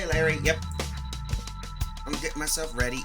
Hey, Larry. Yep. I'm getting myself ready.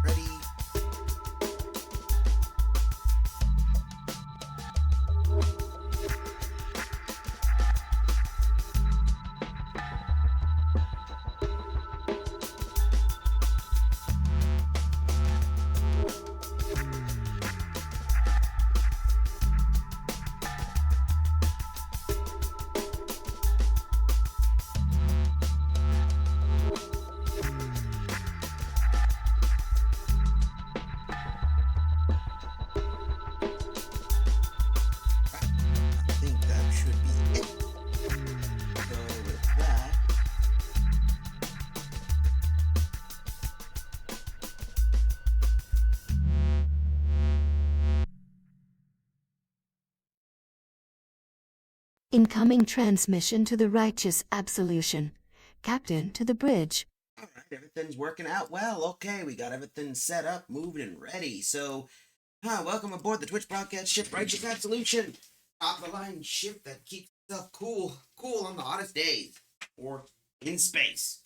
Ready. I think that should be it. So with that, Incoming transmission to the righteous absolution. Captain to the bridge. all right, everything's working out well. Okay, we got everything set up, moved, and ready. So, welcome aboard the Twitch broadcast ship Righteous Absolution. Top of the line ship that keeps itself cool on the hottest days. Or in space.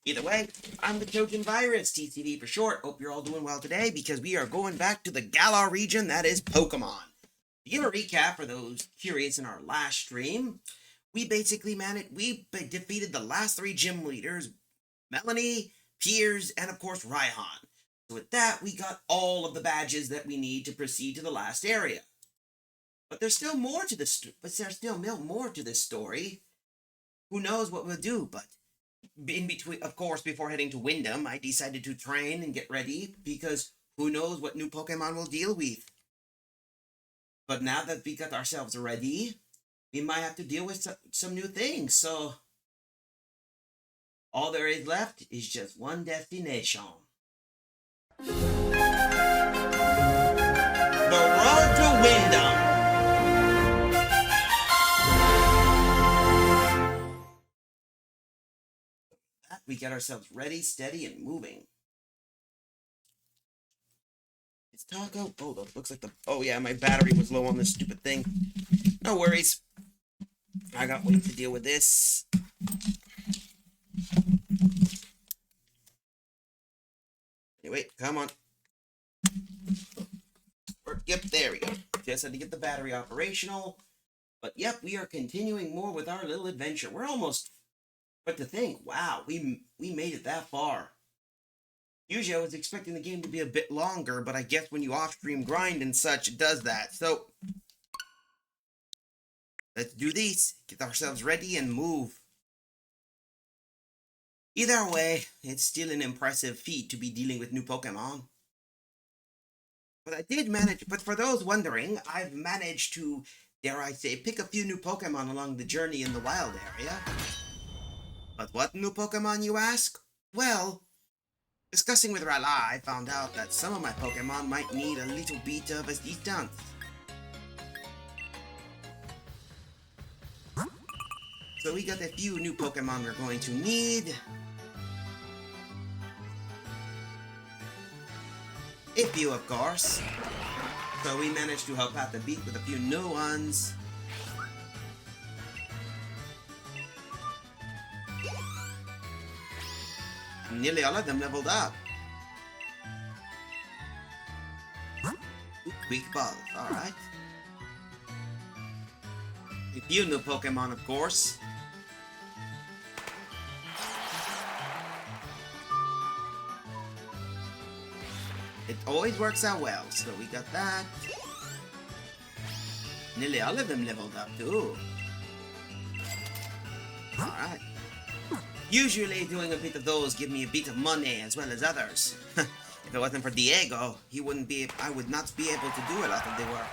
Either way, I'm the Trojan Virus, TCV for short. Hope you're all doing well today because we are going back to the Galar region that is Pokemon. To give a recap for those curious in our last stream, we basically defeated the last three gym leaders, Melanie, Piers, and of course Raihan. So with that, we got all of the badges that we need to proceed to the last area. But there's still more to this. Story. Who knows what we'll do? But in between, of course, before heading to Wyndon, I decided to train and get ready because who knows what new Pokemon we'll deal with. But now that we got ourselves ready, we might have to deal with some new things. So all there is left is just one destination. The road to Wyndon. We get ourselves ready, steady, and moving. It's Taco. Oh, that looks like the. Oh yeah, my battery was low on this stupid thing. No worries. I got ways to deal with this. Anyway, come on. Yep, there we go. Just had to get the battery operational. But yep, we are continuing more with our little adventure. We're almost. But to think, wow, we made it that far. Usually I was expecting the game to be a bit longer, but I guess when you off-stream grind and such, it does that. So, let's do these. Get ourselves ready and move. Either way, it's still an impressive feat to be dealing with new Pokemon. But for those wondering, I've managed to, dare I say, pick a few new Pokemon along the journey in the wild area. But what new Pokemon, you ask? Well, discussing with Rala, I found out that some of my Pokemon might need a little bit of assistance. So we got a few new Pokemon we're going to need. A few, of course. So we managed to help out the beat with a few new ones. Nearly all of them leveled up. Weak balls, alright. A few new Pokemon, of course. always works out well. So we got that. Nearly all of them leveled up too. Alright. Usually doing a bit of those give me a bit of money as well as others. If it wasn't for Diego, I would not be able to do a lot of the work.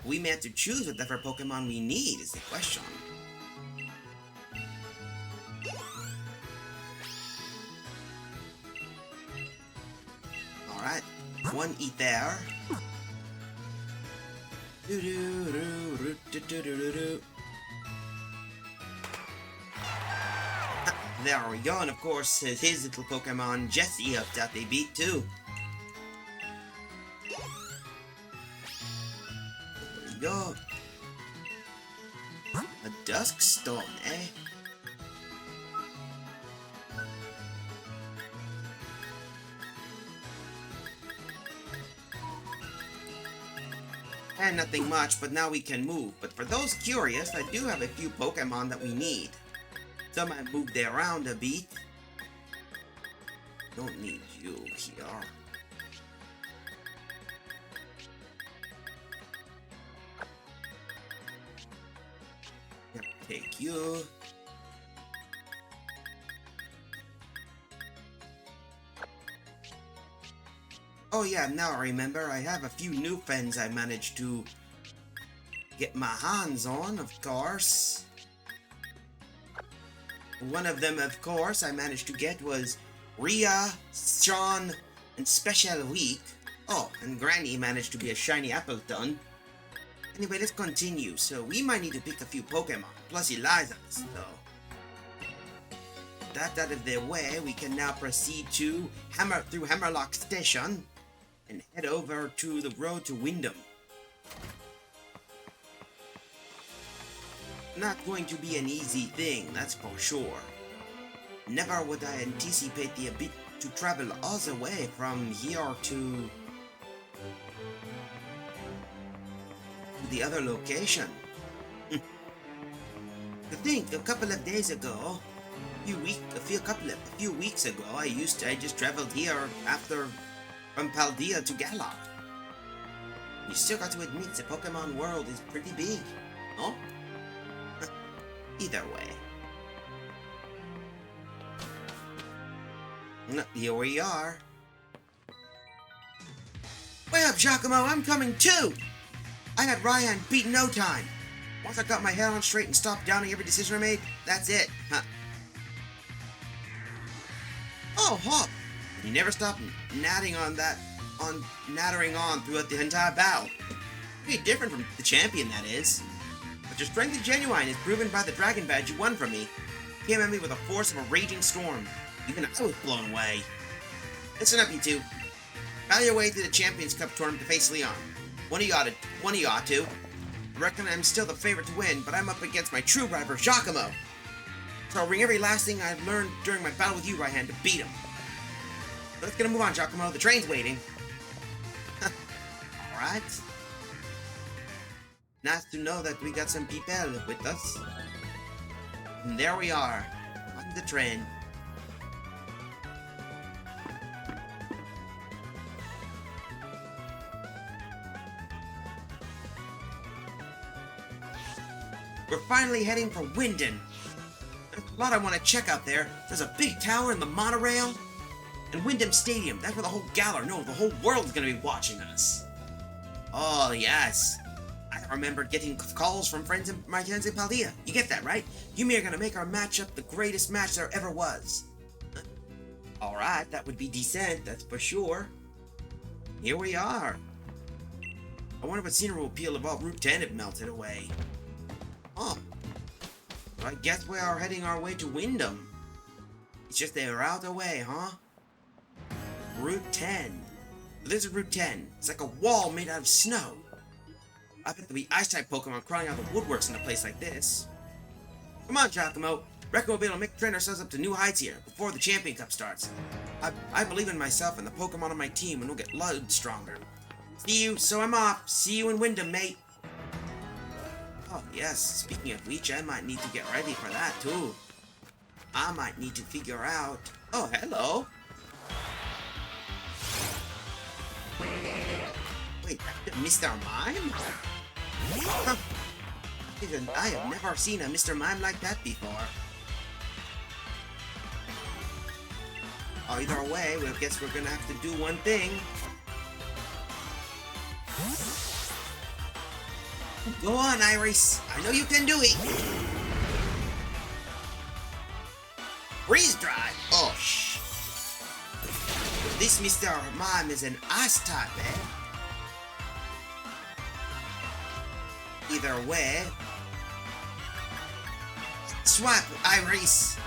We may have to choose whatever Pokemon we need is the question. Alright, one Ether. There we go, and of course his little Pokemon Jessie helped out they beat too. There we go. A Dusk Stone, eh? And nothing much, but now we can move. But for those curious, I do have a few Pokemon that we need. Some I moved around a bit. Don't need you here. Yep, take you. Oh yeah, now I remember, I have a few new friends I managed to get my hands on, of course. One of them, of course, I managed to get was Rhea, Sean, and Special Week. Oh, and Granny managed to be a shiny Appleton. Anyway, let's continue. So we might need to pick a few Pokemon, plus Eliza's, so... That out of their way, we can now proceed to through Hammerlock Station and head over to the road to Wyndon. Not going to be an easy thing, that's for sure. Never would I anticipate the ability to travel all the way from here to the other location. To think, a couple of days ago, a few weeks ago, I just traveled here from Paldea to Galar. You still got to admit the Pokemon world is pretty big, no? Either way. Here we are. Wait up, Giacomo, I'm coming too! I had Ryan beat in no time. Once I got my head on straight and stopped downing every decision I made, that's it. Huh. Oh, Hop! You never stopped nattering on throughout the entire battle. Pretty different from the champion, that is. But your strength is genuine, as proven by the dragon badge you won from me. You came at me with the force of a raging storm. Even I was blown away. Listen up, you two. Battle your way through the Champions Cup tournament to face Leon. One of you ought to. I reckon I'm still the favorite to win, but I'm up against my true rival, Giacomo. So I'll bring every last thing I've learned during my battle with you, Raihan, to beat him. But let's get a move on, Giacomo. The train's waiting. Alright. Nice to know that we got some people with us. And there we are, on the train. We're finally heading for Wyndon. There's a lot I want to check out there. There's a big tower and the monorail. And Wyndham Stadium. That's where the whole Galar, no, the whole world's going to be watching us. Oh, yes. I remember getting calls from my friends in Paldea. You get that, right? You mean are going to make our matchup the greatest match there ever was. Alright, that would be decent, that's for sure. Here we are. I wonder what scenery will appeal if all Route 10 had melted away. Oh. Well, I guess we are heading our way to Wyndham. It's just a route away, huh? Route 10. This is Route 10. It's like a wall made out of snow. I bet there'll be Ice-type Pokemon crawling out of the woodworks in a place like this. Come on, Giacomo. Reckon we'll be able to train ourselves up to new heights here before the Champion Cup starts. I believe in myself and the Pokemon on my team, and we'll get loads stronger. See you, so I'm off. See you in Wyndham, mate. Oh, yes. Speaking of which, I might need to get ready for that, too. I might need to figure out... Oh, hello. Mr. Mime? Huh. Even I have never seen a Mr. Mime like that before. Either way, I guess we're gonna have to do one thing. Go on, Iris. I know you can do it. Freeze dry. Oh, shh. This Mr. Mime is an ice type, eh? Either way. Swap, Iris.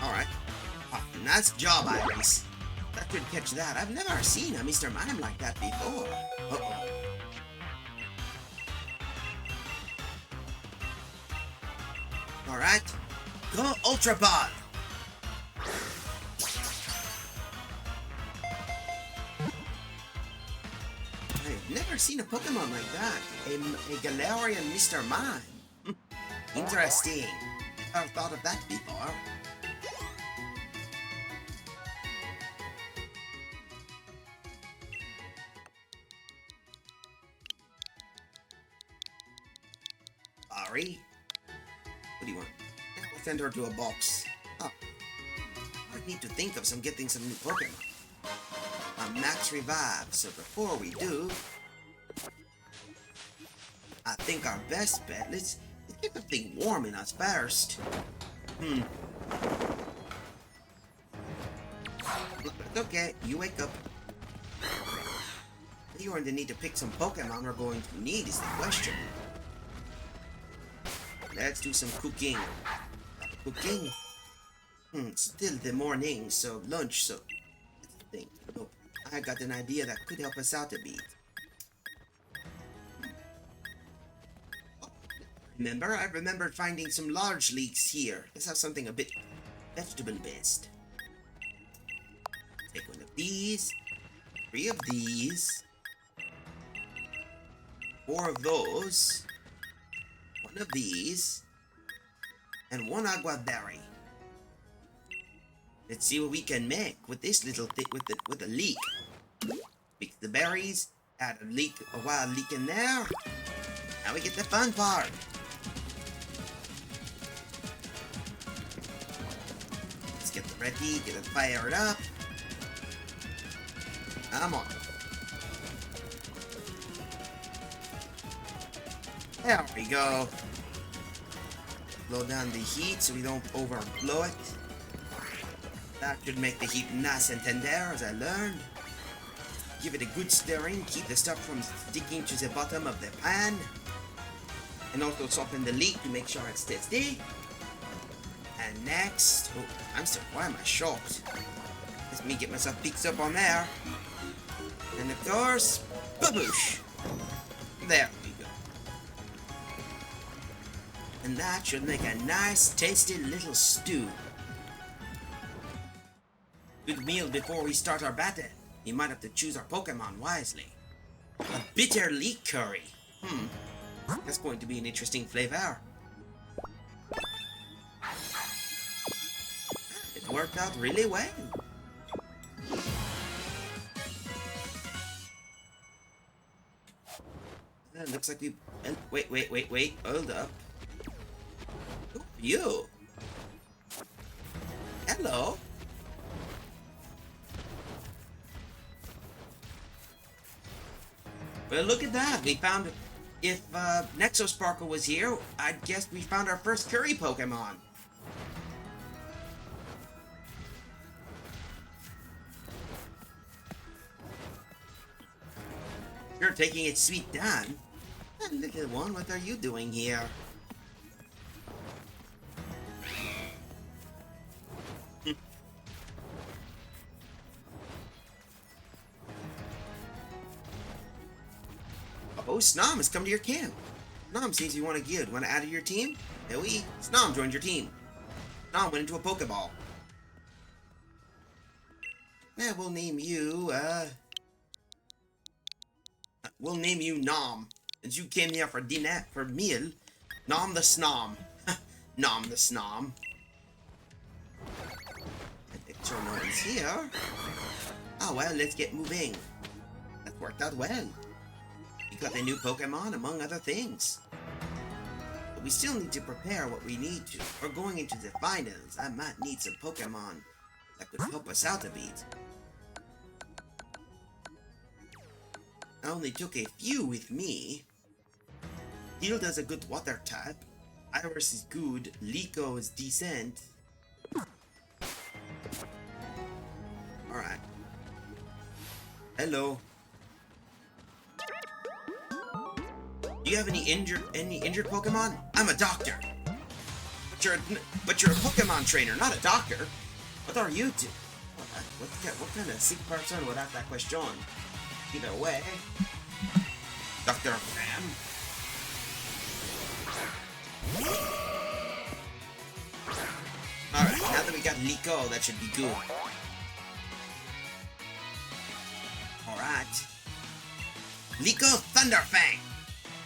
Alright. Oh, nice job, Iris. That could catch that. I've never seen a Mr. Mime like that before. Uh-oh. Alright. Go Ultra Ball! I've never seen a Pokemon like that. A Galarian Mr. Mime. Interesting. Never thought of that before. Sorry. What do you want? I'll send her to a box. Oh. I need to think of getting some new Pokemon. Max Revive, so before we do, I think our best bet, let's get the thing warm in us first. Okay, you wake up. You're going to need to pick some Pokemon we're going to need is the question. Let's do some cooking. Cooking? Still the morning, so lunch, so let's think. Oh, I got an idea that could help us out a bit. I remembered finding some large leeks here. Let's have something a bit vegetable-based. Take one of these, 3 of these, 4 of those, 1 of these, and 1 agua berry. Let's see what we can make with this little thing, with a leek. Mix the berries, add a wild leek in there. Now we get the fun part. Let's get it ready, get it fired up. Come on. There we go. Blow down the heat so we don't overflow it. That should make the heat nice and tender, as I learned. Give it a good stirring, keep the stuff from sticking to the bottom of the pan. And also soften the leek to make sure it's tasty. And next, oh, why am I shocked? Let me get myself picked up on there. And of course, baboosh! There we go. And that should make a nice, tasty little stew. Good meal before we start our battle. We might have to choose our Pokemon wisely. A bitter leek curry. That's going to be an interesting flavor. It worked out really well. Looks like we... Wait. Hold up. Who are you? Hello? Well, look at that. We found... If Nexosparkle was here, I'd guess we found our first curry Pokemon. You're taking it sweet down. Little one, what are you doing here? Oh, Snom has come to your camp. Snom sees you want to give. Want to add to your team? Hey, Snom joined your team. Snom went into a Pokeball. Yeah, we'll name you, we'll name you Nom. Since you came here for dinner, for meal, Nom the Snom. Nom the Snom. sure no one's here. Oh well, let's get moving. That worked out well. We got a new Pokemon, among other things. But we still need to prepare what we need to. We're going into the finals. I might need some Pokemon that could help us out a bit. I only took a few with me. Hilda's a good water type. Iris is good. Liko is decent. Alright. Hello. Do you have any injured Pokemon? I'm a doctor. But you're a Pokemon trainer, not a doctor. What are you two? What kind of sick person would ask that question? Either way. Dr. Ram. Alright, now that we got Liko, that should be good. Alright. Liko Thunderfang!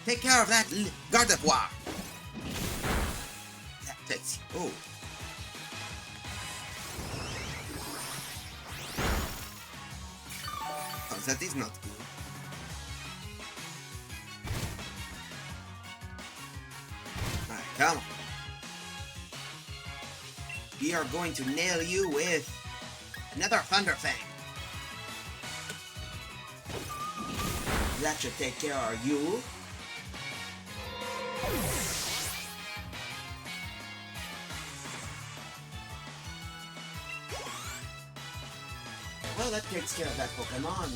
Take care of that Gardevoir! That takes... Oh. Oh, that is not good. Alright, come on. We are going to nail you with another Thunderfang. That should take care of you. Well, that takes care of that Pokemon.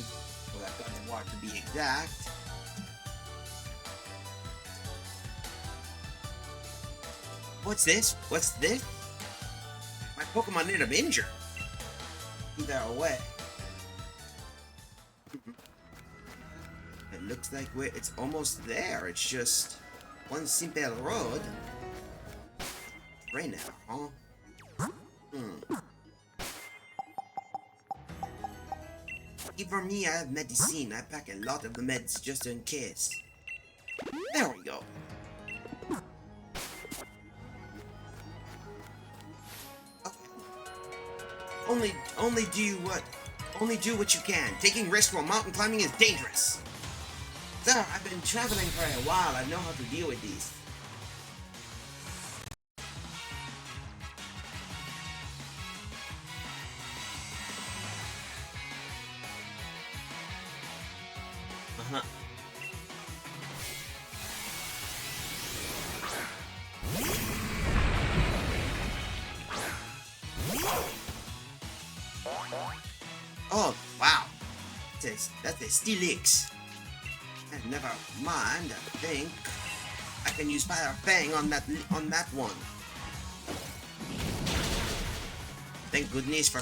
Well, that Gardevoir to be exact. What's this? What's this? My Pokemon need him injured. Either way. It looks like it's almost there. It's just one simple road. Right now, huh? For me, I have medicine. I pack a lot of the meds just in case. There we go. Okay. Only do what you can. Taking risks while mountain climbing is dangerous. Sir, I've been traveling for a while. I know how to deal with these. Uh-huh. Oh, wow. That's a Steelix. And never mind, I think I can use Fire Fang on that one. Thank goodness for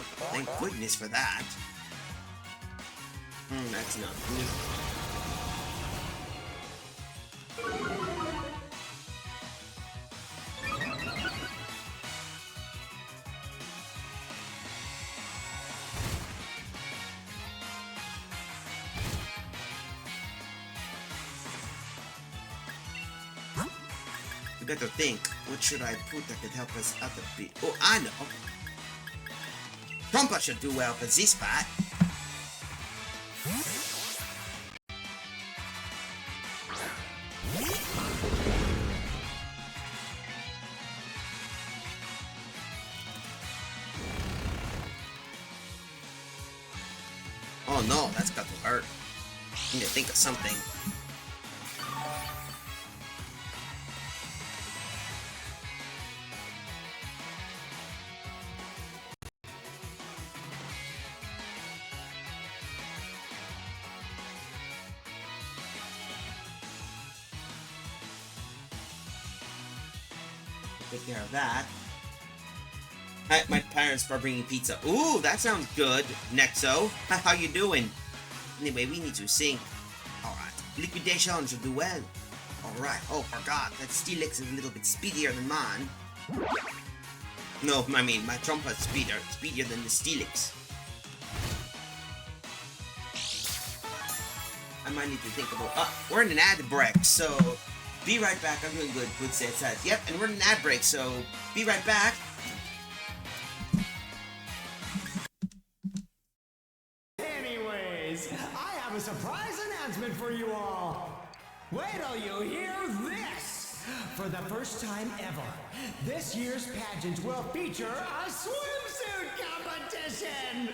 that. That's not good. You better think, what should I put that could help us out a bit? Oh, I know. Trumpa should do well for this fight. Oh no, that's got to hurt. I need to think of something. Take care of that. Hi, my parents are bringing pizza. Ooh, that sounds good, Nexo. How you doing? Anyway, we need to sync. Alright. Liquidation should do well. Alright. Oh, forgot. That Steelix is a little bit speedier than mine. No, I mean, my Trumpa is speedier than the Steelix. I might need to think about... we're in an ad break, so... Be right back. I'm doing good. Good say it says. Yep, and we're in an ad break, so... Be right back. boys, I have a surprise announcement for you all. Wait till you hear this! For the first time ever, this year's pageant will feature a swimsuit competition!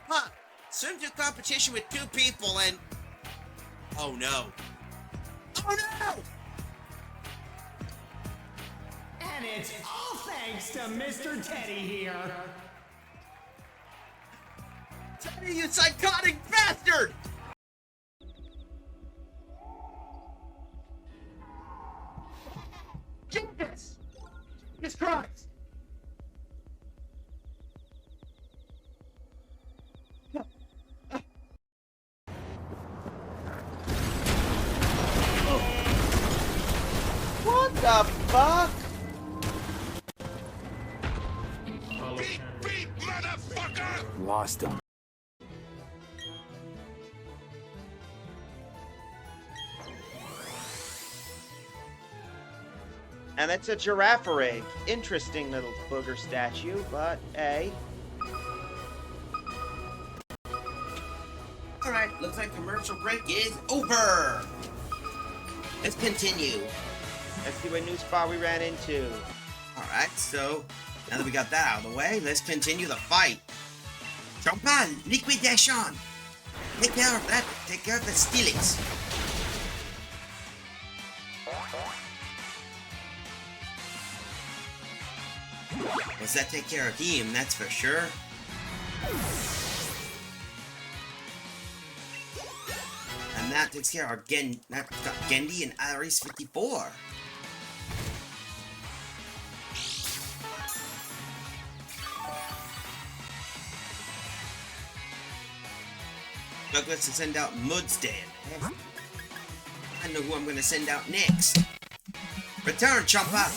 Huh? Swimsuit competition with 2 people and... Oh no. Oh no! And it's all thanks to Mr. Teddy here. Teddy, you psychotic bastard! Jesus! Jesus Christ! What the fuck? Beep, motherfucker! Lost him. And it's a giraffe rig. Interesting little booger statue, but hey. Alright, looks like commercial break is over. Let's continue. Let's see what new spot we ran into. Alright, so now that we got that out of the way, let's continue the fight. Jump on, liquidation. Take care of that. Take care of the stealings. Does that take care of him? That's for sure. And that takes care of Gendy and Iris 54. Douglas to send out Mudsdale. I know who I'm gonna send out next. Return, Chompa!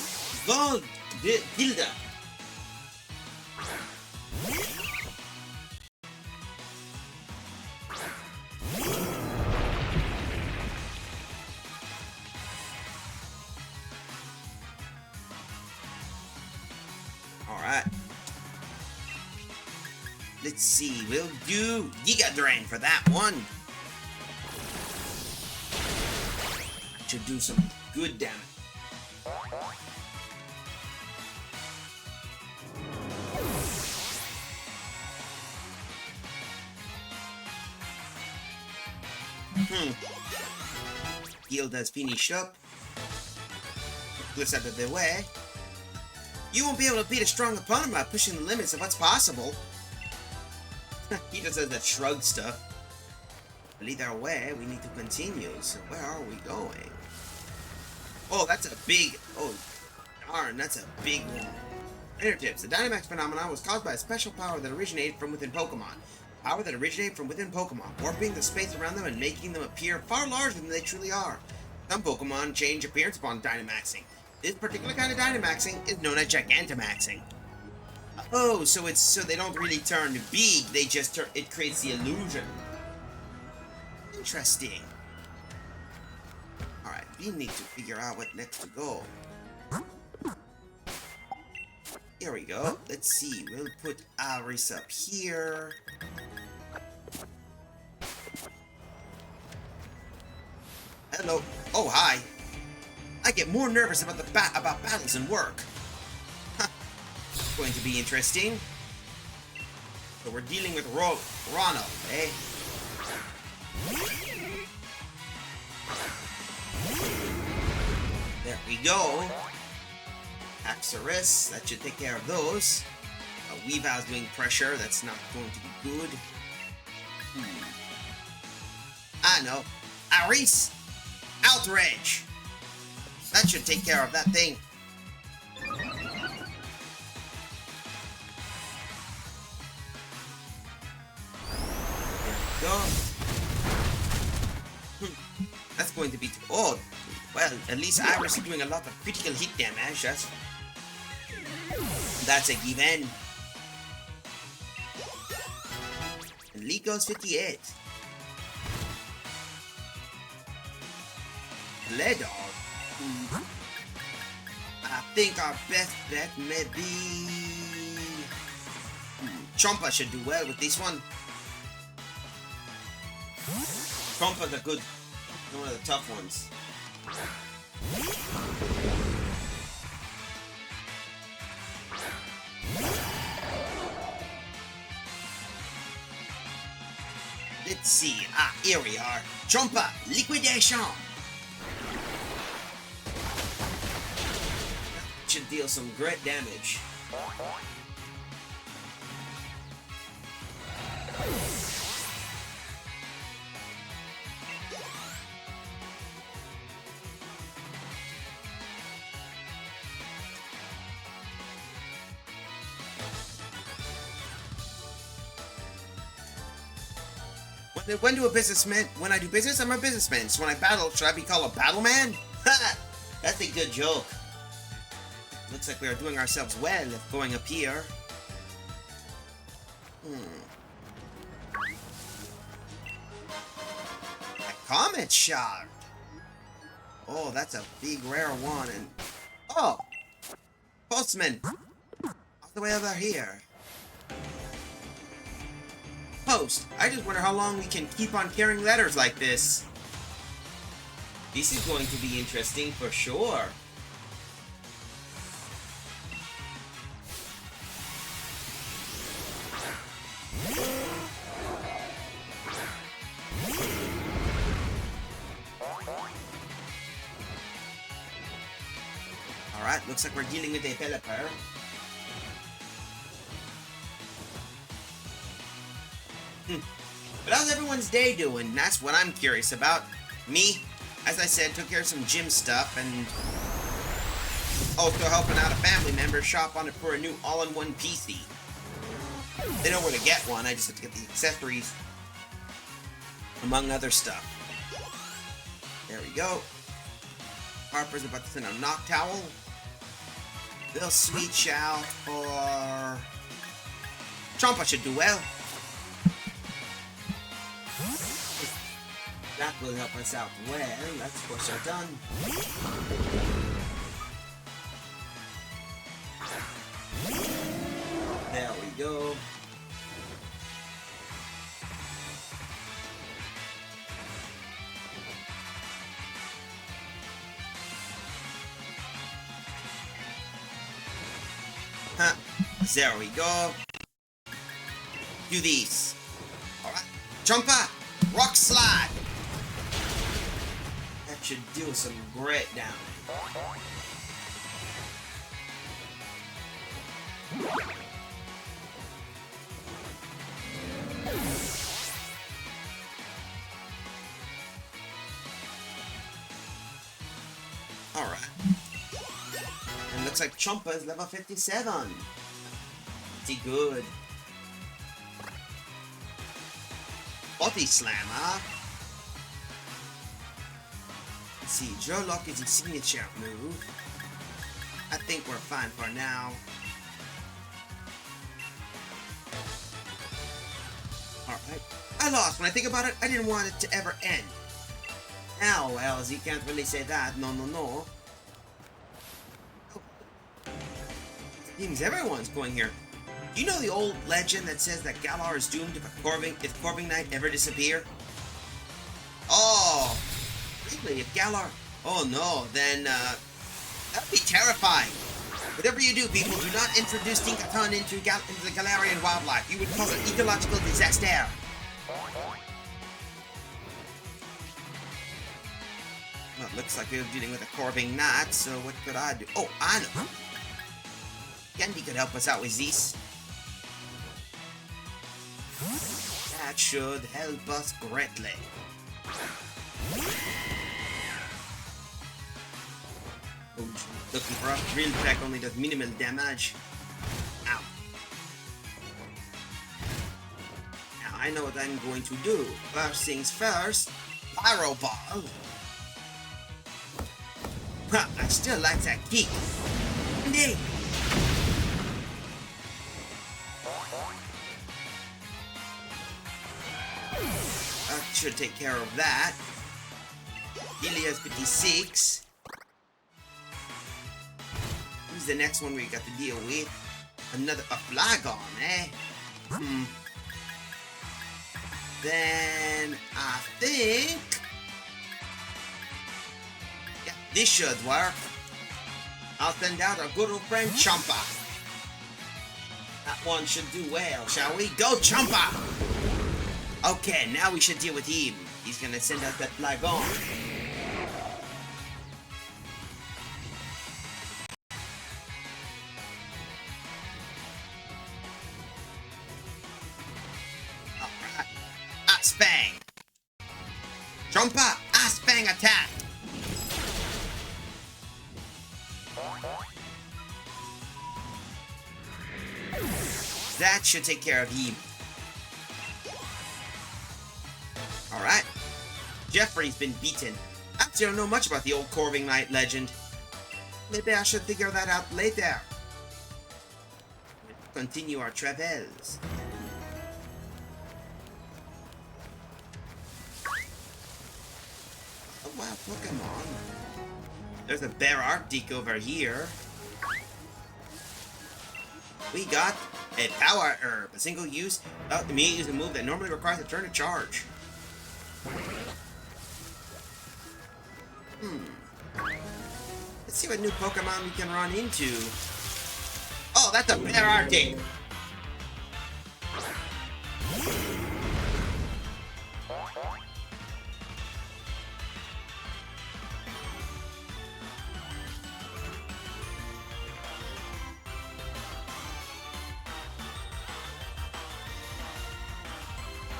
Gold Gilda! Alright. Let's see, we'll do Giga Drain for that one. Should do some good damage. Gilda's finished up. This out of the way. You won't be able to beat a strong opponent by pushing the limits of what's possible. He just says that shrug stuff. But either way, we need to continue. So where are we going? Oh, that's a big... Oh, darn, that's a big one. Inner tips. The Dynamax phenomenon was caused by a special power that originated from within Pokemon. Power that originated from within Pokemon, warping the space around them and making them appear far larger than they truly are. Some Pokemon change appearance upon Dynamaxing. This particular kind of Dynamaxing is known as Gigantamaxing. Oh, so they don't really turn big, they just turn, it creates the illusion. Interesting. Alright, we need to figure out what next to go. Here we go. Let's see, we'll put Iris up here. Hello. Oh, hi. I get more nervous about about battles and work. Huh. Going to be interesting. So we're dealing with Ronald, eh? There we go. Axorus, that should take care of those. Weavile's doing pressure, that's not going to be good. I know. Iris! Outrage! That should take care of that thing. There we go. That's going to be too odd. Well, at least Iris is doing a lot of critical hit damage. That's a given. And Lee goes 58. Ledor. I think our best bet may be... Chompa should do well with this one. Trompa's a good, one of the tough ones. Let's see. Here we are. Trompa, liquidation. Should deal some great damage. When I do business, I'm a businessman. So when I battle, should I be called a battle man? Ha! That's a good joke. Looks like we are doing ourselves well going up here. A comet shard. Oh, that's a big rare one. And oh, postman, all the way over here. Post. I just wonder how long we can keep on carrying letters like this. This is going to be interesting for sure. Alright, looks like we're dealing with a developer. But how's everyone's day doing? That's what I'm curious about. Me, as I said, took care of some gym stuff and also helping out a family member shop on it for a new all-in-one PC. They know where to get one, I just have to get the accessories, among other stuff. There we go. Harper's about to send a knock towel. They'll switch out for... Trompa should do well. That will help us out well, that's for certain. There we go. Huh. There we go. Do these. Alright. Trompa! Rock slide! That should do some great damage. Alright. And looks like Trompa is level 57. Pretty good. Body Slammer. Let's see, Joe Lock is his signature move. I think we're fine for now. Alright. I lost. When I think about it, I didn't want it to ever end. Now, well, as you can't really say that. No, no, no. Seems everyone's going here. Do you know the old legend that says that Galar is doomed if Corving Knight ever disappear? Oh, really? If Galar... Oh no, then, that'd be terrifying. Whatever you do, people, do not introduce Tinkaton into the Galarian wildlife. You would cause an ecological disaster. Well, it looks like we were dealing with a Corving Knight, so what could I do? Oh, I know. Candy could help us out with this. That should help us greatly. Oh, looking for us. Real Tech only does minimal damage. Ow. Now I know what I'm going to do. First things first, Pyro Ball. Huh, I still like that kick. Indeed. That should take care of that. Ilias 56. Who's the next one we got to deal with? A Flygon, eh? Then I think, yeah, this should work. I'll send out our good old friend Chompa. That one should do well, shall we? Go, Chompa! Okay, now we should deal with him. He's gonna send out that flagon. Alright. Ass Bang! Chompa, Ass Bang attack! That should take care of him. Alright. Jeffrey's been beaten. Actually, I don't know much about the old Corving Knight legend. Maybe I should figure that out later. Continue our travels. Oh wow, Pokemon. There's a Bear Arctic over here. We got a Power Herb, a single use, immediate use a move that normally requires a turn to charge. Let's see what new Pokemon we can run into. Oh, that's a Bear Arctic!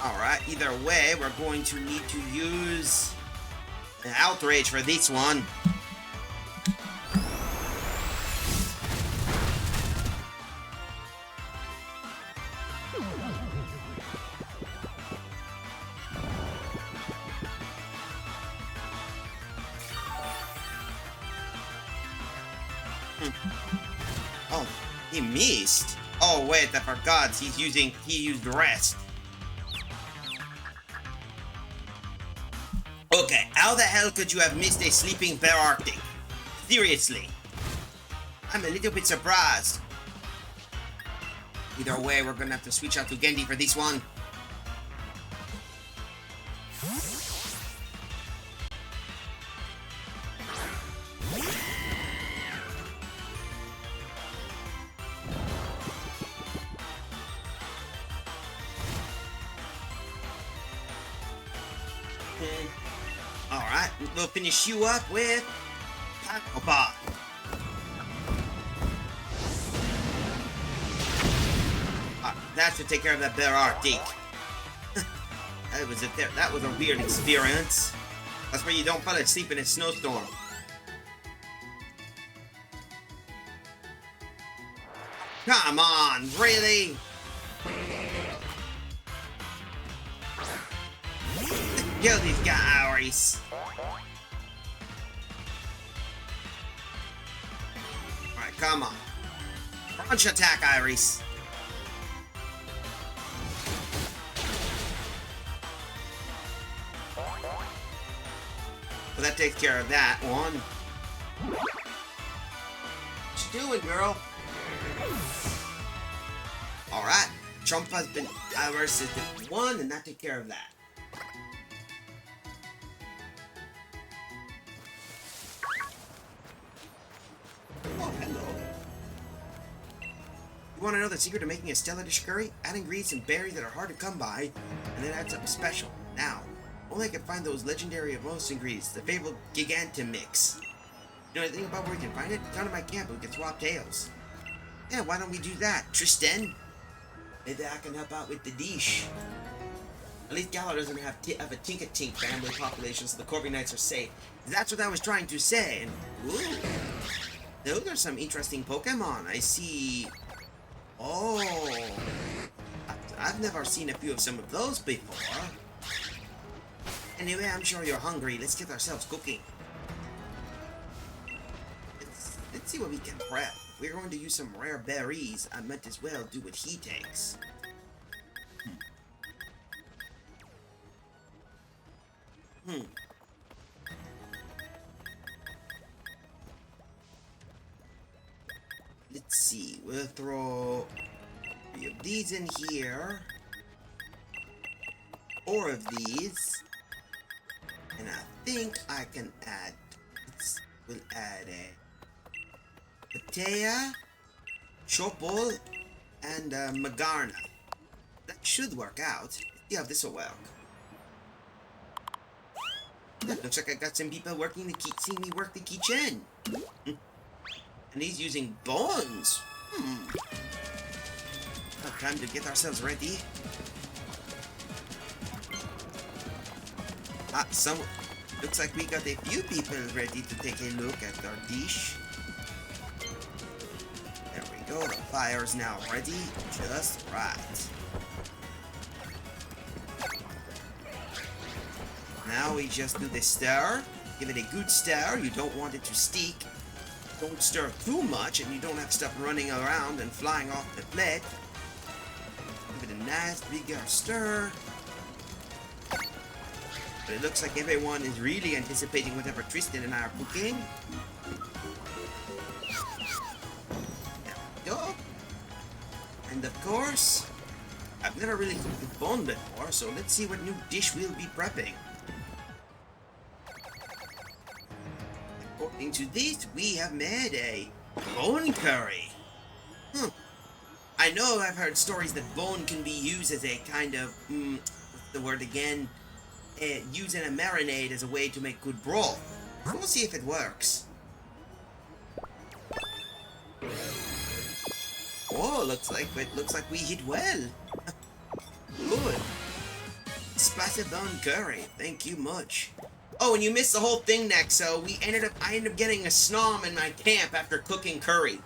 Alright, either way, we're going to need to use an Outrage for this one. Oh, he missed. Oh wait, I forgot. He used rest. Okay, how the hell could you have missed a sleeping Bear Arctic? Seriously. I'm a little bit surprised. Either way, we're gonna have to switch out to Gendy for this one. Alright, we'll finish you up with Pokeball. That should take care of that Bear Arctic. That was a weird experience. That's where you don't fall asleep in a snowstorm. Come on, really? Kill these guys. Alright, come on. Punch attack, Iris. Well, that takes care of that one. What you doing, girl? Alright. Chompa's been Iris is the one, and that took care of that. Oh, hello. You want to know the secret to making a Stella dish curry? Add ingredients and berries that are hard to come by, and then add something special. Now, only I can find those legendary of most ingredients, the fabled Gigantomix. You know anything about where we can find it? It's down at my camp, we can swap tails. Yeah, why don't we do that, Tristan? Maybe I can help out with the dish. At least Galar doesn't have a Tinka-Tink family population, so the Corby Knights are safe. That's what I was trying to say. And, ooh, those are some interesting Pokemon. I see. Oh, I've never seen a few of some of those before. Anyway, I'm sure you're hungry. Let's get ourselves cooking. Let's see what we can prep. If we're going to use some rare berries, I might as well do what he takes. Let's see. We'll throw 3 of these in here. 4 of these. And I think I can add... We'll add a... Patea, Chopol, and Magarna. That should work out. Let's see how this will work. Looks like I got some people working the key, seeing me work the keychain. And he's using bones. Well, time to get ourselves ready. Looks like we got a few people ready to take a look at our dish. There we go, the fire's now ready, just right. Now we just do the stir. Give it a good stir. You don't want it to stick. Don't stir too much, and you don't have stuff running around and flying off the plate. Give it a nice bigger stir. But it looks like everyone is really anticipating whatever Tristan and I are cooking. There we go. And of course, I've never really cooked with bone before, so let's see what new dish we'll be prepping. According to this, we have made a bone curry. I know I've heard stories that bone can be used as a kind of, what's the word again? Using a marinade as a way to make good broth. So we'll see if it works. Oh, looks like we hit well. Good. Spicy bone curry. Thank you much. Oh, and you missed the whole thing, Nexo. I ended up getting a snom in my camp after cooking curry.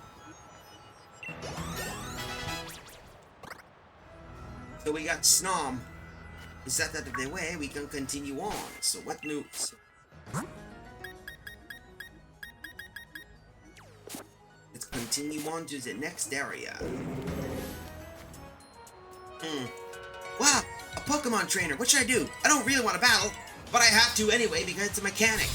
So we got snom. Is that out of the way? We can continue on. So what news? Let's continue on to the next area. Wow, a Pokemon trainer. What should I do? I don't really want to battle, but I have to anyway because it's a mechanic.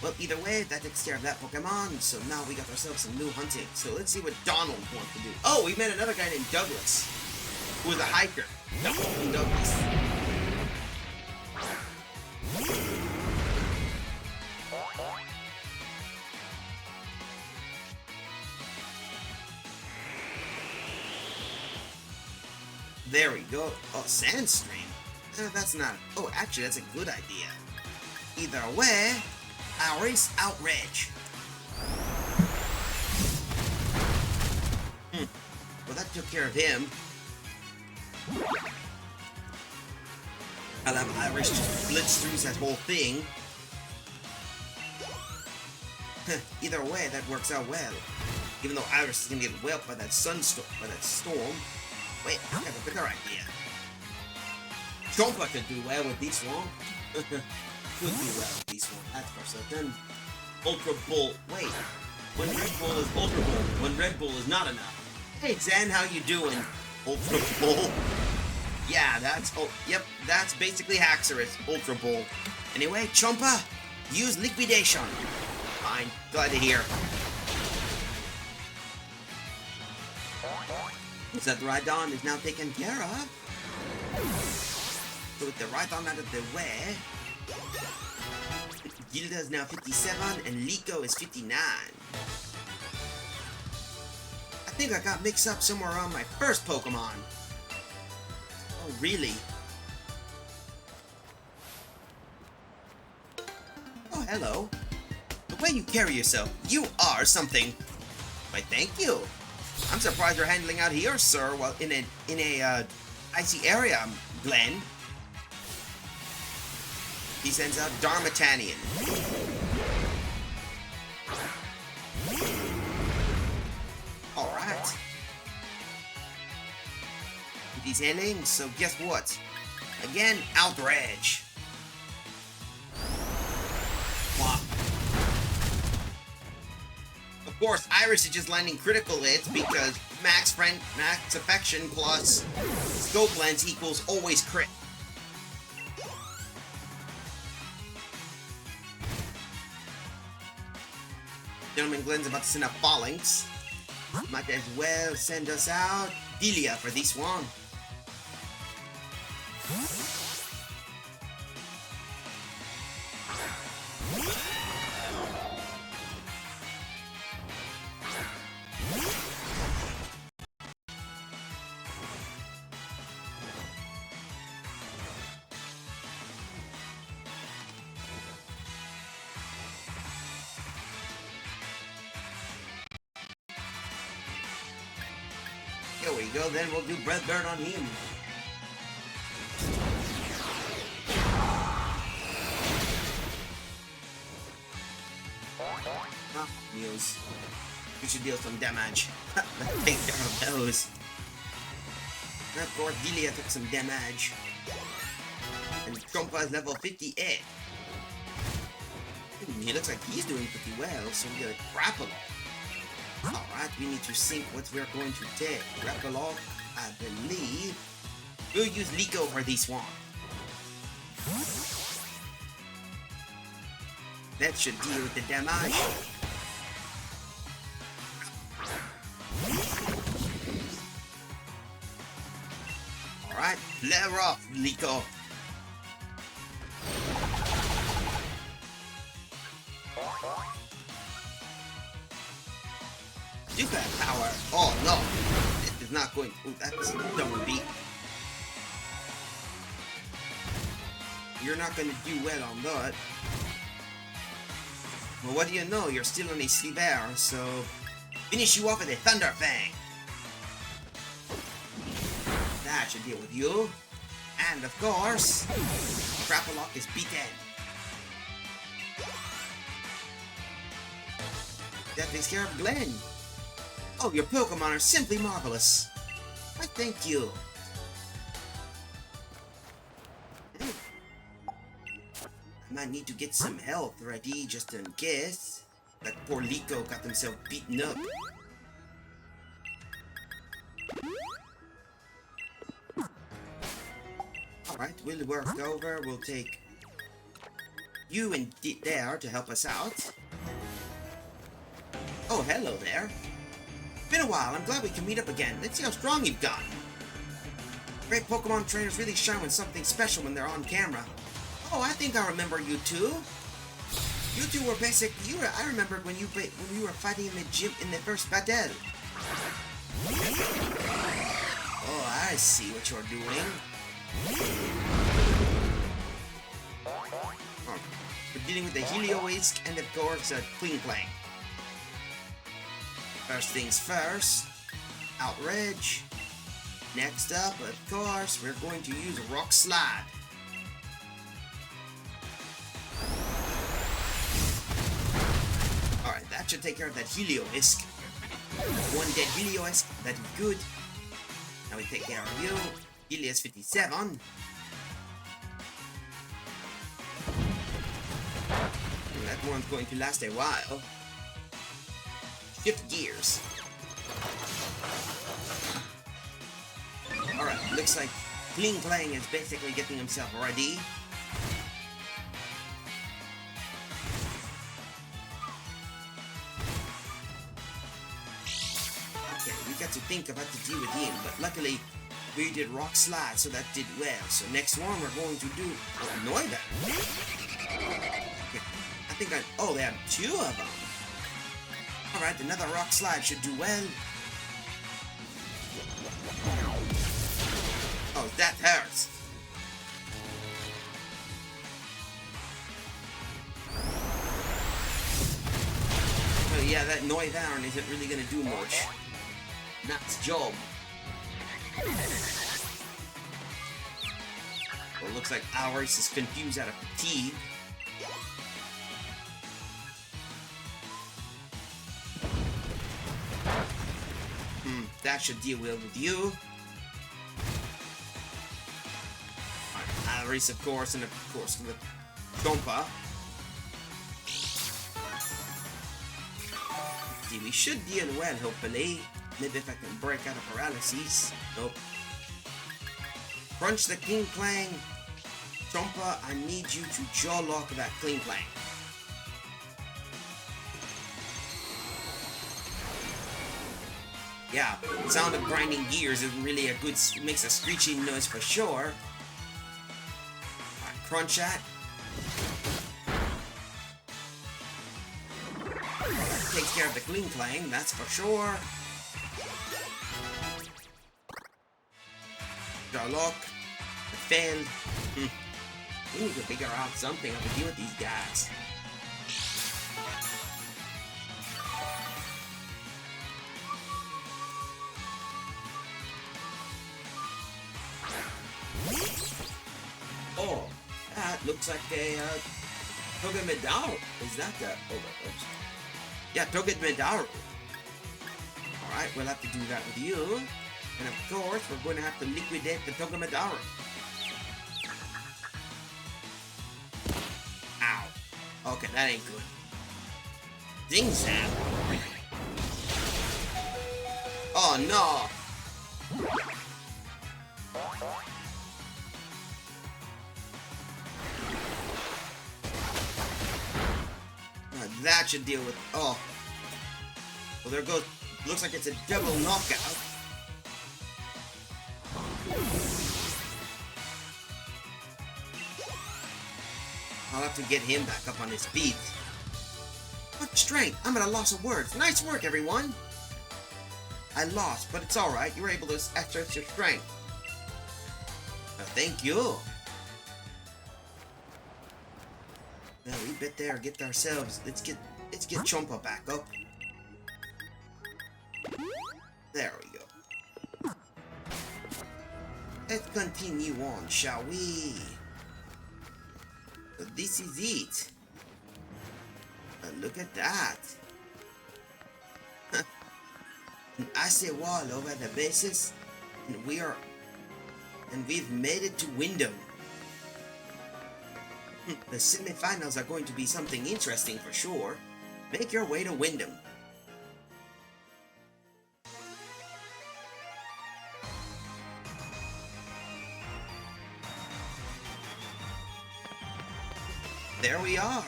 Well, either way, that takes care of that Pokemon. So now we got ourselves some new hunting. So let's see what Donald wants to do. Oh, we met another guy named Douglas, who is a hiker. Douglas. There we go. Oh, Sandstream. That's not... Oh, actually, that's a good idea. Either way, Iris Outrage. Well, that took care of him. I'll have Iris just blitz through that whole thing. Either way, that works out well. Even though Iris is gonna get whelped by that storm. Wait, I have a bigger idea. Chompa could do well with this one. Could do well with this one, that's for certain. Ultra Bull. Wait. When Red Bull is Ultra Bull, when Red Bull is not enough. Hey Zen, how you doing? Ultra Bull. Yeah, that's basically Haxorus, Ultra Bull. Anyway, Chompa, use Liquidation. Fine, glad to hear. So that Rhydon is now taken care of. So with the Rhydon out of the way, Gilda is now 57 and Liko is 59. I think I got mixed up somewhere around my first Pokemon. Oh, really? Oh, hello. The way you carry yourself, you are something. Why, thank you. I'm surprised you're handling out here, sir, while in a icy area, Glenn. He sends out Darmatanian. Alright. He's healing, so guess what? Again, Outrage. Wow. Of course, Iris is just landing critical hits because max affection plus scope lens equals always crit. Gentleman Glenn's about to send out Phalanx. Might as well send us out Delia for this one. Here we go, then we'll do Breath Bird on him. Ah, Niels. You should deal some damage. Take care of those. Of course, Delia took some damage. And Trompa is level 58. He looks like he's doing pretty well, so we gotta grapple. Alright, we need to think what we're going to take. Grapple off, I believe. We'll use Liko for this one. That should deal with the damage. Alright, flare off, Liko. Super power. Oh no, this is not going. Oh, that's double beat. You're not gonna do well on that. Well, what do you know? You're still on a sliver, so finish you off with a Thunder Fang. That should deal with you. And of course, Grapple Lock is beaten. That takes care of Glenn. Oh, your Pokemon are simply marvelous. Why, thank you. I might need to get some health ready just in case. That poor Liko got himself beaten up. Alright, we'll work over. We'll take you and there to help us out. Oh, hello there. Been a while. I'm glad we can meet up again. Let's see how strong you've got. Great Pokemon trainers really shine with something special when they're on camera. Oh, I think I remember you two. You two were I remembered when you were fighting in the gym in the first battle. Oh, I see what you're doing. Oh, we're dealing with the Helioisk and of course Clean Clang. First things first, Outrage. Next up, of course, we're going to use Rock Slide. Alright, that should take care of that Helioisk. One dead Helioisk, that is good. Now we take care of you. Helios 57. That one's going to last a while. Shift gears. Alright, looks like Kling Klang is basically getting himself ready. Okay, we got to think about to deal with him, but luckily we did Rock Slide, so that did well. So next one we're going to do Noiva. Okay, I think oh, they have two of them. Alright, another Rock Slide should do well. Oh, that hurts. Oh yeah, that Noivarn isn't really gonna do much. Nat's job. Well, looks like ours is confused out of fatigue. That should deal well with you. Iris, of course, and of course with Trompa. See, we should deal well, hopefully. Maybe if I can break out of paralysis. Nope. Crunch the Kling Klang. Trompa, I need you to jaw lock that Kling Klang. Yeah, sound of grinding gears isn't really a good, makes a screeching noise for sure. crunch at. That takes care of the clean clang, that's for sure. Garlock. Failed. We need to figure out something how to deal with these guys. Oh, that looks like a Togedemaru. Is that the? Oh, oops. Yeah, Togedemaru. All right, we'll have to do that with you, and of course, we're going to have to liquidate the Togedemaru. Ow. Okay, that ain't good. Zing zap. Oh no. That should deal with. Oh. Well, there goes. Looks like it's a double knockout. I'll have to get him back up on his feet. What strength? I'm at a loss of words. Nice work, everyone. I lost, but it's alright. You were able to exercise your strength. Thank you. Now we better get ourselves. Let's get Chompa back up. There we go. Let's continue on, shall we? So this is it. Look at that. An icy wall over the bases, and we've made it to Wyndon. The semifinals are going to be something interesting for sure. Make your way to Wyndon. There we are.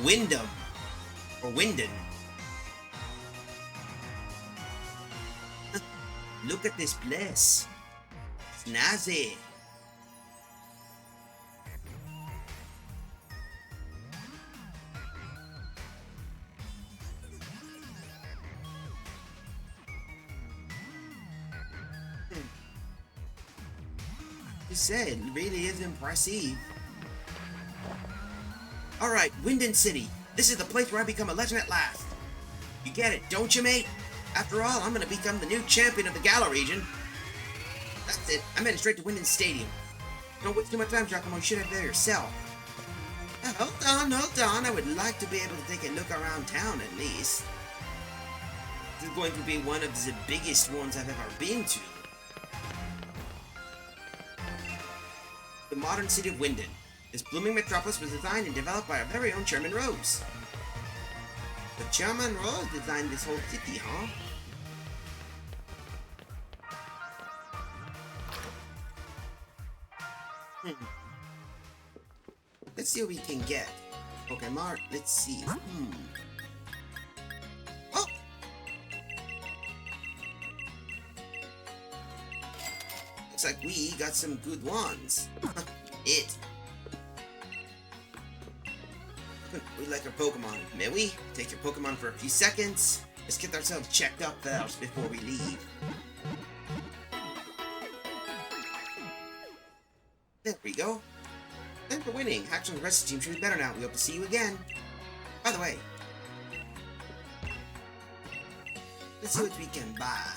Wyndon. Or Wyndon. Look at this place. Snazzy. You said it really is impressive. Alright, Wyndon City. This is the place where I become a legend at last. You get it, don't you, mate? After all, I'm gonna become the new champion of the Galar region. That's it. I'm headed straight to Wyndon Stadium. Don't waste too much time, Giacomo. You should have there yourself. Hold on. I would like to be able to take a look around town at least. This is going to be one of the biggest ones I've ever been to. The modern city of Wyndon. This blooming metropolis was designed and developed by our very own Chairman Rose. The Chairman Rose designed this whole city, huh? Let's see what we can get. Okay, Mark, let's see. Oh! Looks like we got some good ones. We like our Pokemon. May we? Take your Pokemon for a few seconds. Let's get ourselves checked up first before we leave. There we go. Thanks for winning. Action on the rest of the team should be better now. We hope to see you again. By the way, let's see what we can buy.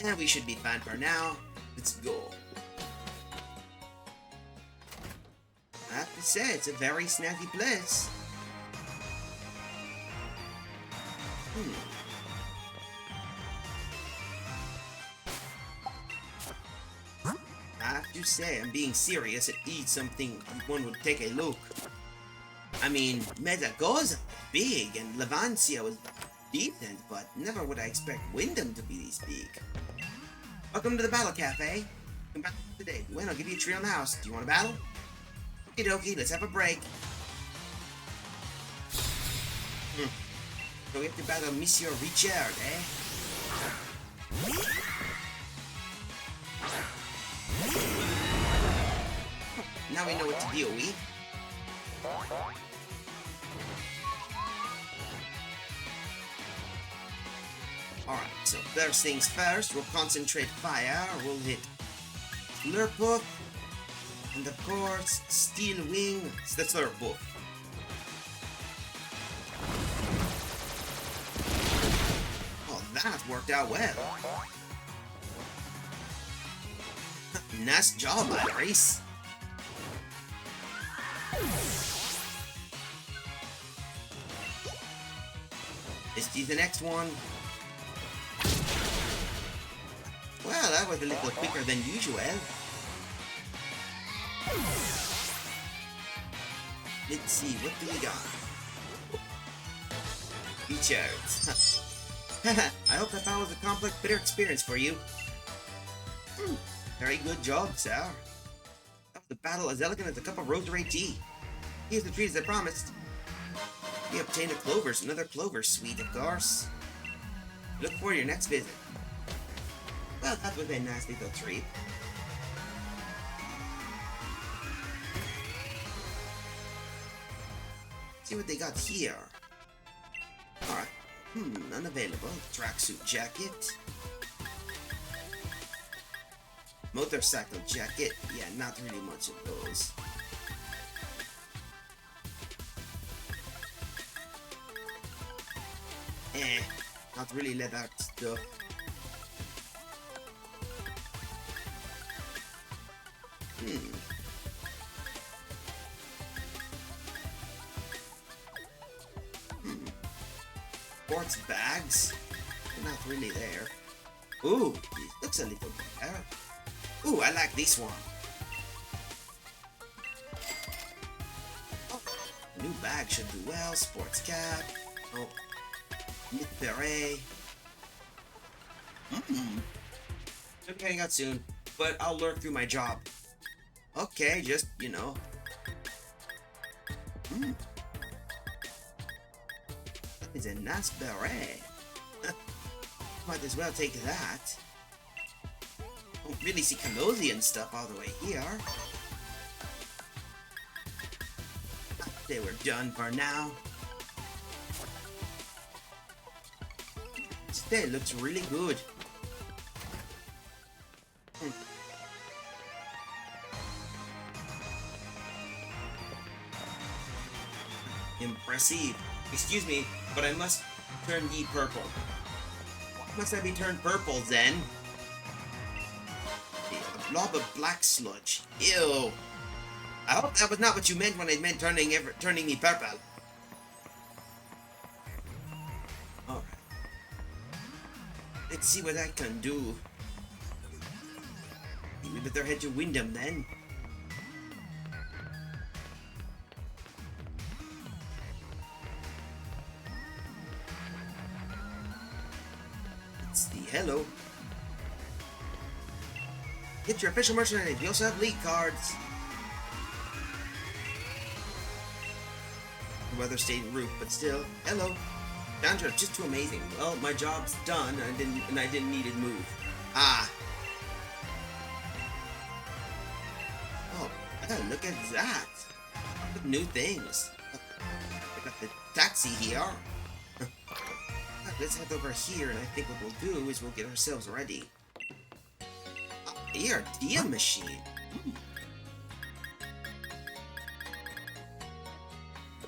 And we should be fine for now. Let's go. I have to say, it's a very snazzy place. I have to say, I'm being serious. It needs something one would take a look. I mean, Medagoza was big and Levancia was decent, but never would I expect Wyndon to be this big. Welcome to the Battle Cafe. Come back today. Win, I'll give you a treat on the house. Do you want to battle? Okie dokie, let's have a break. So we have to battle Monsieur Richard, eh? now we know what to deal with. Alright, so first things first, we'll concentrate fire, we'll hit Slurpuff, and of course, Steel Wing, it's the Slurpuff. Oh, that worked out well. Nice job, Iris. Let's do the next one. Well, that was a little quicker than usual. Let's see, what do we got? Features. I hope that was a complex, bitter experience for you. Very good job, sir. That was the battle as elegant as a cup of rosary tea. Here's the treat as I promised. We obtained another clover sweet, of course. Look forward to your next visit. Well, that was a nice little treat. See what they got here. Alright. Unavailable. Tracksuit jacket. Motorcycle jacket. Yeah, not really much of those. Not really leather stuff. Sports bags? They're not really there. Ooh, it looks a little better. Ooh, I like this one. Oh, new bag should do well. Sports cap. Oh, knit beret. Should be heading out soon, but I'll lurk through my job. Okay, just, you know. That is a nice beret. Might as well take that. Don't really see Colosian stuff all the way here. They were done for now. Today looks really good. Impressive. Excuse me, but I must turn ye purple. Why must I be turned purple, then? A blob of black sludge. Ew. I hope that was not what you meant when I meant turning me purple. Alright. Let's see what I can do. We better head to Wyndon, then. Hello. Get your official merchandise. We also have league cards. The weather stayed roof, but still. Hello. Dandruff, just too amazing. Well, my job's done, and I didn't need it moved. Ah. Oh, look at that. Look, new things. I got the taxi here. Let's head over here, and I think what we'll do is we'll get ourselves ready. ARDM machine.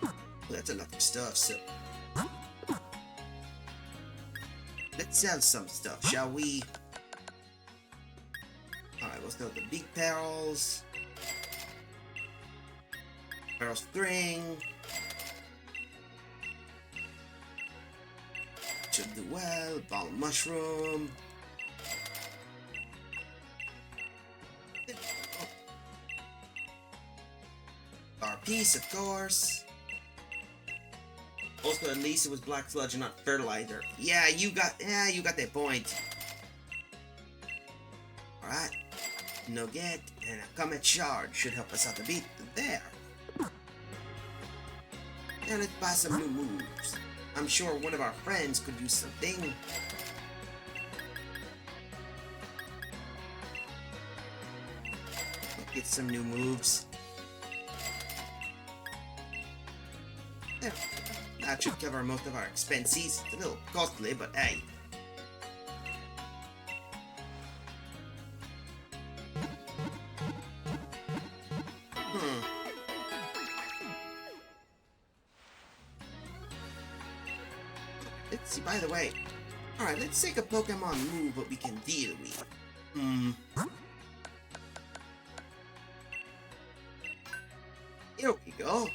Well, that's a lot of stuff, so... Let's sell some stuff, shall we? Alright, we'll sell the big barrels. Barrel string. Should do well. Ball mushroom. Our piece, of course. Also, at least it was black sludge and not fertilizer. Yeah, you got that point. Alright. Nugget and a comet shard should help us out a bit there. Now let's buy some new moves. I'm sure one of our friends could use something. Get some new moves. That should cover most of our expenses. It's a little costly, but hey. Let's see, by the way. Alright, let's take a Pokemon move what we can deal with. Here we go.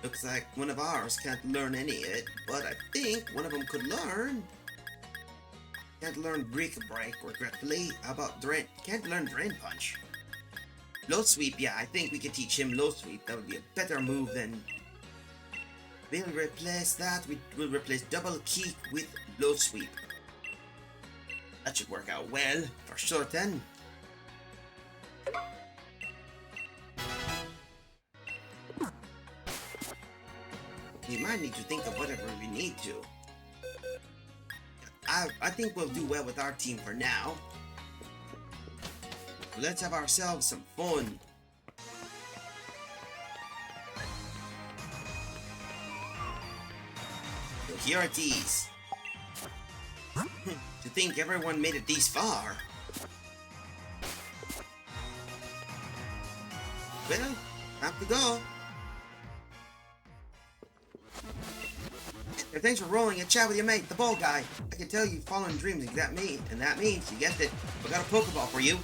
Looks like one of ours can't learn any of it, but I think one of them could learn. Can't learn Brick Break, regretfully. How about Drain? Can't learn Drain Punch. Low Sweep, yeah, I think we could teach him Low Sweep. That would be a better move than... We'll replace that. We'll replace Double Kick with Low Sweep. That should work out well, for sure then. We might need to think of whatever we need to. I think we'll do well with our team for now. Let's have ourselves some fun. So here are these. To think everyone made it this far. Well, time to go. Thanks for rolling a chat with your mate, the ball guy. I can tell you've fallen dreams, and that means, you guessed it, we got a Pokeball for you.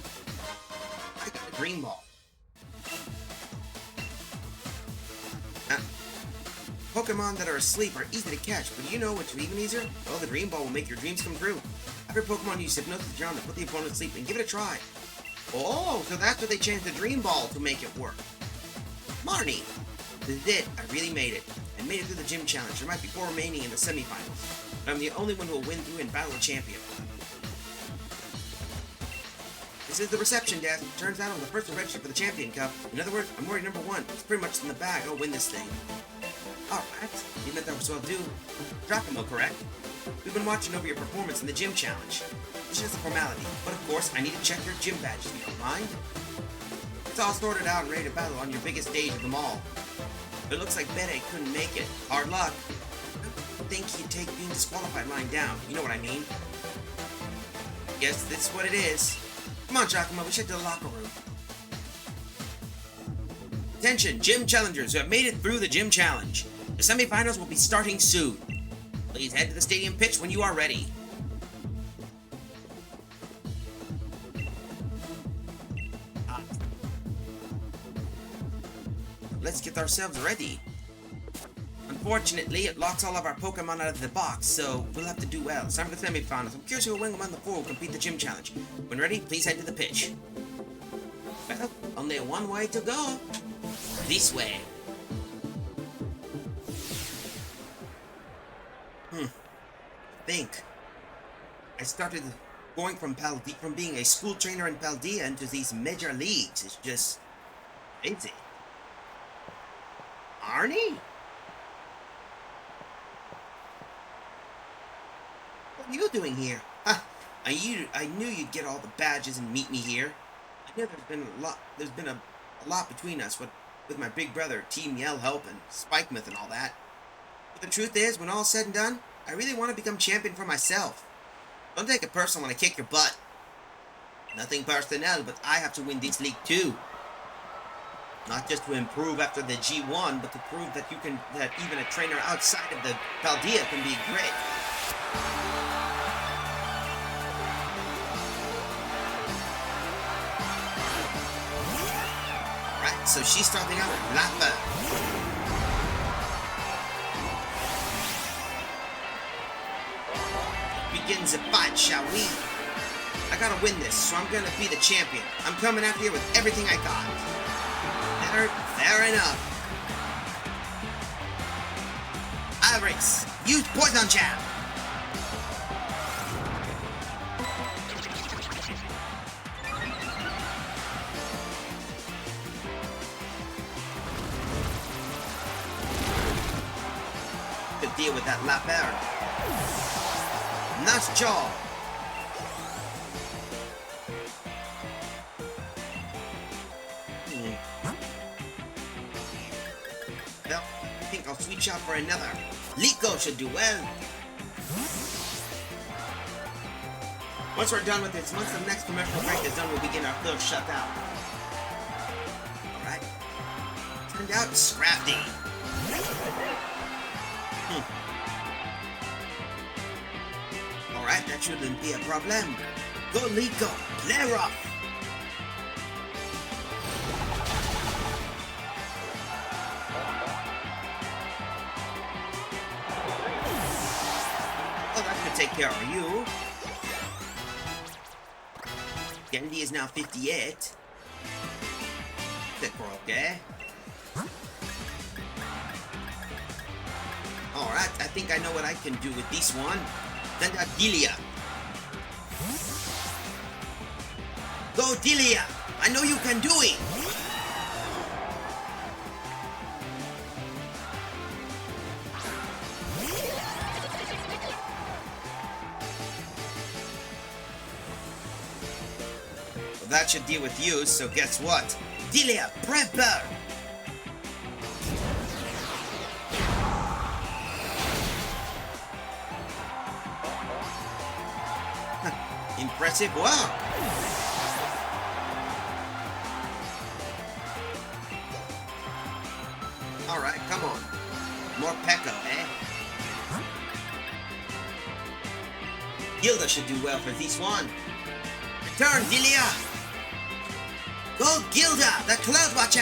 I got a Dream Ball. Pokemon that are asleep are easy to catch, but do you know what's even easier? Well, the Dream Ball will make your dreams come true. Have your Pokemon use Hypnosis Charm to put the opponent to sleep and give it a try. Oh, so that's what they changed the Dream Ball to make it work. Marnie! This is it. I really made it. I made it through the gym challenge. There might be 4 remaining in the semifinals, but I'm the only one who will win through and battle a champion. This is the reception desk. Turns out I'm the first to register for the Champion Cup. In other words, I'm already number 1. It's pretty much in the bag. I'll win this thing. Alright, you meant that was well due. Dracamo, correct? We've been watching over your performance in the gym challenge. It's just a formality, but of course, I need to check your gym badges if you don't mind. It's all sorted out and ready to battle on your biggest stage of them all. But it looks like Bede couldn't make it. Hard luck. I think he'd take being disqualified lying down. You know what I mean. Guess this is what it is. Come on, Giacomo, we should head to the locker room. Attention, gym challengers who have made it through the gym challenge. The semifinals will be starting soon. Please head to the stadium pitch when you are ready. Let's get ourselves ready. Unfortunately, it locks all of our Pokemon out of the box, so we'll have to do well. It's time for the semifinals. I'm curious who will win among the 4 who complete the gym challenge. When ready, please head to the pitch. Well, only one way to go. This way. I think I started going from being a school trainer in Paldea into these major leagues. It's just crazy. Arnie? What are you doing here? I knew you'd get all the badges and meet me here. I know there's been a lot between us with my big brother, Team Yell helping, Spikemouth and all that. But the truth is, when all's said and done, I really want to become champion for myself. Don't take it personal when I kick your butt. Nothing personnel, but I have to win this league too. Not just to improve after the G1, but to prove that that even a trainer outside of the Paldea can be great. Right, so she's starting out with Lappa. Begins a fight, shall we? I gotta win this, so I'm gonna be the champion. I'm coming out here with everything I got. Fair enough. I'll race. Use Poison Jab. Good deal with that Lapper. Nice job. I'll switch out for another. Liko should do well. Once we're done with this, once the next commercial break is done, we'll begin our third shutdown. Alright. Turned out scrappy. Alright, that shouldn't be a problem. Go Liko, play rough. Oh, that could take care of you. Gendy is now 58. Think we're okay. Alright, I think I know what I can do with this one. Then that Delia. Go Delia! I know you can do it! Well, that should deal with you, so guess what? Delia, prepare! Impressive, wow! Alright, come on. More Pekka, eh? Gilda should do well for this one. Return, Delia! Go Gilda, the Cloud Watcher!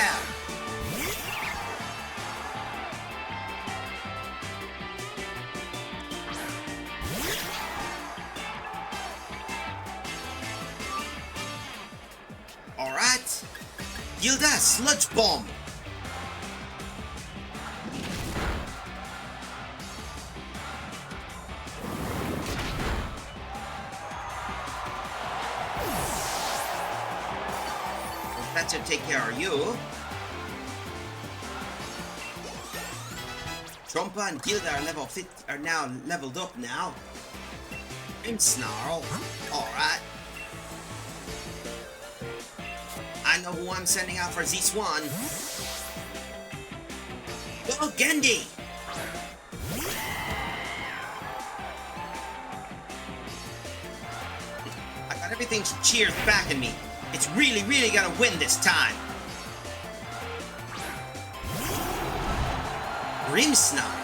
Alright. Gilda, Sludge Bomb! That should take care of you. Trompa and Gilda are now leveled up now. And Snarl. Alright. I know who I'm sending out for this one. Go Gendy! I got everything cheers back in me. It's really gonna win this time. Grimsnar.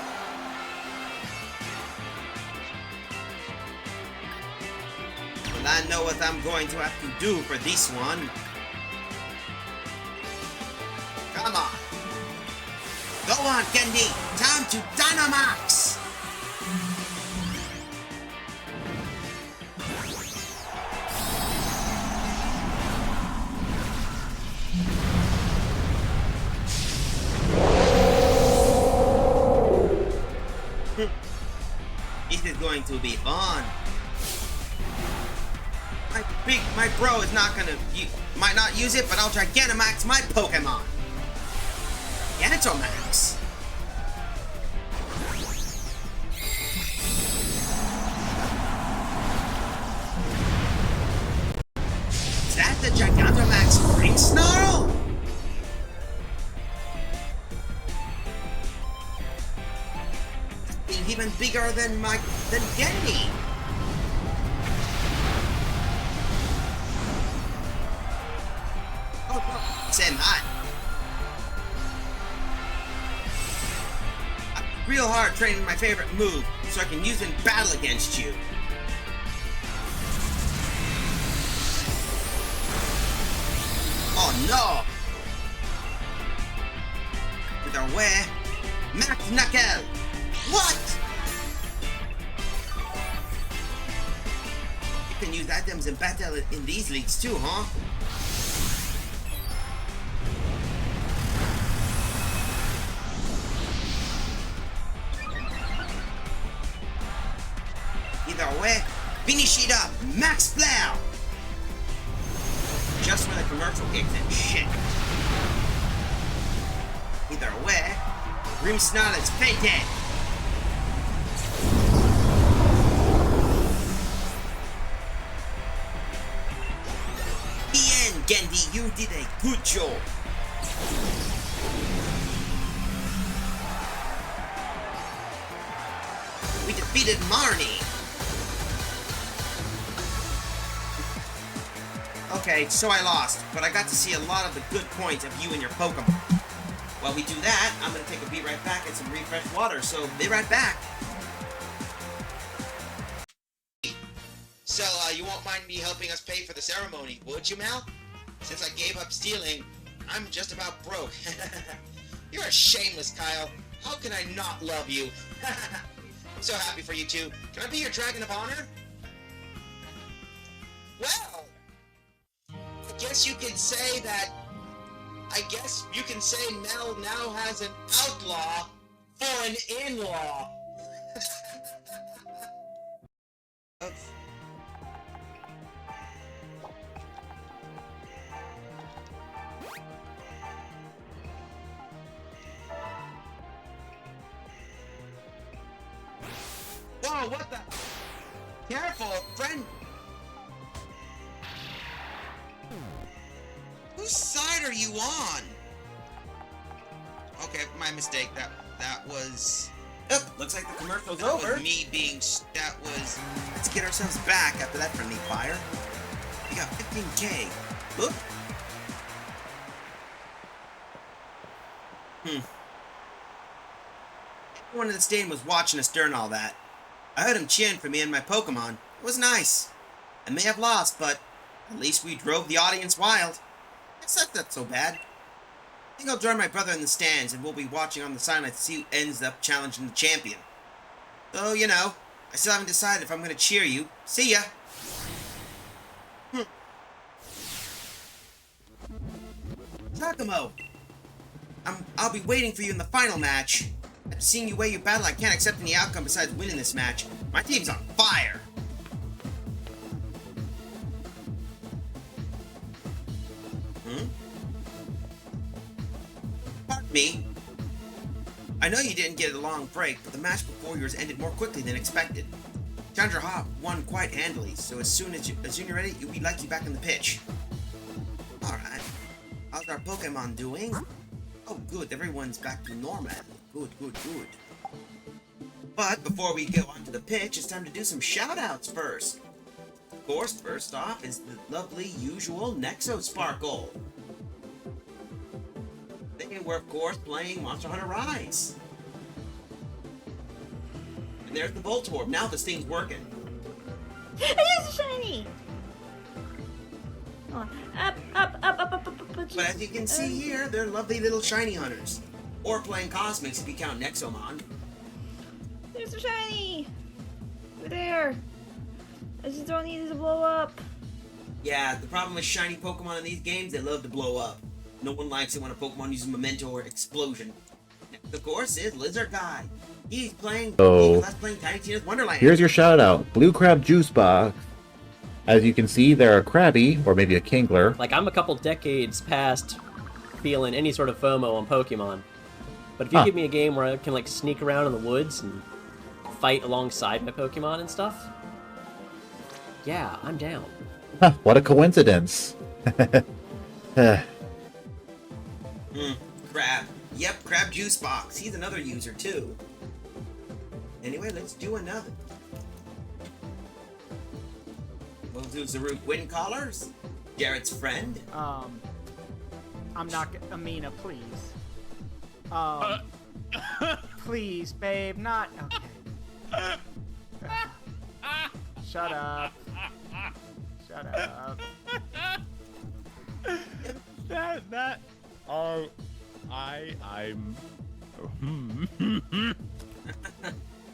Well, I know what I'm going to have to do for this one. Come on. Go on, Gendy. Time to Dynamax. This is going to be fun. My bro is not gonna might not use it, but I'll Gigantamax my Pokemon. Gigantamax. Is that the Gigantamax Grimmsnarl? It's even bigger than Gendy. Oh, same height. I'm real hard training my favorite move so I can use it in battle against you. Oh no! With our way, Max Knuckle! What? You can use items in battle in these leagues too, huh? Either way, finish it up, Max Plow! Just when the commercial kicks in, shit. Either way, Grimmsnarl is fated! The end, Gendy, you did a good job. defeated Marnie. Okay, so I lost, but I got to see a lot of the good points of you and your Pokemon. While we do that, I'm going to take a be right back and some refreshed water, so be right back. So, you won't mind me helping us pay for the ceremony, would you, Mel? Since I gave up stealing, I'm just about broke. You're a shameless, Kyle. How can I not love you? I'm so happy for you two. Can I be your Dragon of Honor? Well, I guess you can say Mel now has an outlaw for an in-law. Whoa, what the? Careful, friend. Whose side are you on? Okay, my mistake. That was... Oh, looks like the commercial's over. That was me being... That was... Let's get ourselves back after that friendly fire. We got 15K. Look. Everyone in the stadium was watching us during all that. I heard him cheering for me and my Pokemon. It was nice. I may have lost, but at least we drove the audience wild. Except that's so bad. I think I'll join my brother in the stands and we'll be watching on the sidelines to see who ends up challenging the champion. So, you know, I still haven't decided if I'm going to cheer you. See ya! Takumo! I'll be waiting for you in the final match. After seeing you weigh your battle, I can't accept any outcome besides winning this match. My team's on fire! Pardon me. I know you didn't get a long break, but the match before yours ended more quickly than expected. Challenger Hop won quite handily, so as soon as you're ready, we'd like you back on the pitch. Alright. How's our Pokemon doing? Oh, good. Everyone's back to normal. Good. But before we go onto the pitch, it's time to do some shout-outs first. Of course, first off is the lovely, usual Nexo Sparkle. They were, of course, playing Monster Hunter Rise. And there's the Voltorb. Now this thing's working. It is shiny! Oh, up. But as you can see here, they're lovely little shiny hunters. Or playing Cosmics if you count Nexomon. They're so shiny! Over there! I just don't need it to blow up. Yeah, the problem with shiny Pokemon in these games, they love to blow up. No one likes it when a Pokemon uses Memento or Explosion. Next, of course, is Lizard Guy. He's playing Tiny Tina's Wonderland. Here's your shout out. Blue Crab Juice Box. As you can see, they're a Krabby, or maybe a Kingler. Like, I'm a couple decades past feeling any sort of FOMO on Pokemon. But if you give me a game where I can, like, sneak around in the woods and fight alongside my Pokemon and stuff, yeah, I'm down. What a coincidence. Crab. Yep, Crab Juice Box. He's another user, too. Anyway, let's do another. We'll do Zaruk Wind Collars. Jared's friend. I'm not Amina, please. Please, babe, not okay. Shut up.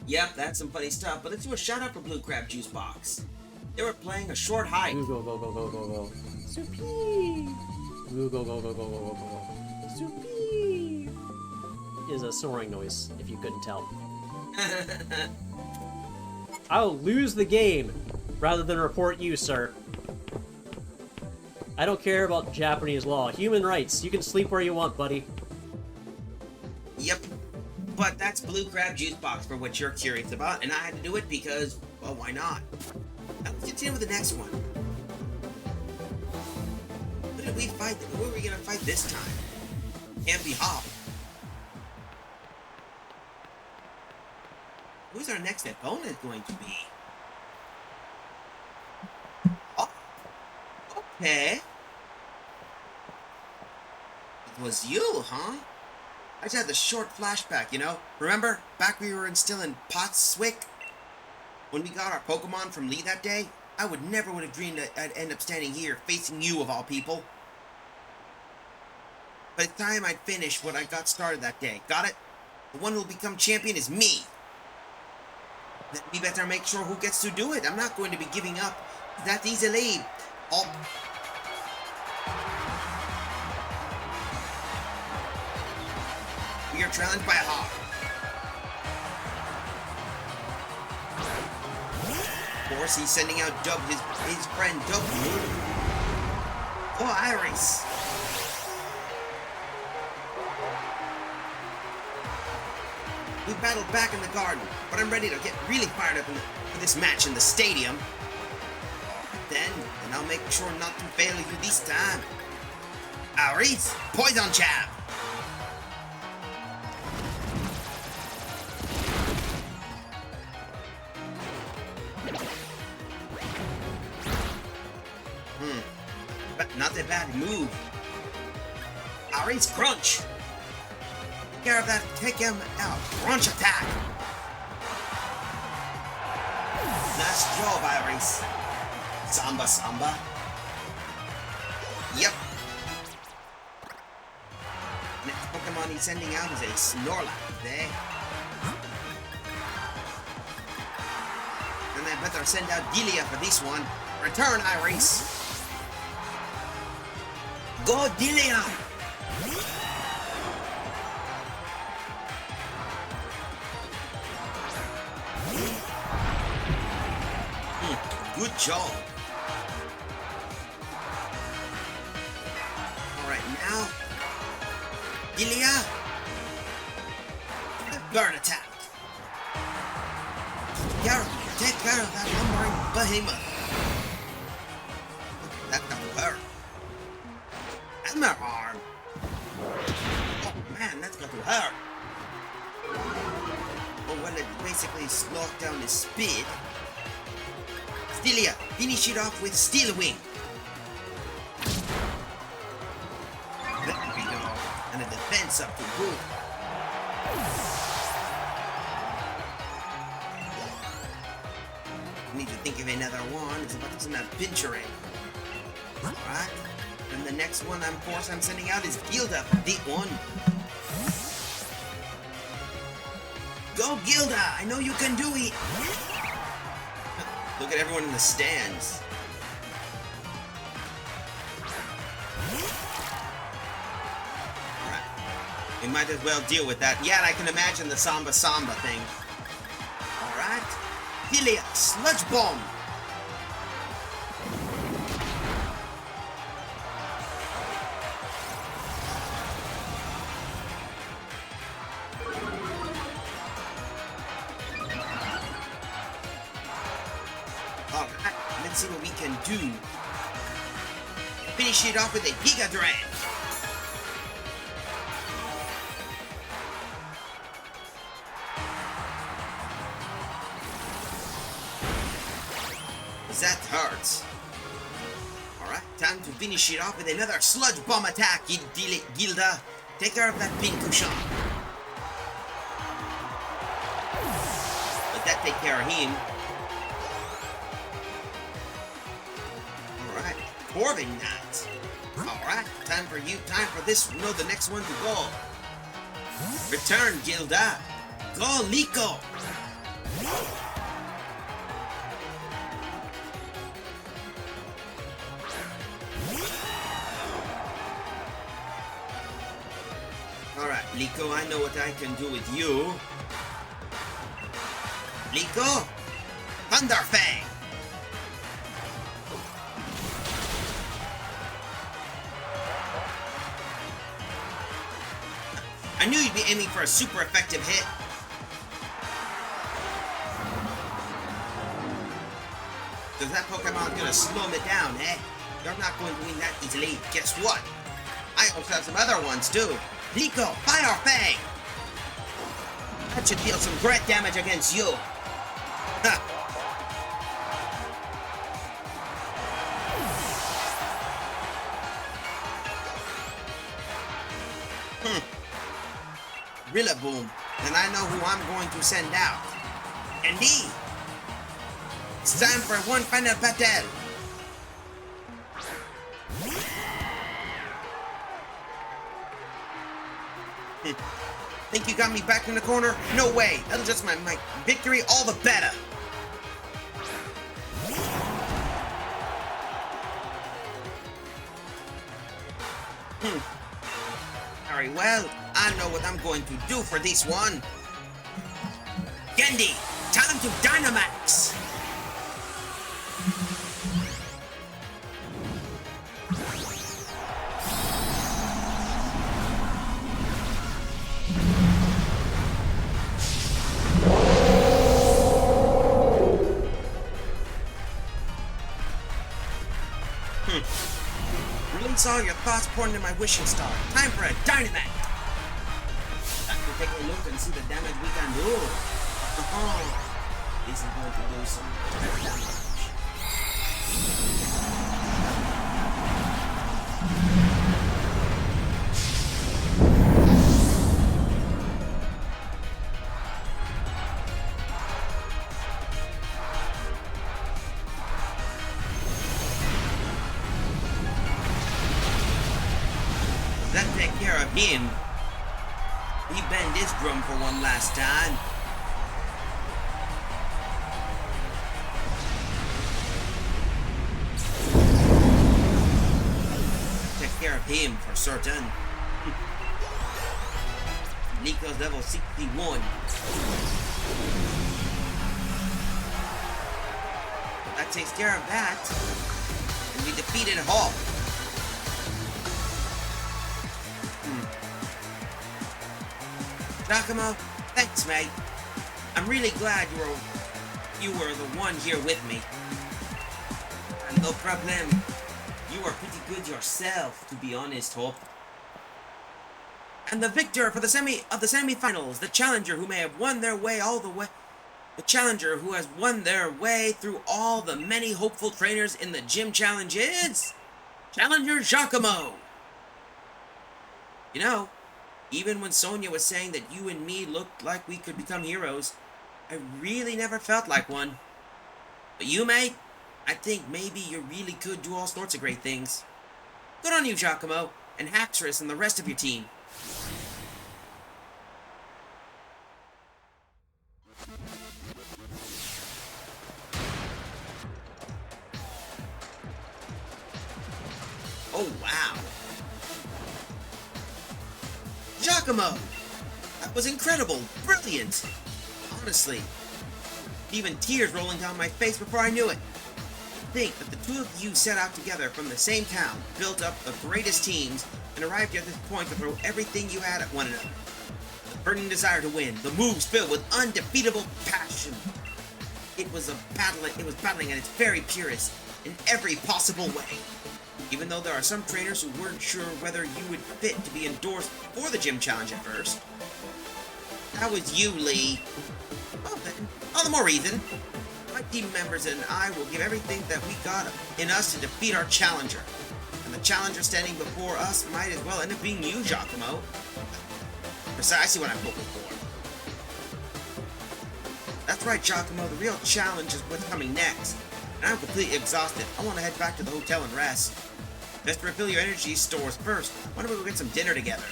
Yep, that's some funny stuff, but let's do a shout out for Blue Crab Juice Box. They were playing a short hike. Go. Soupy! Go. Soupy! Is a soaring noise, if you couldn't tell. I'll lose the game rather than report you, sir. I don't care about Japanese law. Human rights. You can sleep where you want, buddy. Yep. But that's Blue Crab Juice Box for what you're curious about, and I had to do it because, well, why not? Now let's continue with the next one. Who did we fight? Who are we gonna fight this time? Can't be Hop. Who Who's our next opponent going to be? Oh, okay. It was you, huh? I just had the short flashback, you know? Remember, back we were still in Potswick? When we got our Pokemon from Lee that day? I would have dreamed that I'd end up standing here, facing you of all people. By the time I'd finished what I got started that day, got it? The one who'll become champion is me. Then we better make sure who gets to do it. I'm not going to be giving up that easily. Oh. We are challenged by a hawk. Of course, he's sending out his friend W. Oh, Iris. We battled back in the garden, but I'm ready to get really fired up for this match in the stadium. Then I'll make sure not to fail you this time. Iris, poison jab. But not a bad move. Iris crunch. Take care of that. Take him out. Crunch attack. Nice job, Iris. Samba Samba. Yep. Next Pokemon he's sending out is a Snorlax, eh? And I better send out Delia for this one. Return, Iris. Go, Delia! Good job. Alright, now, Delia, guard attack. Take care of that lumbering behemoth. That don't hurt. And my arm. Oh man, that's got to hurt. Oh, well, it basically slowed down his speed. Delia, finish it off with Steel Wing. There we go. And a defense up to good. Need to think of another one. It's about to send out Pinchering. Alright. And the next one, of course, I'm sending out is Gilda for Deep One. Go, Gilda! I know you can do it! Look at everyone in the stands. Alright. We might as well deal with that. Yeah, I can imagine the Samba Samba thing. Alright. Delia, Sludge Bomb! Alright, let's see what we can do. Finish it off with a Giga Drain. That hurts. Alright, time to finish it off with another Sludge Bomb attack, Gilda. Take care of that Pincushion. Let that take care of him. Alright, Corbin Knot. Alright, time for you, time for this, the next one to go. Return, Gilda. Go, Liko. Alright, Liko, I know what I can do with you. Liko, Thunderfang! I knew you'd be aiming for a super effective hit. Because that Pokemon's gonna slow me down, eh? You're not going to win that easily. Guess what? I also have some other ones, too. Liko, Fire Fang! That should deal some great damage against you. Ha! Rillaboom. Then I know who I'm going to send out. Indeed. It's time for one final battle. Think you got me back in the corner? No way. That'll just my victory all the better. Very well. I know what I'm going to do for this one. Gendy, time to Dynamax. Release all your thoughts poured into my wishing star. Time for a Dynamax. Time to take a look and see the damage we can do. This is going to do some damage. Let's take care of him. He bend his drum for one last time. Take care of him for certain. Nico's level 61. That takes care of that. And we defeated Hawk. Giacomo, thanks, mate. I'm really glad you were the one here with me. And no problem. You are pretty good yourself, to be honest, Hope. And the victor for the semifinals, the challenger who may have won their way all the way, the challenger who has won their way through all the many hopeful trainers in the gym challenge is Challenger Giacomo. You know, even when Sonia was saying that you and me looked like we could become heroes, I really never felt like one. But you, mate, I think maybe you really could do all sorts of great things. Good on you, Giacomo, and Haxorus and the rest of your team. Oh, wow. Giacomo! That was incredible! Brilliant! Honestly, even tears rolling down my face before I knew it. To think that the two of you set out together from the same town, built up the greatest teams, and arrived at this point to throw everything you had at one another. The burning desire to win, the moves filled with undefeatable passion. It was battling at its very purest, in every possible way. Even though there are some trainers who weren't sure whether you would fit to be endorsed for the gym challenge at first. That was you, Lee. Well then, all the more reason. My team members and I will give everything that we got in us to defeat our challenger. And the challenger standing before us might as well end up being you, Giacomo. Precisely what I'm hoping for. That's right, Giacomo, the real challenge is what's coming next. And I'm completely exhausted. I want to head back to the hotel and rest. Best refill your energy stores first. Why don't we go get some dinner together?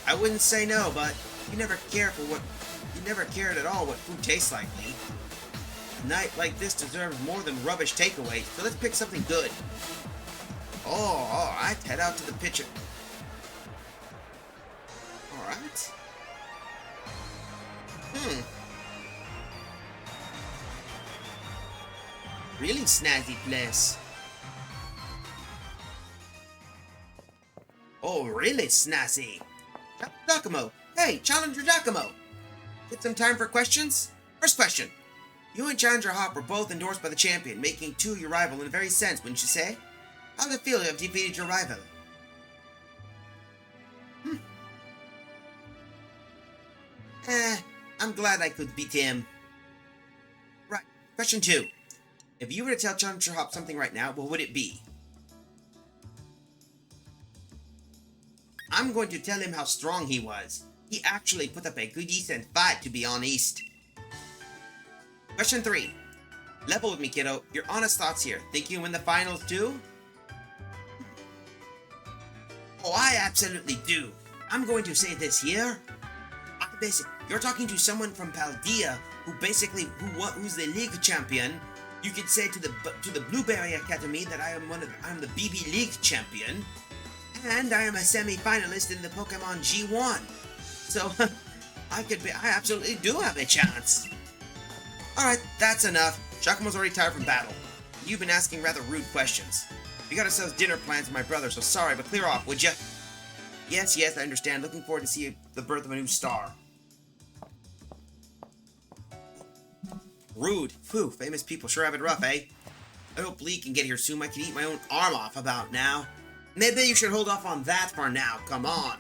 I wouldn't say no, but you never cared at all what food tastes like, Lee. A night like this deserves more than rubbish takeaway, so let's pick something good. Oh, alright, head out to the pitcher. Alright. Really snazzy place. Oh, really snazzy. Giacomo. Hey, Challenger Giacomo. Get some time for questions? First question. You and Challenger Hop were both endorsed by the champion, making two your rival in a very sense, wouldn't you say? How does it feel to have defeated your rival? I'm glad I could beat him. Right. Question 2. If you were to tell Challenger Hop something right now, what would it be? I'm going to tell him how strong he was. He actually put up a good decent fight, to be honest. Question 3. Level with me, kiddo. Your honest thoughts here. Think you win the finals too? Oh, I absolutely do. I'm going to say this here. You're talking to someone from Paldea who's the league champion. You could say to the Blueberry Academy that I'm the BB League champion, and I am a semi-finalist in the Pokemon G1. So I absolutely do have a chance. All right, that's enough. Giacomo's already tired from battle. You've been asking rather rude questions. We got ourselves dinner plans with my brother, so sorry, but clear off, would you? Yes, I understand. Looking forward to see the birth of a new star. Rude. Phew, famous people sure have it rough, eh? I hope Lee can get here soon. I can eat my own arm off about now. Maybe you should hold off on that for now. Come on.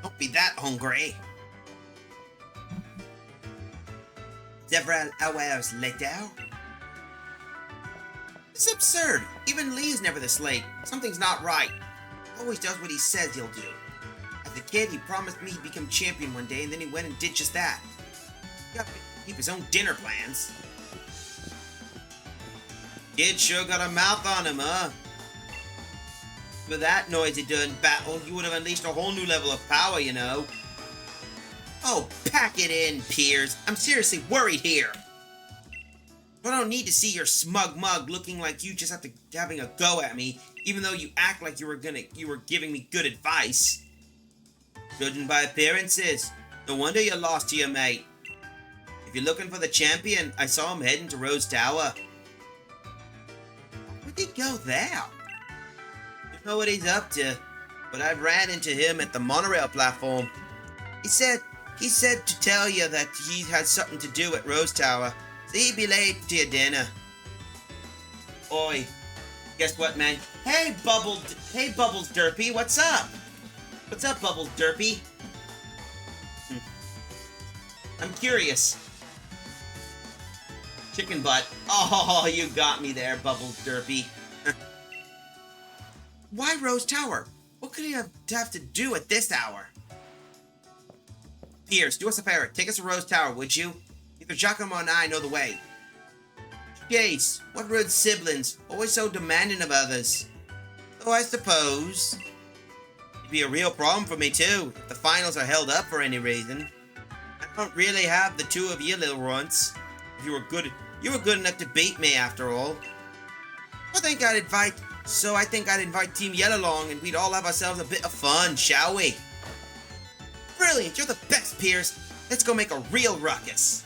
Don't be that hungry. Several hours later. This is absurd. Even Lee's never this late. Something's not right. He always does what he says he'll do. As a kid, he promised me he'd become champion one day, and then he went and did just that. He got to keep his own dinner plans. Kid sure got a mouth on him, huh? With that noise he did in battle, you would have unleashed a whole new level of power, you know. Oh, pack it in, Piers. I'm seriously worried here. I don't need to see your smug mug looking like you just having a go at me, even though you act like you were giving me good advice. Judging by appearances, no wonder you lost to your mate. If you're looking for the champion, I saw him heading to Rose Tower. Where'd he go there? Don't know what he's up to, but I ran into him at the monorail platform. He said to tell you that he had something to do at Rose Tower, so he'd be late to your dinner. Oi, guess what, man? Hey, Bubbles Derpy, what's up? What's up, Bubbles Derpy? I'm curious. Chicken butt. Oh, you got me there, Bubbles Derpy. Why Rose Tower? What could he have to do at this hour? Piers, do us a favor. Take us to Rose Tower, would you? Either Giacomo and I know the way. Jace, what rude siblings. Always so demanding of others. Oh, I suppose. It'd be a real problem for me, too, if the finals are held up for any reason. I don't really have the two of you little runts. If you were good enough to beat me, after all. I think I'd invite Team Yell along, and we'd all have ourselves a bit of fun, shall we? Brilliant, you're the best, Piers. Let's go make a real ruckus.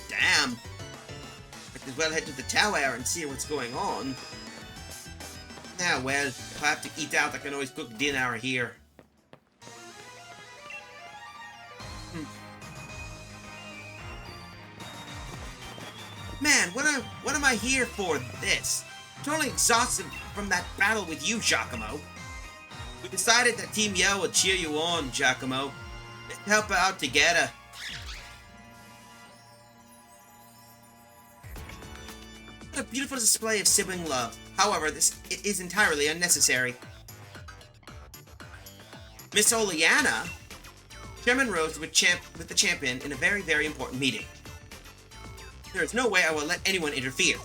Damn. Might as well head to the tower and see what's going on. Now, well, if I have to eat out, I can always cook dinner here. Man, what am I here for this? Totally exhausted from that battle with you, Giacomo. We decided that Team Yell would cheer you on, Giacomo. Let's help out together. What a beautiful display of sibling love. However, it is entirely unnecessary. Miss Oleana, Chairman Rose with the champion in a very, very important meeting. There is no way I will let anyone interfere.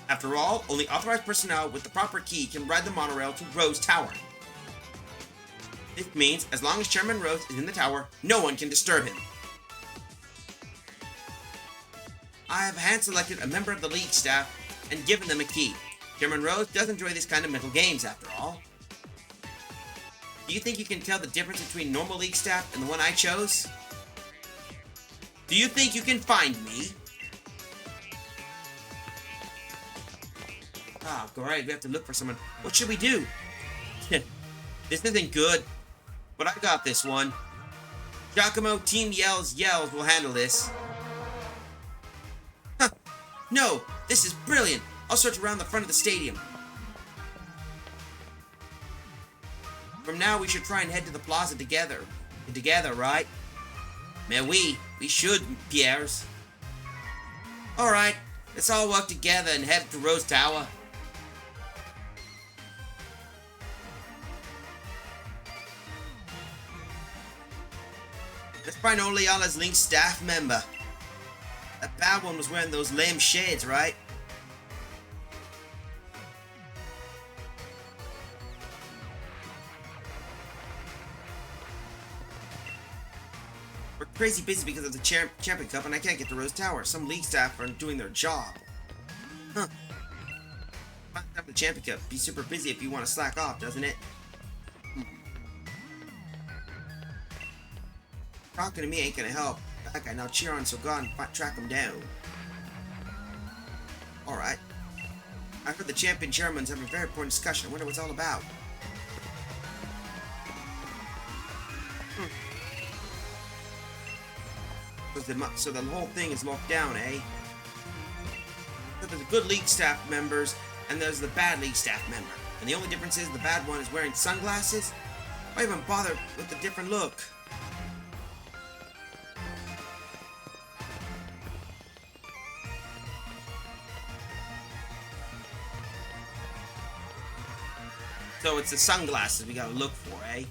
After all, only authorized personnel with the proper key can ride the monorail to Rose Tower. This means, as long as Chairman Rose is in the tower, no one can disturb him. I have hand-selected a member of the League staff and given them a key. Chairman Rose does enjoy this kind of mental games, after all. Do you think you can tell the difference between normal League staff and the one I chose? Do you think you can find me? Ah, great, we have to look for someone. What should we do? This isn't good, but I got this one. Giacomo, Team Yells will handle this. Huh. No, this is brilliant. I'll search around the front of the stadium. From now, we should try and head to the plaza together. Right? Mais oui, we should, Pierres. Alright, let's all work together and head to Rose Tower. Let's find Oleala's Link staff member. That bad one was wearing those lame shades, right? We're crazy busy because of the Champion Cup and I can't get to Rose Tower. Some league staff aren't doing their job. Huh. Have the Champion Cup. Be super busy if you want to slack off, doesn't it? Talking to me ain't gonna help. That guy now cheer on, so go on and track him down. Alright. I heard the champion chairman's having a very important discussion. I wonder what it's all about. So the whole thing is locked down, eh? So there's the good league staff members, and there's the bad league staff member. And the only difference is the bad one is wearing sunglasses? Why even bother with the different look? So it's the sunglasses we gotta look for, eh?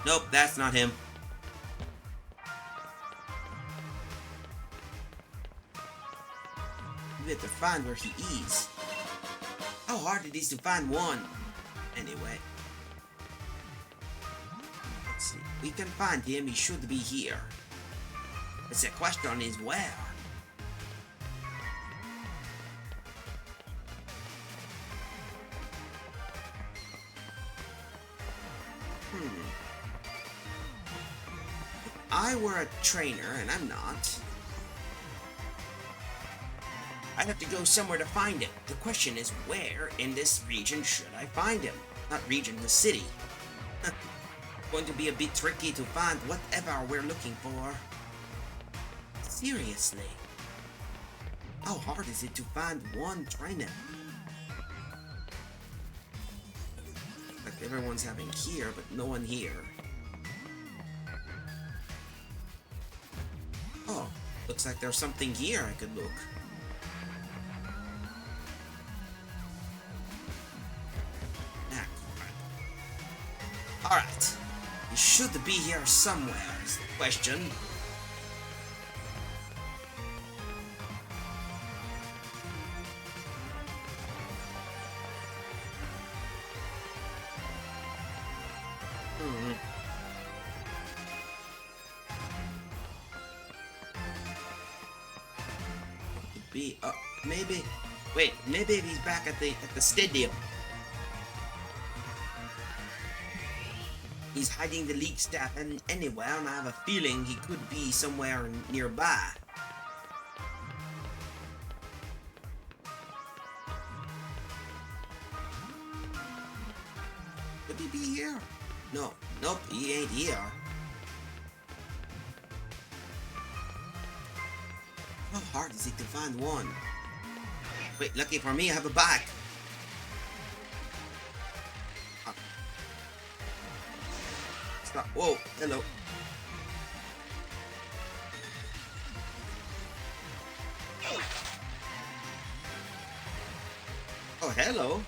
Nope, that's not him. We have to find where he is. How hard it is to find one? Anyway. Let's see. We can find him, he should be here. But the question is where? If I were a trainer, and I'm not, I'd have to go somewhere to find him. The question is, where in this region should I find him? Not region, the city. Going to be a bit tricky to find whatever we're looking for. Seriously. How hard is it to find one trainer? Like everyone's having here, but no one here. Oh, looks like there's something here I could look. Alright. He should be here somewhere, is the question. Could be, maybe. Wait, maybe he's back at the stadium. He's hiding the league staff anywhere, and I have a feeling he could be somewhere nearby. Could he be here? No, nope, he ain't here. How hard is it to find one? Wait, lucky for me, I have a bag. Whoa, hello. Oh, hello.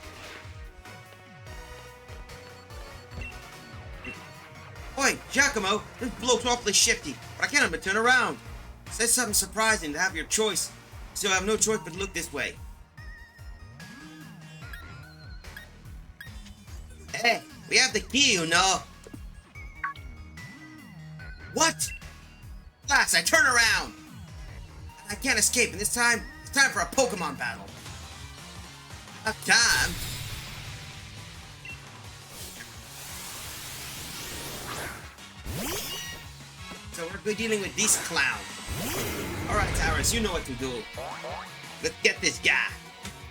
Oi, Giacomo, this bloke's awfully shifty, but I can't even turn around. Says something surprising to have your choice, so I have no choice but to look this way. Hey, we have the key, you know. What? Lass, I turn around! I can't escape, and this time, it's time for a Pokemon battle. About time. So we're dealing with this clown. Alright, Tyrus, you know what to do. Let's get this guy.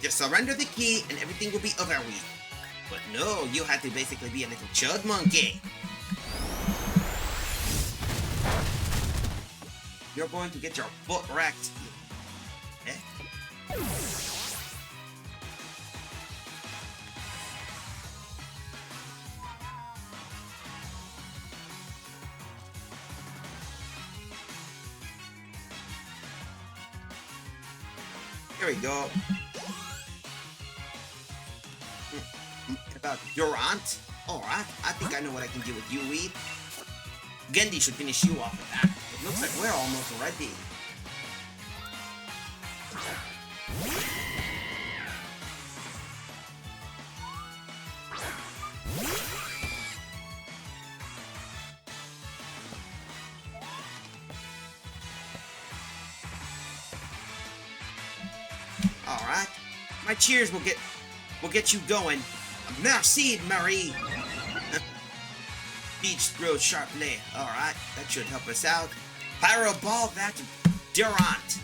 Just surrender the key, and everything will be over with. But no, you had to basically be a little chud monkey. You're going to get your butt wrecked. Eh? Here we go. About Durant. Alright, I think I know what I can do with you, Weed. Gendy should finish you off with that. It looks like we're almost ready. Alright. My cheers will get you going. Merci, Marie. Beach throws sharply. Alright, that should help us out. Pyro ball that Durant.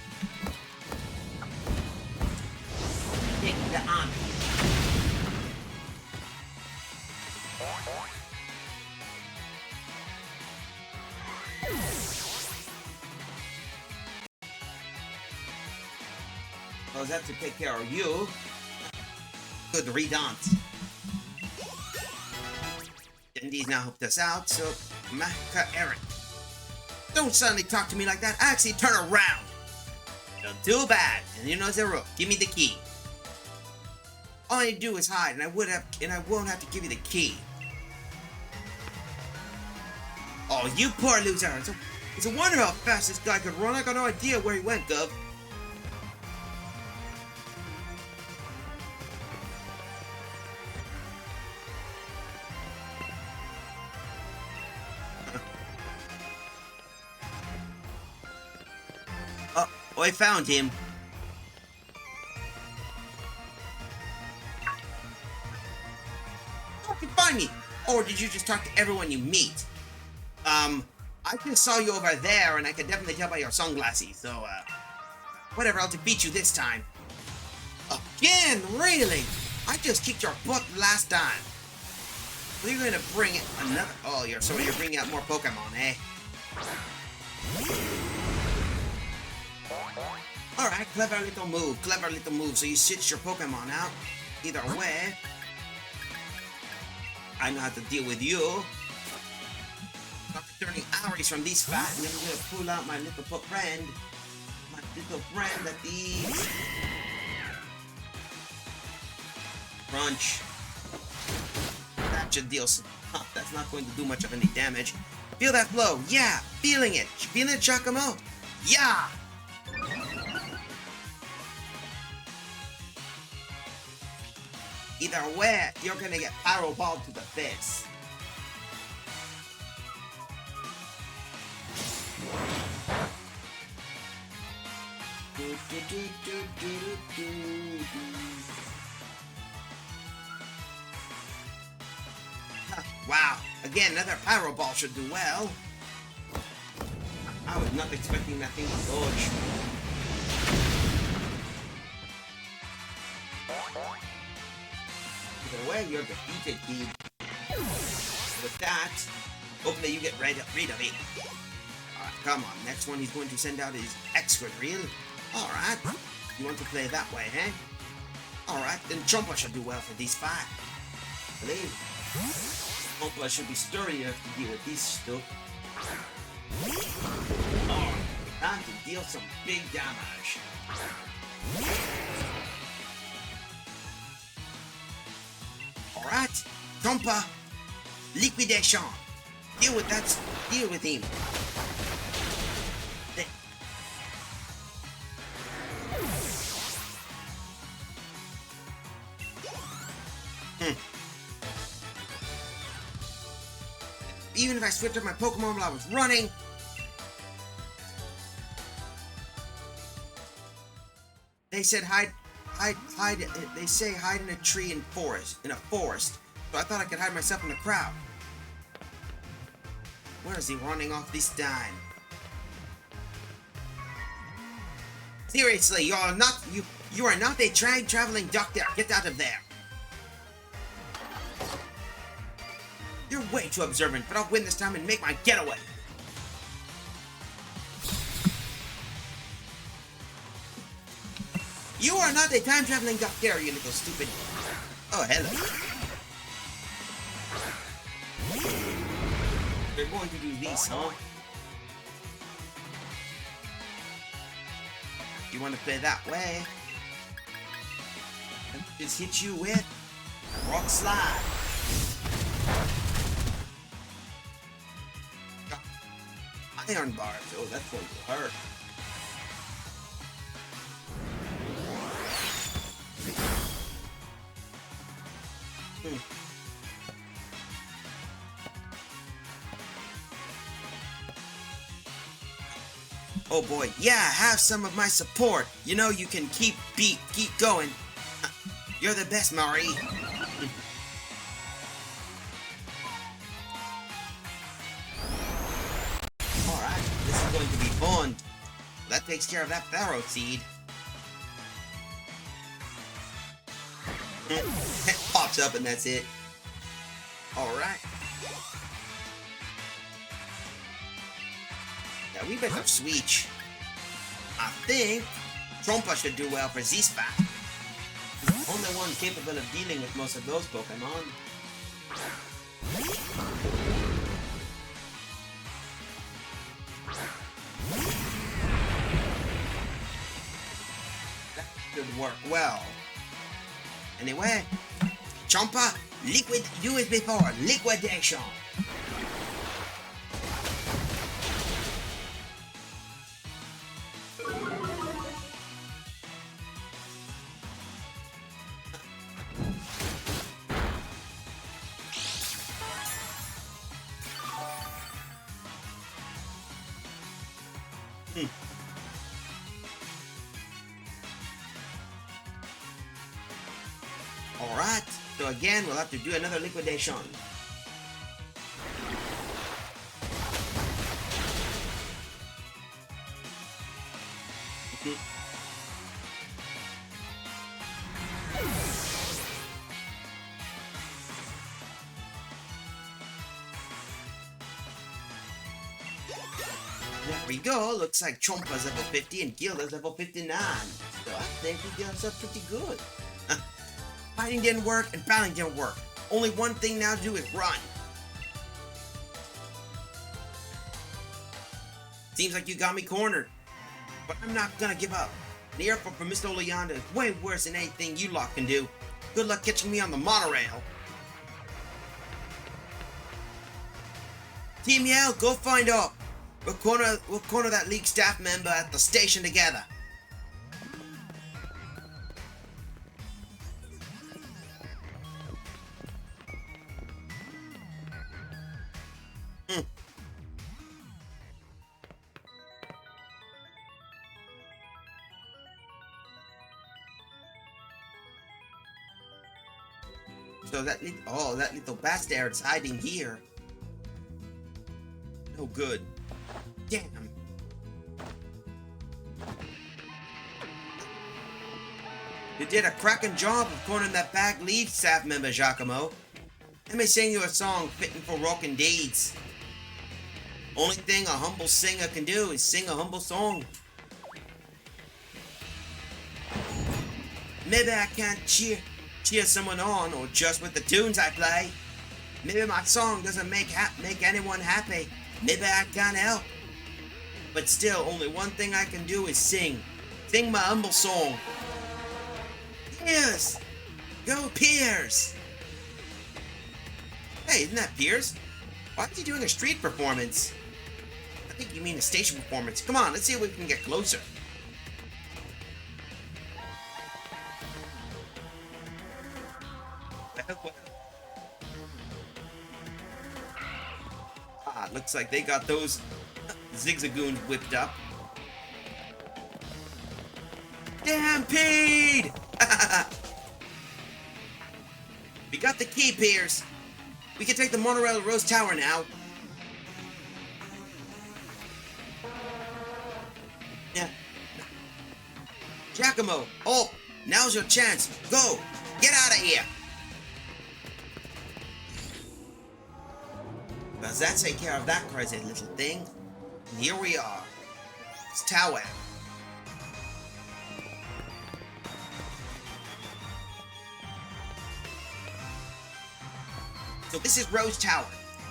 Take the on. Well, that to take care of you. Good redaunt. Indy's now helped us out, so Maka Eric. Don't suddenly talk to me like that. Actually, turn around. Don't do bad. And you know Zero, give me the key. All I do is hide, and I won't have to give you the key. Oh, you poor loser! It's a wonder how fast this guy could run. I got no idea where he went, Gov. Oh, I found him. How did you find me? Or did you just talk to everyone you meet? I just saw you over there, and I can definitely tell by your sunglasses, so, whatever, I'll defeat you this time. Again? Really? I just kicked your butt last time. So you're gonna bring another... Oh, you're bringing out more Pokemon, eh? Alright, clever little move. So you switch your Pokemon out. Either way, I know how to deal with you. After turning hours from these fat, and I'm gonna pull out my little friend. My little friend that eats. Crunch. That should deal some... Huh, that's not going to do much of any damage. Feel that blow. Yeah, feeling it. You feeling it, Giacomo? Yeah! Either way, you're gonna get Pyro Ball to the face. Wow, again, another Pyro Ball should do well. I was not expecting that thing to dodge. Either way, you're defeated, kid. With that, hopefully you get rid of it. Alright, come on. Next one, he's going to send out his extra reel. Alright. You want to play that way, eh? Alright, then Chompa should do well for these five. I believe. Chompa should be sturdy enough to deal with these stuff. Oh, time to deal some big damage. Alright, Chompa, liquidation. Deal with that. Deal with him. Even if I switched up my Pokemon while I was running. They said hide. They say hide in a tree in a forest. So I thought I could hide myself in the crowd. Where is he running off this time? Seriously, you are not a traveling doctor. Get out of there. You're way too observant, but I'll win this time and make my getaway. You are not a time-traveling doctor, you little stupid... Oh, hello. They're going to do this, huh? You want to play that way? Just hit you with rock slide. Iron bars. Oh, that's going to hurt. Oh boy, yeah, have some of my support. You know you can keep going. You're the best, Marie. Alright, this is going to be fun. That takes care of that Pharaoh seed. It pops up and that's it. Alright. Yeah, we better switch. I think Trompa should do well for Z-Spot. He's the only one capable of dealing with most of those Pokemon. That should work well. Anyway, Trompa, do it before liquidation. Alright, so again, we'll have to do another liquidation. There we go, looks like Chompa's level 50 and Gilda's level 59. So I think we got us up pretty good. Fighting didn't work and battling didn't work. Only one thing now to do is run. Seems like you got me cornered. But I'm not gonna give up. The airport from Mr. Oleander is way worse than anything you lot can do. Good luck catching me on the monorail. Team Yell, go find out. We'll corner that League staff member at the station together. So that little bastard's hiding here. No good. Damn. You did a cracking job of cornering that back lead staff member, Giacomo. Let me sing you a song fitting for rockin' deeds. Only thing a humble singer can do is sing a humble song. Maybe I can't cheer someone on, or just with the tunes I play. Maybe my song doesn't make anyone happy. Maybe I can't help. But still, only one thing I can do is sing. Sing my humble song. Piers! Go Piers! Hey, isn't that Piers? Why is he doing a street performance? I think you mean a station performance. Come on, let's see if we can get closer. Looks like they got those zigzagoons whipped up. Stampede! We got the key, Piers. We can take the monorail to Rose Tower now. Yeah. Giacomo, oh, now's your chance. Go! Get out of here! Does that take care of that crazy little thing? And here we are. It's Tower. So this is Rose Tower.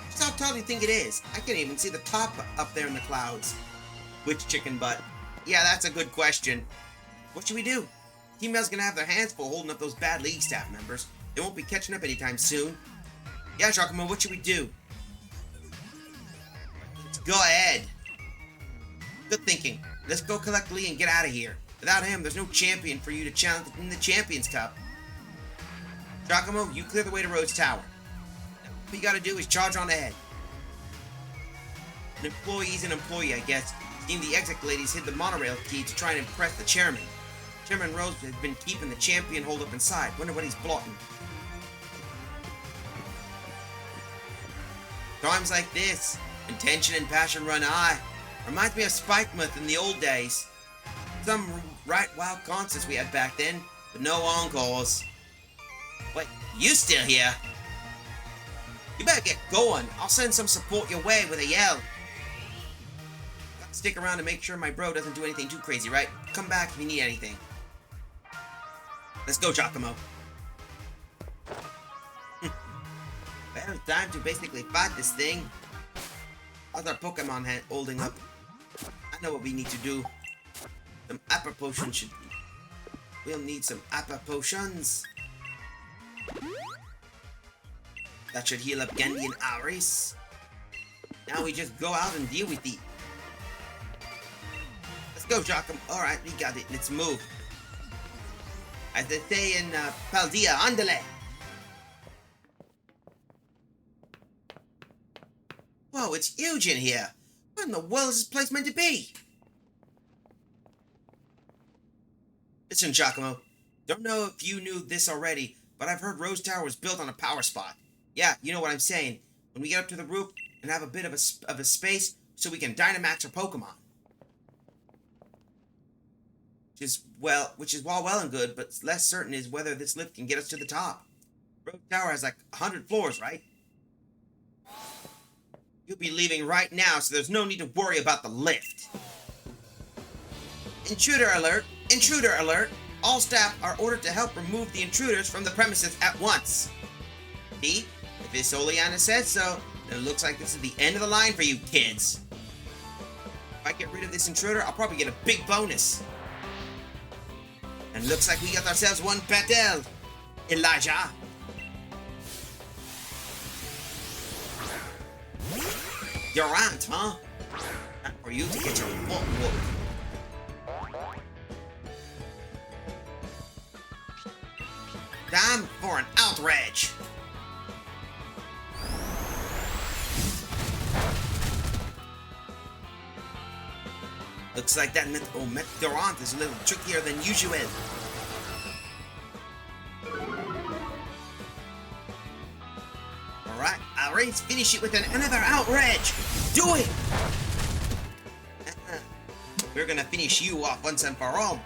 Just how tall do you think it is? I can't even see the top up there in the clouds. Which chicken butt? Yeah, that's a good question. What should we do? Teammail's gonna have their hands full holding up those bad league staff members. They won't be catching up anytime soon. Yeah, Giacomo, what should we do? Let's go ahead. Good thinking. Let's go collect Lee and get out of here. Without him, there's no champion for you to challenge in the Champions Cup. Giacomo, you clear the way to Rhodes Tower. Now, what you gotta do is charge on ahead. An employee's an employee, I guess. Seemed the exit ladies hid the monorail key to try and impress the chairman. Chairman Rhodes has been keeping the champion holed up inside. Wonder what he's plotting. Times like this, when tension and passion run high, reminds me of Spike Month in the old days. Some right wild concerts we had back then, but no encores. Wait, you still here? You better get going. I'll send some support your way with a yell. Gotta stick around to make sure my bro doesn't do anything too crazy, right? Come back if you need anything. Let's go, Giacomo. Well, it's time to basically fight this thing. How's our Pokemon holding up? I know what we need to do. Some Appa Potions should be. We'll need some Appa Potions. That should heal up Gendy and Aris. Now we just go out and deal with the. Let's go, Giacomo. Alright, we got it. Let's move. As they say in Paldea, andale. Whoa, it's huge in here. What in the world is this place meant to be? Listen, Giacomo. Don't know if you knew this already, but I've heard Rose Tower was built on a power spot. Yeah, you know what I'm saying. When we get up to the roof and have a bit of a space so we can Dynamax our Pokemon. Which is well and good, but less certain is whether this lift can get us to the top. Rose Tower has like 100 floors, right? You'll be leaving right now, so there's no need to worry about the lift. Intruder alert! Intruder alert! All staff are ordered to help remove the intruders from the premises at once. See? If Miss Oleana says so, then it looks like this is the end of the line for you kids. If I get rid of this intruder, I'll probably get a big bonus. And looks like we got ourselves one battle, Elijah. You're right, huh? Time for you to get your butt whooped. Time for an outrage. Looks like that Meteorant is a little trickier than usual. Alright, Aris, finish it with another outrage! Do it! We're gonna finish you off once and for all.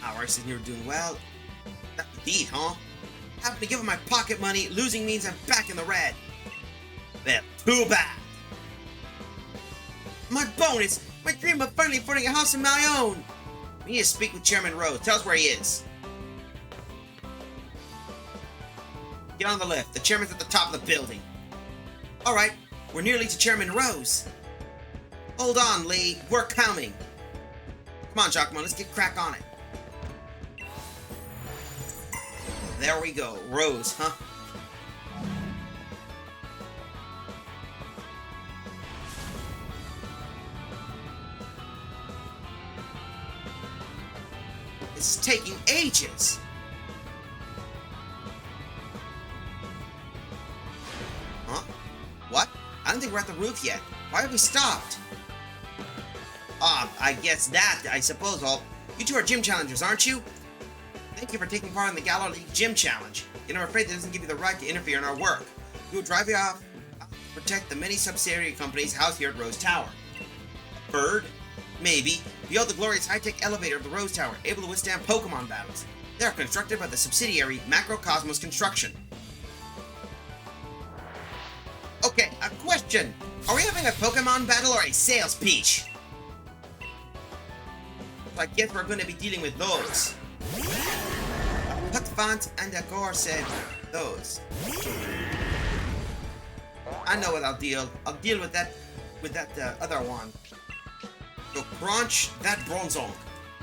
Aris, and you're doing well. That indeed, huh? Happen to give him my pocket money, losing means I'm back in the red. Well, too bad. My bonus! My dream of finally putting a house of my own! We need to speak with Chairman Rose. Tell us where he is. Get on the lift. The chairman's at the top of the building. Alright, we're nearly to Chairman Rose. Hold on, Lee. We're coming. Come on, Giacomo. Let's get crack on it. There we go. Rose, huh? This is taking ages. Huh? What? I don't think we're at the roof yet. Why have we stopped? I guess that, I suppose, all. You two are gym challengers, aren't you? Thank you for taking part in the Galar League Gym Challenge. Yet I'm afraid that doesn't give you the right to interfere in our work. We will drive you off to protect the many subsidiary companies housed here at Rose Tower. A bird? Maybe. Behold the glorious high-tech elevator of the Rose Tower, able to withstand Pokemon battles. They are constructed by the subsidiary Macrocosmos Construction. Okay, a question. Are we having a Pokemon battle or a sales pitch? So I guess we're going to be dealing with those. Hut Font and Agor said those. I know what I'll deal. I'll deal with that other one. So crunch that Bronzong.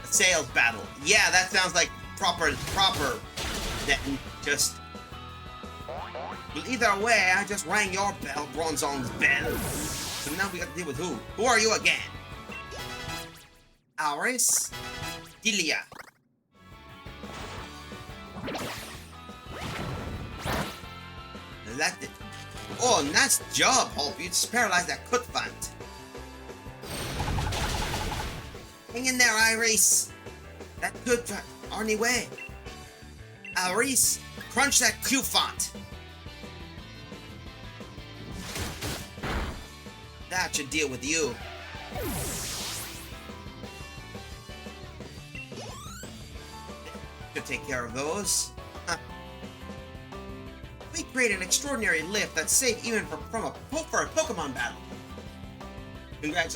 A sales battle. Yeah, that sounds like proper. That just. Well, either way, I just rang your bell, Bronzong's bell. So now we got to deal with who? Who are you again? Auris? Delia. Elected. Oh, nice job, Hope. You just paralyzed that Kut Fant. Hang in there, Iris. That good on your way. Iris, crunch that Q font. That should deal with you. Should take care of those. Huh. We created an extraordinary lift that's safe even for a Pokemon battle. Congrats,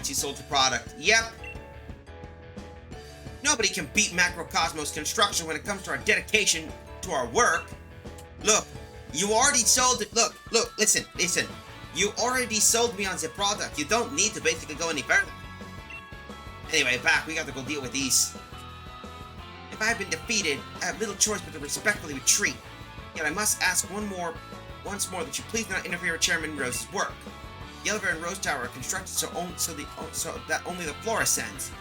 you sold your product. Yep. Nobody can beat Macrocosmos Construction when it comes to our dedication to our work. Look, you already sold it. Look, listen. You already sold me on the product. You don't need to basically go any further. Anyway, we got to go deal with these. If I have been defeated, I have little choice but to respectfully retreat. Yet I must ask once more that you please not interfere with Chairman Rose's work. The elevator and Rose Tower are constructed so that only the floor ascends.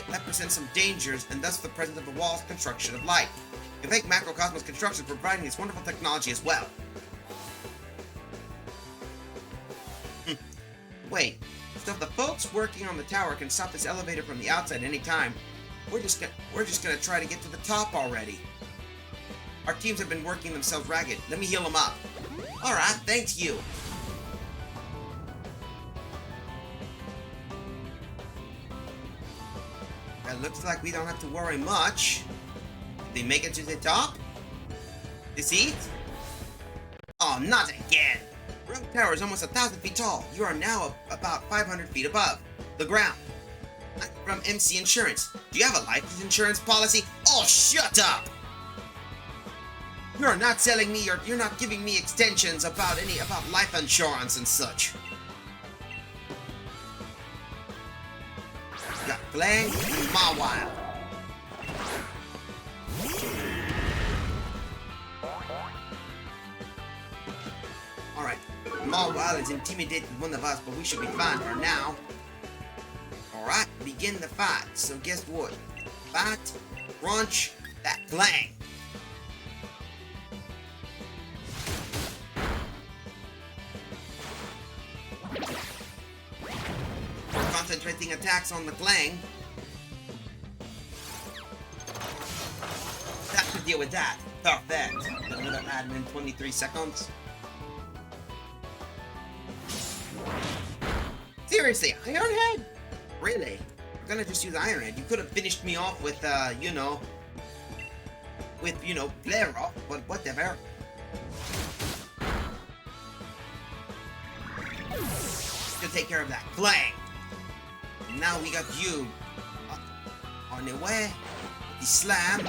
That presents some dangers, and thus the presence of the wall's construction of light. You thank Macrocosmos Construction for providing this wonderful technology as well. Wait, so if the folks working on the tower can stop this elevator from the outside any time, we're just gonna try to get to the top already. Our teams have been working themselves ragged. Let me heal them up. Alright, thanks you. It looks like we don't have to worry much. Did they make it to the top? The seat? Oh, not again! Rogue Tower is almost 1,000 feet tall. You are now about 500 feet above the ground. I'm from MC Insurance. Do you have a life insurance policy? Oh, shut up! You're not selling me, you're not giving me extensions about life insurance and such. Got Glang and Mawile. Alright, Mawile is intimidating one of us, but we should be fine for now. Alright, begin the fight. So guess what? Fight, crunch, that Glang. Concentrating attacks on the Glang. That could deal with that. Perfect. Another admin 23 seconds. Seriously, Ironhead? Really? I'm gonna just use Ironhead. You could have finished me off with, Flare Off, but whatever. To take care of that Glang. Now we got you on the way. The slam.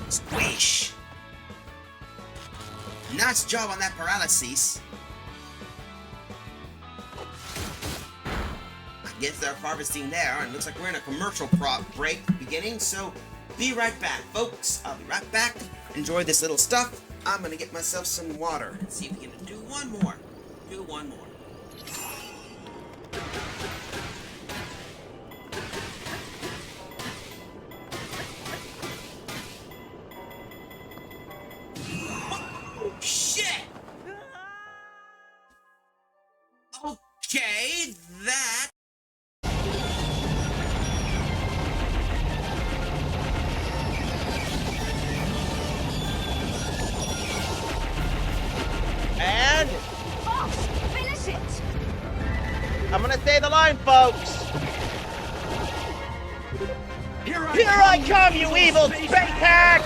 Squish. Nice job on that paralysis. I guess they're harvesting there, and looks like we're in a commercial break beginning, so be right back, folks. I'll be right back. Enjoy this little stuff. I'm gonna get myself some water and see if we can do one more. Shit! Okay, that... And... Boss, finish it! I'm gonna say the line, folks! Here I come, you evil space hack!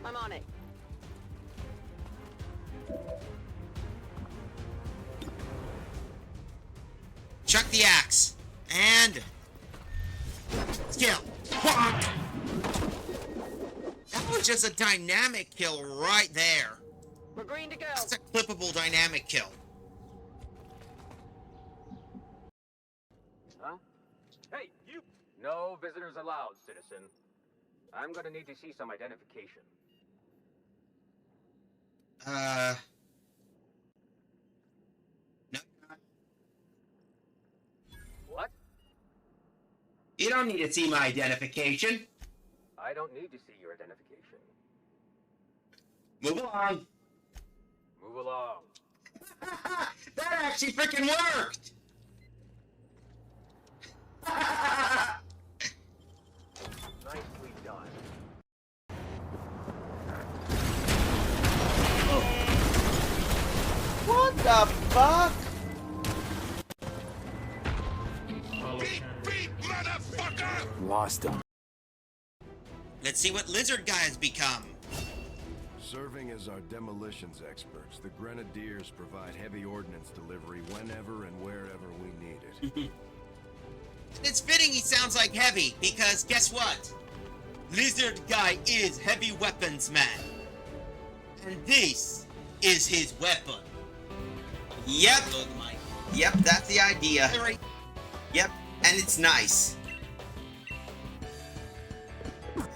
I'm on it. Chuck the axe. And... kill. Bonk. That was just a dynamic kill right there. We're green to go. That's a clippable dynamic kill. Huh? Hey, you! No visitors allowed, citizen. I'm gonna need to see some identification. No. What? You don't need to see my identification. I don't need to see your identification. Move along. Move along. That actually freaking worked! Nicely done. What the fuck? Beep, beep, motherfucker! Lost him. Let's see what Lizard Guy has become. Serving as our demolitions experts, the Grenadiers provide heavy ordnance delivery whenever and wherever we need it. It's fitting he sounds like Heavy, because guess what? Lizard Guy is Heavy Weapons Man. And this is his weapon. Yep. Yep, that's the idea. Yep, and it's nice.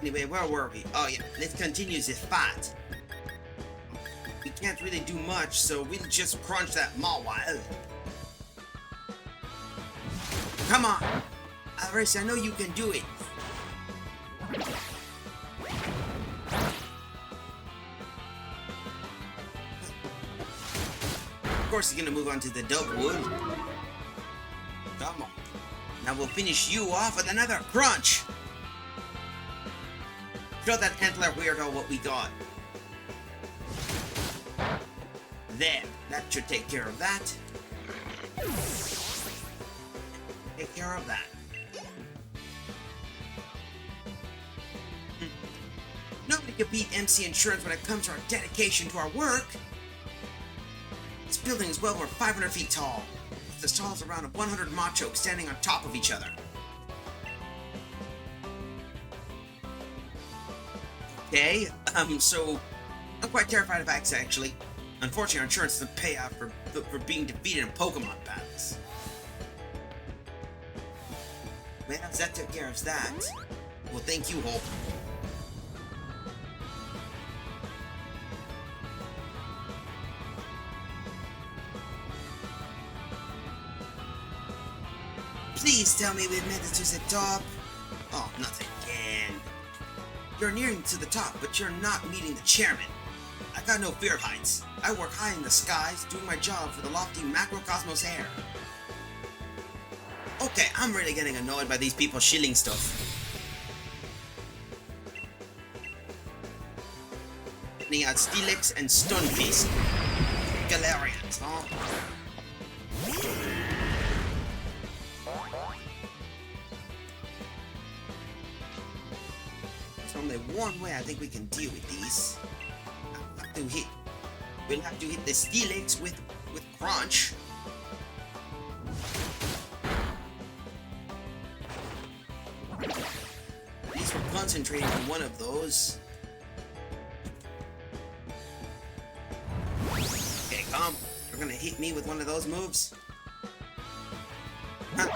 Anyway, where were we? Oh yeah, let's continue this fight. We can't really do much, so we'll just crunch that Mawile. Come on! Iris, I know you can do it. Of course, he's gonna move on to the dope wood. Come on. Now we'll finish you off with another crunch. Show that antler weirdo what we got. There, that should take care of that. Take care of that. Nobody can beat MC Insurance when it comes to our dedication to our work. This building is well over 500 feet tall. With the stalls around 100 machos standing on top of each other. Okay, so I'm quite terrified of Axe actually. Unfortunately, our insurance doesn't pay out for being defeated in Pokemon battles. Well, that took care of that. Well, thank you, Hope. Please tell me we've made it to the top. Oh, nothing again. You're nearing to the top, but you're not meeting the chairman. I got no fear of heights. I work high in the skies, doing my job for the lofty macrocosmos air. Okay, I'm really getting annoyed by these people shilling stuff. Getting out Steelix and Stunfisk. Galarians, huh? There's only one way I think we can deal with these. We'll have to hit the Steelix with Crunch. At least we're concentrating on one of those. Okay, come. You're gonna hit me with one of those moves? Huh.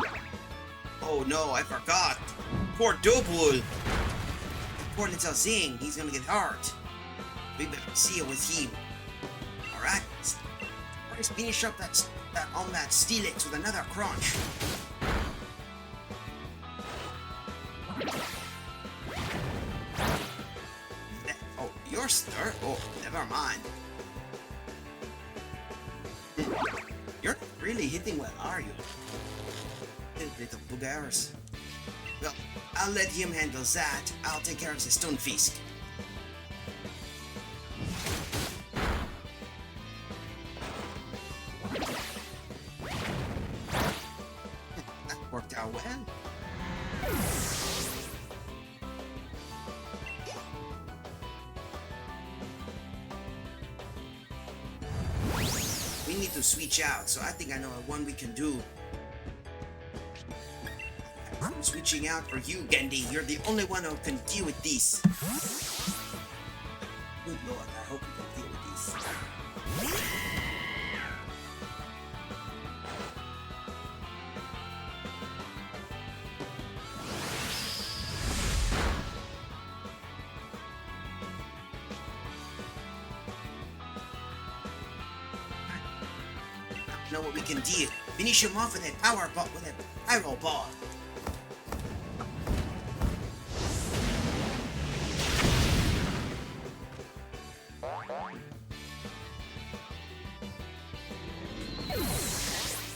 Oh no, I forgot. Poor Double. Poor little Zing, he's gonna get hurt. We better see it with him. Alright. Let's finish up that Steelix with another crunch. Oh, you're stir? Oh, never mind. You're not really hitting well, are you? Little buggers. Well, I'll let him handle that. I'll take care of the Stunfisk. That worked out well. We need to switch out, so I think I know one we can do. was reaching out for you, Gendy. You're the only one who can deal with these. Good lord, I hope you can deal with these. Know what we can do. Finish him off with a power ball, with a pyro ball.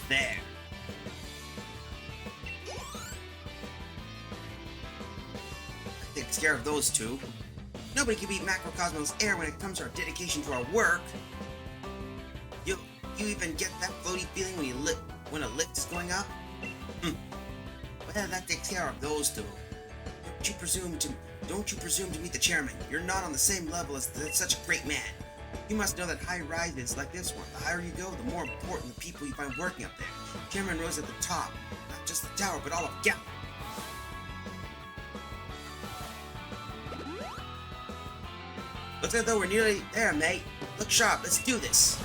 There. That takes care of those two. Nobody can beat Macrocosmos Air when it comes to our dedication to our work. You even get that floaty feeling when a lift is going up? Well, that takes care of those two. Don't you presume to meet the chairman. You're not on the same level as such a great man. You must know that high rises like this one, the higher you go, the more important the people you find working up there. Chairman Rose at the top, not just the tower, but all of Galar. Looks as though we're nearly there, mate. Look sharp, let's do this.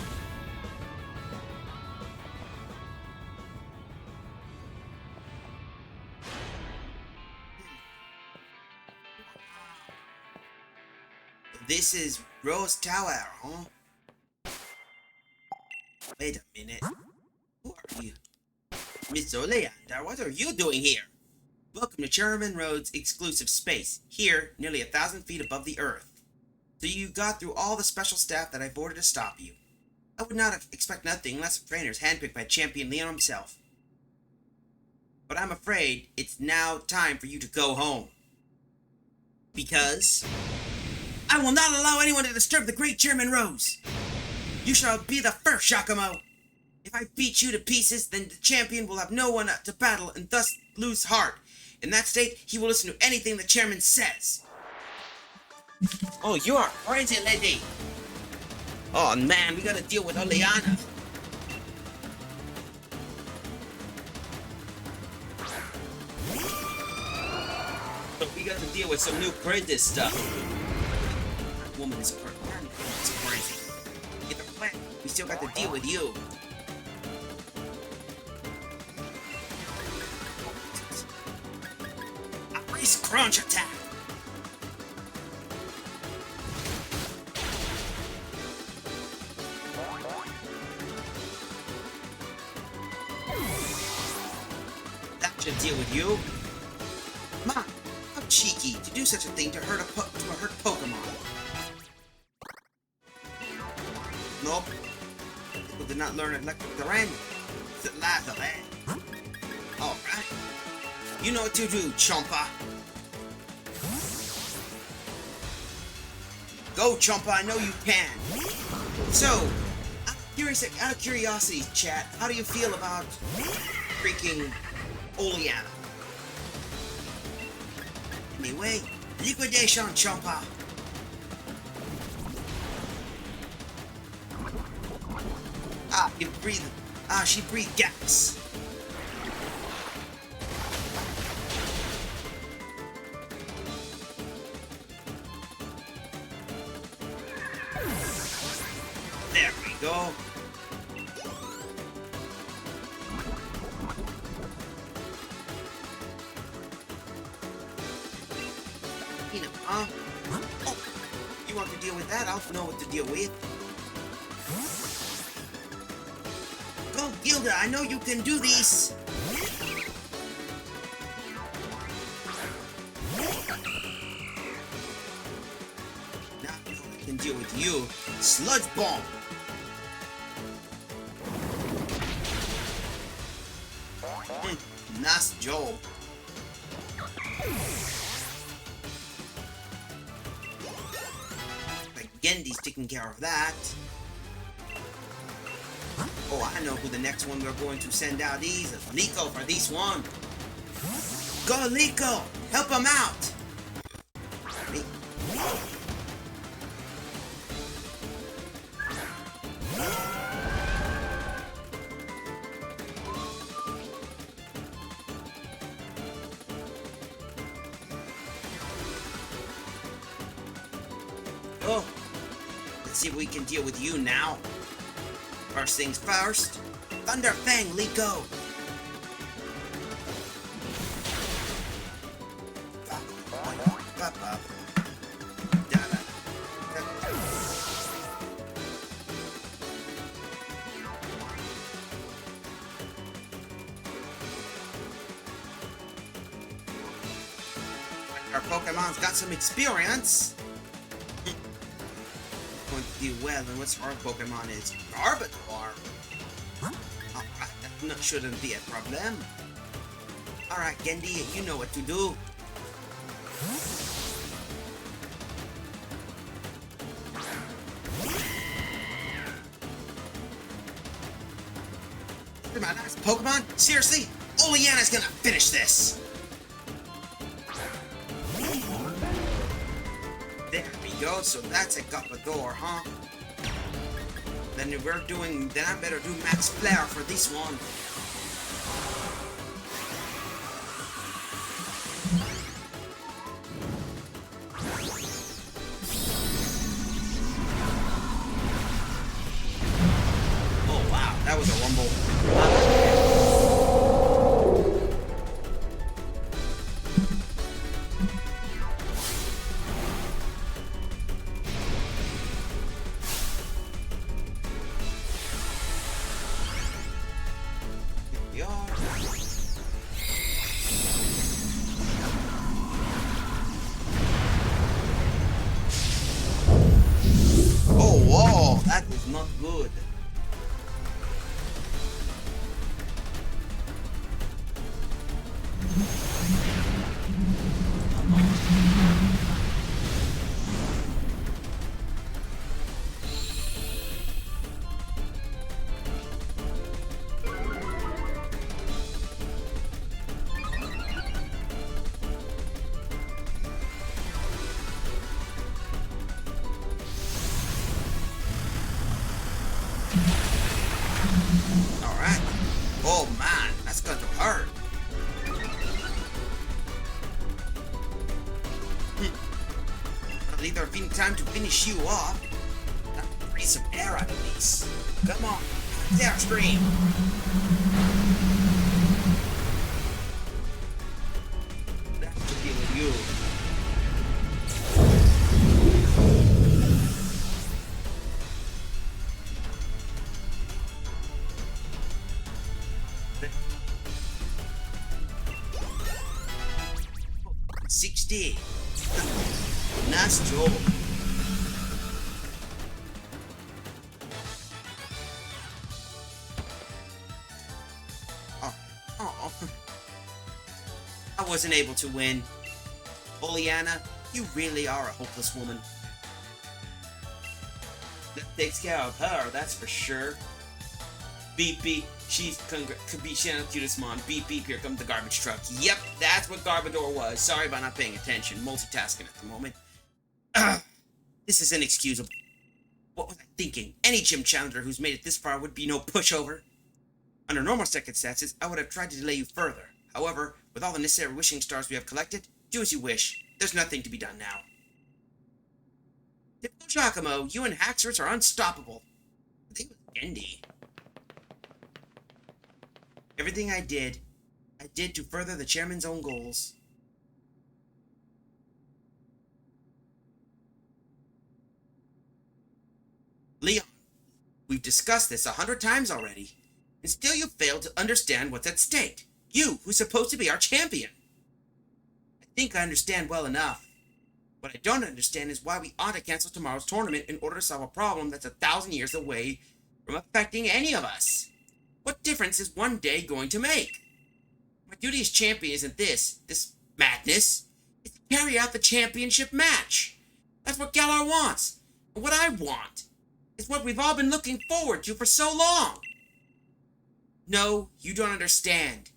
This is Rose Tower, huh? Wait a minute. Who are you? Miss Oleander, what are you doing here? Welcome to Chairman Road's exclusive space, here, nearly 1,000 feet above the earth. So you got through all the special staff that I've ordered to stop you. I would not expect nothing less of trainers handpicked by Champion Leon himself. But I'm afraid it's now time for you to go home. Because I will not allow anyone to disturb the great Chairman Rose. You shall be the first, Giacomo. If I beat you to pieces, then the champion will have no one to battle and thus lose heart. In that state, he will listen to anything the chairman says. Oh, you are crazy, lady. Oh, man, we gotta deal with Oleana. We gotta deal with some new crazy stuff. That woman is crazy. Get the plan. We still got to deal with you. A race crunch attack. That should deal with you. Ma, how cheeky to do such a thing to hurt a Pokemon. Nope. People did not learn electric terrain. It's the last of it. Alright. You know what to do, Chompa. Go, Chompa, I know you can. So, out of curiosity, chat, how do you feel about freaking Oleana? Anyway, liquidation, Chompa. She breathed gas. There we go. Huh? Oh, you want to deal with that? I'll know what to deal with. Go, Gilda! I know you can do this! Now I can deal with you. Sludge Bomb! Nice job. Gendy's taking care of that. Oh, I know who the next one we're going to send out is. Liko for this one. Go, Liko! Help him out! see if we can deal with you now. First things first, Thunder Fang, Liko. Our Pokemon's got some experience. Going to do well, and what's our Pokemon is Garbodor. Alright, that shouldn't be a problem. Alright, Gendy, you know what to do. This is my last Pokemon? Seriously? Oleana's gonna finish this! There we go, so that's a Garbodor, huh? Then I better do Max Flare for this one. Oh wow, that was a rumble. Oh, whoa, that was not good. Alright. Oh man, that's going to hurt. I'll either be time to finish you off. Breathe some air out of these. Come on, there, scream. That's to deal with you. Nice job. Oh. I wasn't able to win. Oleana, you really are a hopeless woman. That takes care of her, that's for sure. Beep beep, she's cutest mom. Beep beep, here comes the garbage truck. Yep, that's what Garbodor was. Sorry about not paying attention. Multitasking at the moment. This is inexcusable. What was I thinking? Any gym challenger who's made it this far would be no pushover. Under normal circumstances, I would have tried to delay you further. However, with all the necessary wishing stars we have collected, do as you wish. There's nothing to be done now. Typical Giacomo, you and Haxorus are unstoppable. I think it was Gendy. Everything I did to further the chairman's own goals. Leon, we've discussed this 100 times already, and still you fail to understand what's at stake. You, who's supposed to be our champion. I think I understand well enough. What I don't understand is why we ought to cancel tomorrow's tournament in order to solve a problem that's 1,000 years away from affecting any of us. What difference is one day going to make? My duty as champion isn't this madness. It's to carry out the championship match. That's what Galar wants. And what I want is what we've all been looking forward to for so long. No, you don't understand.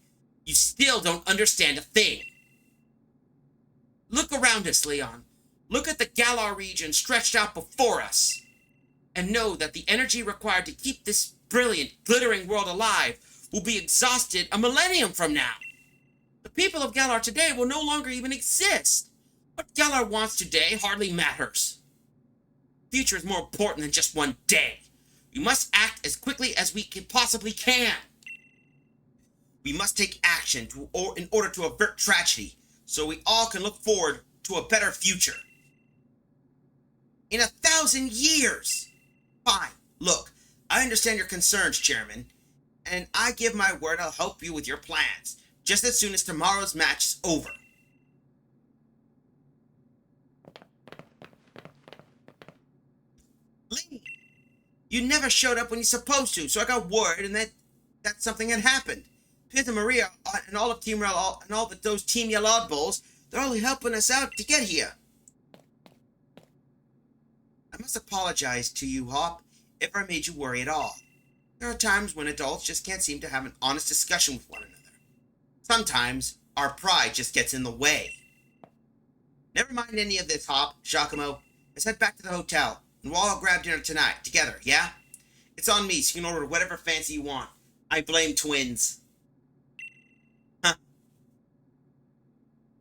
You still don't understand a thing. Look around us, Leon. Look at the Galar region stretched out before us. And know that the energy required to keep this brilliant, glittering world alive will be exhausted a millennium from now. The people of Galar today will no longer even exist. What Galar wants today hardly matters. Future is more important than just one day. We must act as quickly as we possibly can. We must take action in order to avert tragedy, so we all can look forward to a better future. In 1,000 years! Fine. Look, I understand your concerns, Chairman, and I give my word I'll help you with your plans, just as soon as tomorrow's match is over. Lee, you never showed up when you're supposed to, so I got word and that something had happened. Piers and Maria and all of Team Yell and all those Team Yell oddballs, they're all helping us out to get here. I must apologize to you, Hop, if I made you worry at all. There are times when adults just can't seem to have an honest discussion with one another. Sometimes our pride just gets in the way. Never mind any of this, Hop, Giacomo. Let's head back to the hotel, and we'll all grab dinner tonight, together, yeah? It's on me, so you can order whatever fancy you want. I blame twins. Huh.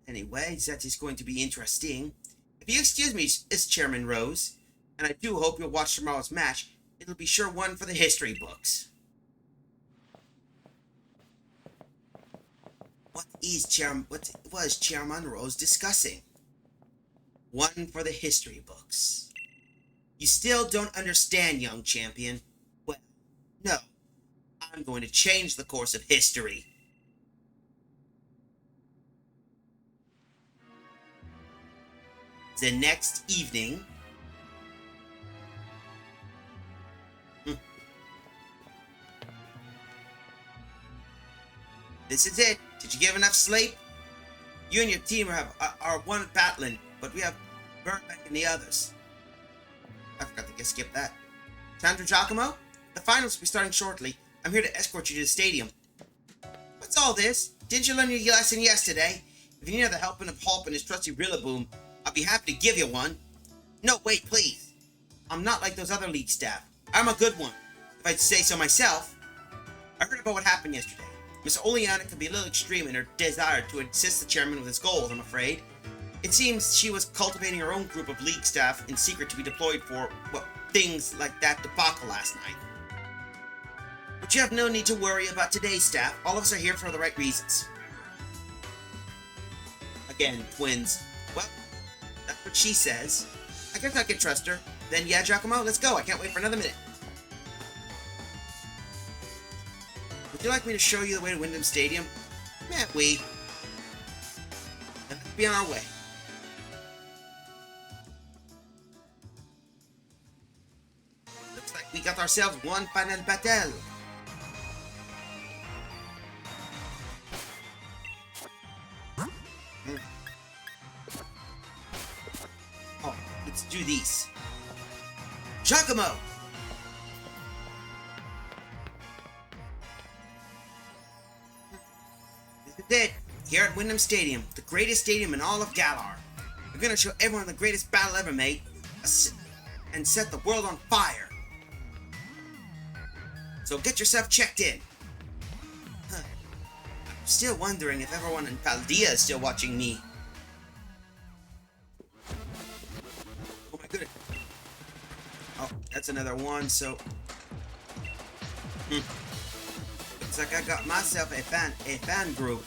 Anyway, that is going to be interesting. If you excuse me, Miss Chairman Rose, and I do hope you'll watch tomorrow's match, it'll be sure one for the history books. What was Chairman Rose discussing? One for the history books. You still don't understand, young champion? Well, no. I'm going to change the course of history. The next evening... This is it. Did you get enough sleep? You and your team are one battling, but we have Burbank and the others. I forgot to skip that. Sandra Giacomo? The finals will be starting shortly. I'm here to escort you to the stadium. What's all this? Didn't you learn your lesson yesterday? If you need the helping of Hulk and his trusty Rillaboom, I'll be happy to give you one. No, wait, please. I'm not like those other league staff. I'm a good one, if I'd say so myself. I heard about what happened yesterday. Miss Oleana could be a little extreme in her desire to assist the chairman with his goals, I'm afraid. It seems she was cultivating her own group of league staff in secret to be deployed for, well, things like that debacle last night. But you have no need to worry about today's staff. All of us are here for the right reasons. Again, twins. Well, that's what she says. I guess I can trust her. Then yeah, Giacomo, let's go. I can't wait for another minute. Would you like me to show you the way to Wyndon Stadium? Can't we? Then let's be on our way. Looks like we got ourselves one final battle. Oh, let's do these. Giacomo! This is it. Here at Wyndham Stadium, the greatest stadium in all of Galar. We're gonna show everyone the greatest battle ever made and set the world on fire. So get yourself checked in. Huh. I'm still wondering if everyone in Paldea is still watching me. Oh my goodness. Oh, that's another one, so... Looks like I got myself a fan group.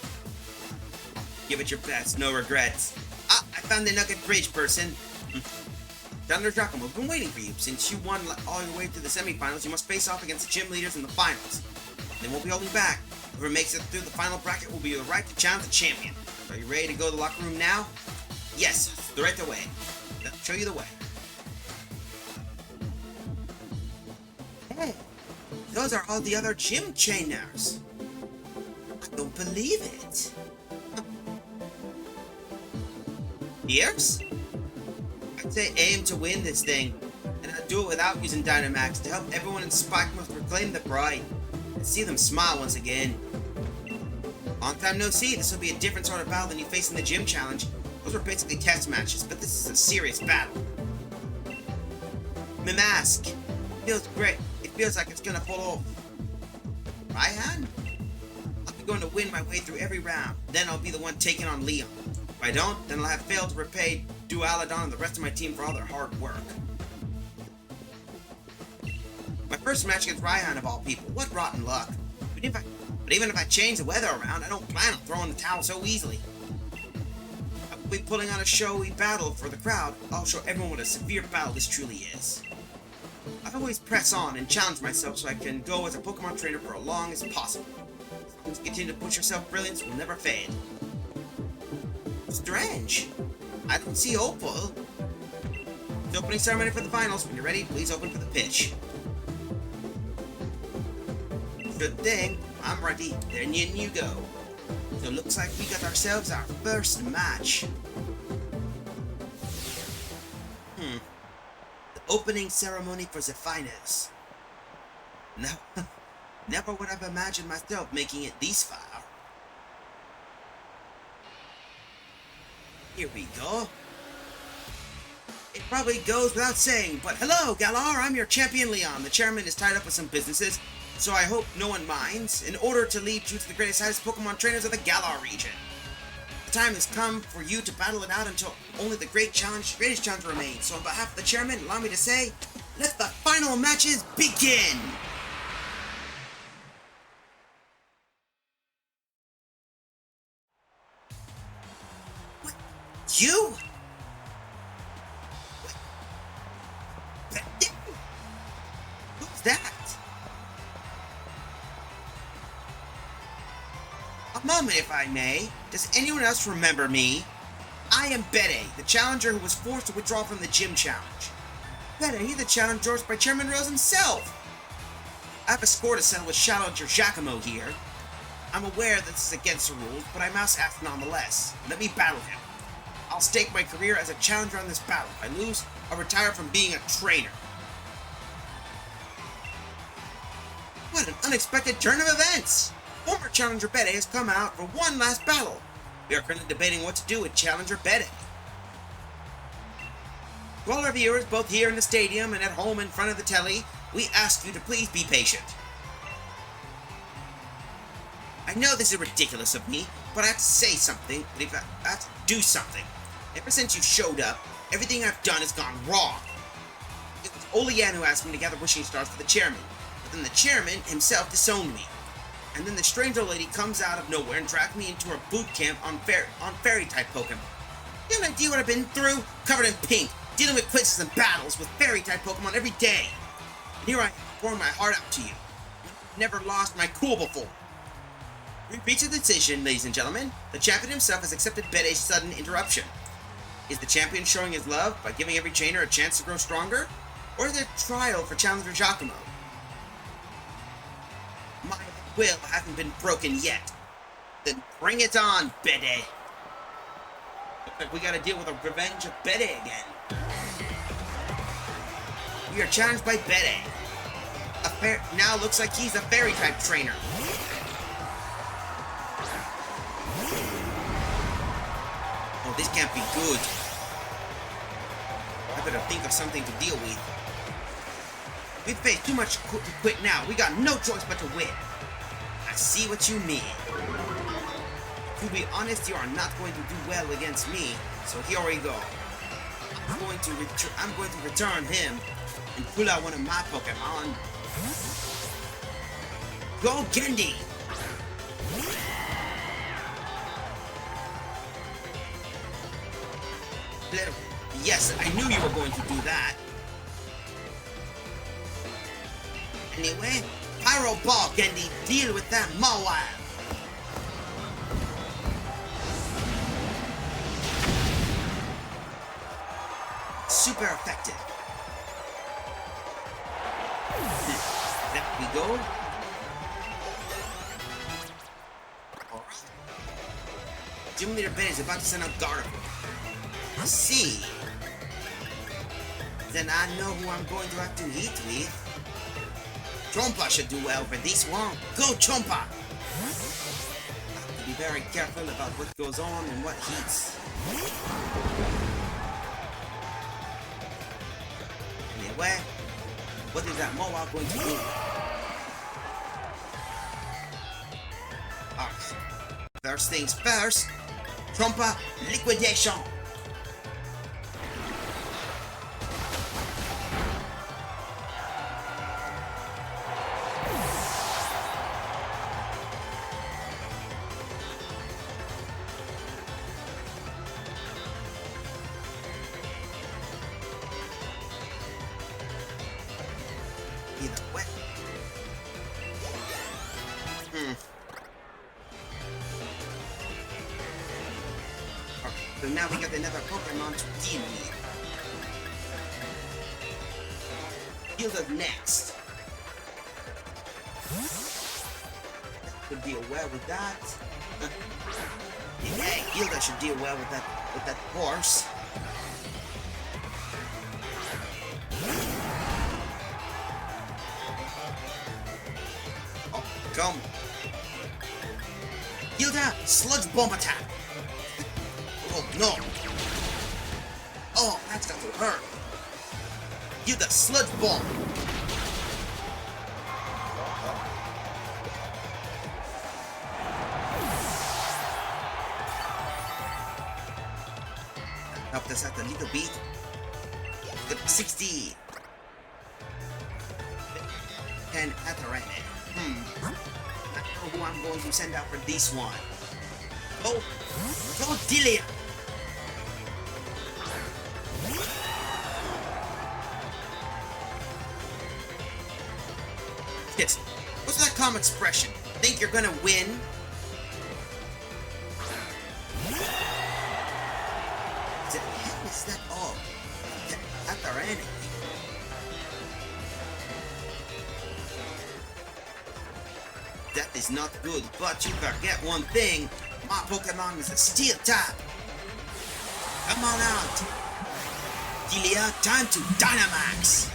Give it your best, no regrets. Ah, I found the Nugget Bridge person. Thunder Giacomo, I've been waiting for you. Since you won all your way to the semifinals, you must face off against the gym leaders in the finals. Then we'll be holding back. Whoever makes it through the final bracket will be the right to challenge the champion. Are you ready to go to the locker room now? Yes, the right way. I'll show you the way. Hey, those are all the other gym trainers. I don't believe it. Years? I'd say aim to win this thing, and I'd do it without using Dynamax to help everyone in Spikemuth reclaim the pride and see them smile once again. Long time no see, this will be a different sort of battle than you face in the gym challenge. Those were basically test matches, but this is a serious battle. My mask feels great. It feels like it's gonna fall off. My hand? I'll be going to win my way through every round. Then I'll be the one taking on Leon. If I don't, then I'll have failed to repay Dualadon and the rest of my team for all their hard work. first match against Ryan of all people. What rotten luck. But even if I change the weather around, I don't plan on throwing the towel so easily. I'll be pulling on a showy battle for the crowd. I'll show everyone what a severe battle this truly is. I always press on and challenge myself so I can go as a Pokemon trainer for as long as possible. As you continue to push yourself, brilliance will never fade. Strange. I don't see Opal. The opening ceremony for the finals. When you're ready, please open for the pitch. Good thing. I'm ready. Then you go. So it looks like we got ourselves our first match. The opening ceremony for the finals. Now, never would have imagined myself making it this far. Here we go. It probably goes without saying, but hello, Galar, I'm your champion, Leon. The chairman is tied up with some businesses, so I hope no one minds, in order to lead you to the greatest highest Pokemon trainers of the Galar region. The time has come for you to battle it out until only the greatest challenge remains. So on behalf of the chairman, allow me to say, let the final matches begin! What? You? Who's that? A moment, if I may. Does anyone else remember me? I am Bede, the challenger who was forced to withdraw from the gym challenge. Bede, the challenge endorsed by Chairman Rose himself. I have a score to settle with challenger Giacomo here. I'm aware that this is against the rules, but I must ask nonetheless. Let me battle him. I'll stake my career as a challenger on this battle. If I lose, I'll retire from being a trainer. What an unexpected turn of events! Former challenger Bede has come out for one last battle. We are currently debating what to do with challenger Bede. To all our viewers, both here in the stadium and at home in front of the telly, we ask you to please be patient. I know this is ridiculous of me, but I have to say something, I have to do something. Ever since you showed up, everything I've done has gone wrong. It was Olean who asked me to gather wishing stars for the chairman, but then the chairman himself disowned me. And then the strange old lady comes out of nowhere and drags me into her boot camp on fairy-type Pokemon. You have an idea what I've been through? Covered in pink, dealing with quizzes and battles with fairy-type Pokemon every day. And here I am, pouring my heart out to you. I've never lost my cool before. We've reached a decision, ladies and gentlemen. The champion himself has accepted Bede's sudden interruption. Is the champion showing his love by giving every trainer a chance to grow stronger? Or is it a trial for challenger Giacomo? My will hasn't been broken yet. Then bring it on, Bede. Looks like we gotta deal with a revenge of Bede again. We are challenged by Bede. Now looks like he's a fairy-type trainer. Oh, this can't be good. I better think of something to deal with. We've faced too much to quit now. We got no choice but to win. I see what you mean. To be honest, you are not going to do well against me. So here we go. I'm going to return him and pull out one of my Pokemon. Go Gendy! Yes, I knew you were going to do that. Anyway, Pyro Ball, Gendy, deal with that Mawile. Super effective. There we go. Alright. Gym Leader Ben is about to send out Gardevoir. I see. Then I know who I'm going to have to eat with. Chompa should do well for this one. Go Chompa! I have to be very careful about what goes on and what heats. Anyway, what is that Mohawk going to do? Alright. First things first. Chompa liquidation. So now we got another Pokemon to deal with. Gilda next. That could deal well with that. Yeah, Gilda should deal well with that horse. Oh, come. Gilda, sludge bomb attack. Oh no. Oh, that's got to hurt. Gilda, sludge bomb. Helped us out a little bit. Good 60. And Atharene. Not sure who I'm going to send out for this one. Oh, Delia. Yes. What's that calm expression? Think you're gonna win? Is that all? Atharene. That is not good, but you forget one thing. My Pokemon is a steel type. Come on out. Delia, time to Dynamax.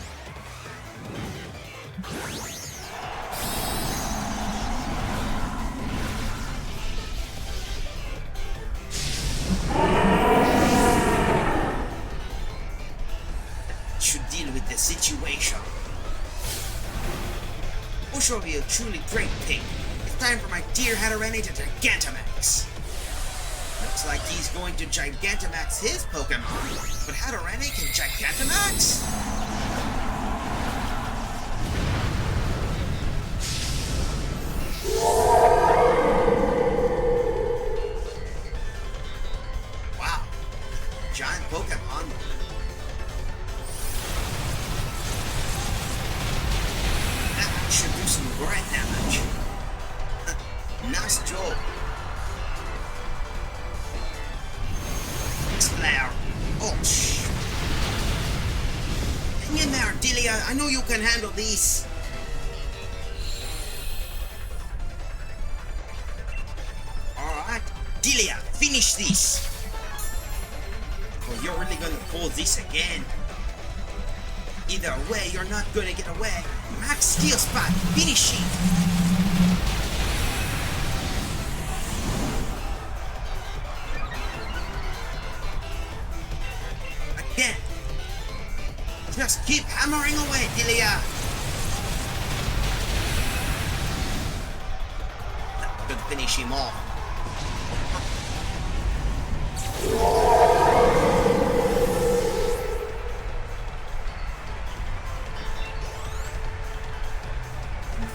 Should deal with the situation. Bush will be a truly great pick. It's time for my dear Hatterene to Gigantamax. Looks like he's going to Gigantamax his Pokemon, but Hatterene can Gigantamax? Wow, giant Pokemon. That should do some great damage. Nice job. Flare. Oh, shh. Hang in there, Delia. I know you can handle these. Alright, Delia, finish this. Oh, you're really gonna pull this again. Either way, you're not gonna get away. Max Steel Spot, finish it. Again. Just keep hammering away, Delia. That could finish him off.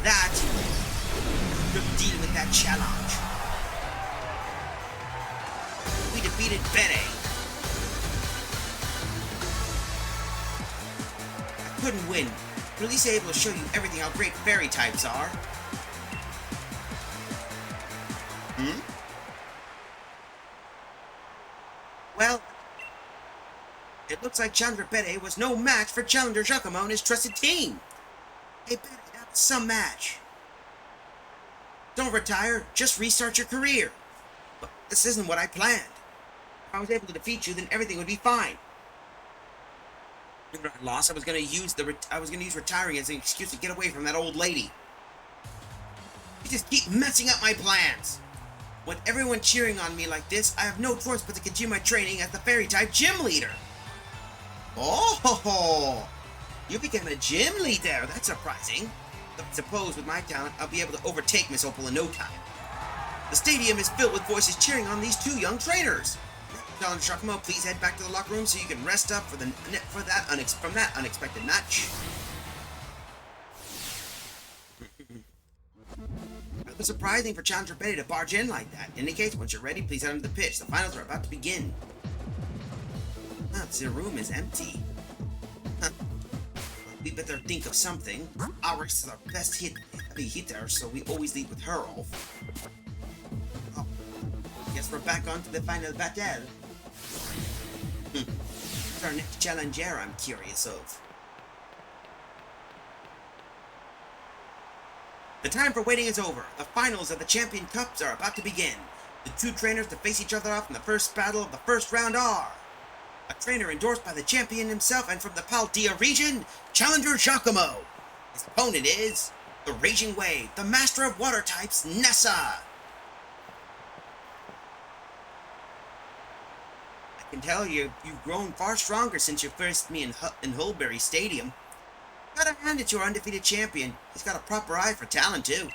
That could deal with that challenge. We defeated Bene. I couldn't win, but at least I'm able to show you everything how great fairy types are. Well, it looks like Challenger Bede was no match for Challenger Giacomo and his trusted team. Hey Bede, that was some match. Don't retire, just restart your career. But this isn't what I planned. If I was able to defeat you, then everything would be fine. When I lost, I was gonna use retiring as an excuse to get away from that old lady. You just keep messing up my plans. With everyone cheering on me like this, I have no choice but to continue my training as the fairy-type gym leader. Oh, you became a gym leader. That's surprising. I suppose with my talent, I'll be able to overtake Miss Opal in no time. The stadium is filled with voices cheering on these two young trainers. Challenger Giacomo, please head back to the locker room so you can rest up from that unexpected match. It was surprising for Challenger Betty to barge in like that. In any case, once you're ready, please head on to the pitch. The finals are about to begin. The room is empty. We better think of something. Ours is our best hitter, so we always lead with her off. Oh, guess we're back on to the final battle. Who's our next challenger, I'm curious of. The time for waiting is over. The finals of the Champion Cups are about to begin. The two trainers to face each other off in the first battle of the first round are a trainer endorsed by the champion himself and from the Paldea region, Challenger Giacomo. His opponent is the Raging Wave, the master of water types, Nessa. I can tell you've grown far stronger since you faced me in Hullberry Stadium. Gotta hand it to your undefeated champion. He's got a proper eye for talent, too.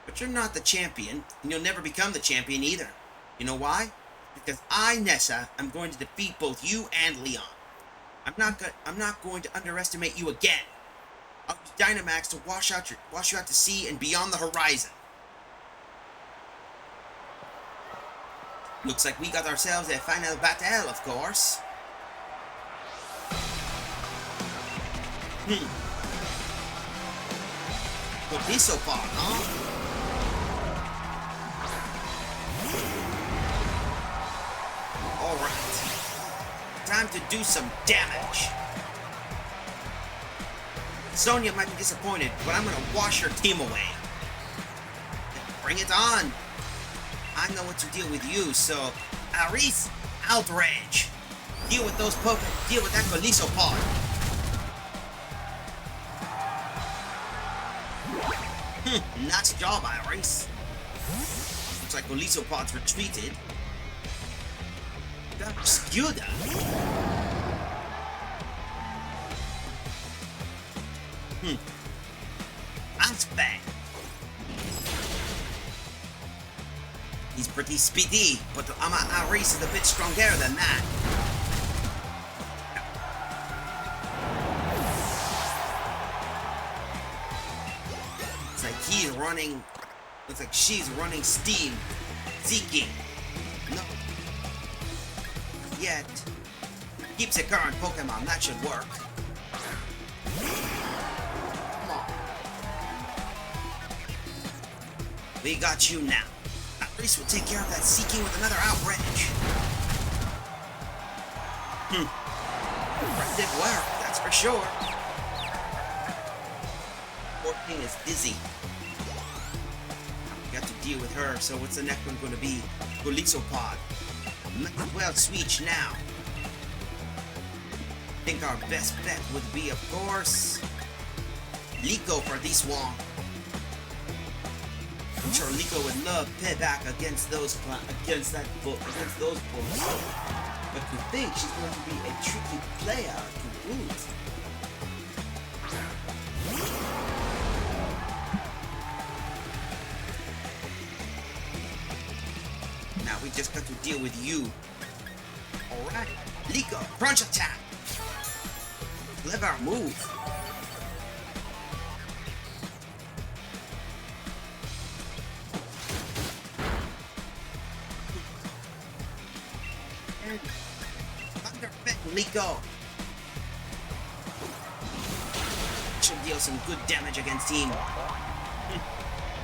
But you're not the champion, and you'll never become the champion either. You know why? Because I, Nessa, am going to defeat both you and Leon. I'm not going to underestimate you again. I'll use Dynamax to wash you out to sea and beyond the horizon. Looks like we got ourselves a final battle, of course. Could be so far, huh? Alright. Time to do some damage. Sonya might be disappointed, but I'm gonna wash her team away. Bring it on. I know what to deal with you, so Aris, outrage. Deal with those Pokemon. Deal with that Golisopod. Nice job, Iris. Looks like Golisopod's retreated. That's Skilda. Bang. He's pretty speedy, but Iris is a bit stronger than that. It's like he's running. Looks like she's running steam. Zeking. No. Yet. Keeps a current Pokemon. That should work. Come on. We got you now. Iris will take care of that Seeking with another outrage. Impressive work, that's for sure. Poor thing is dizzy. We got to deal with her, so what's the next one going to be? Golisopod. Might as well switch now. I think our best bet would be, of course, Liko for this one. I'm sure Liko would love payback against those bulls. But to think she's going to be a tricky player to boot. Now we just got to deal with you. Alright, Liko, crunch attack. Clever move. Liko should deal some good damage against him.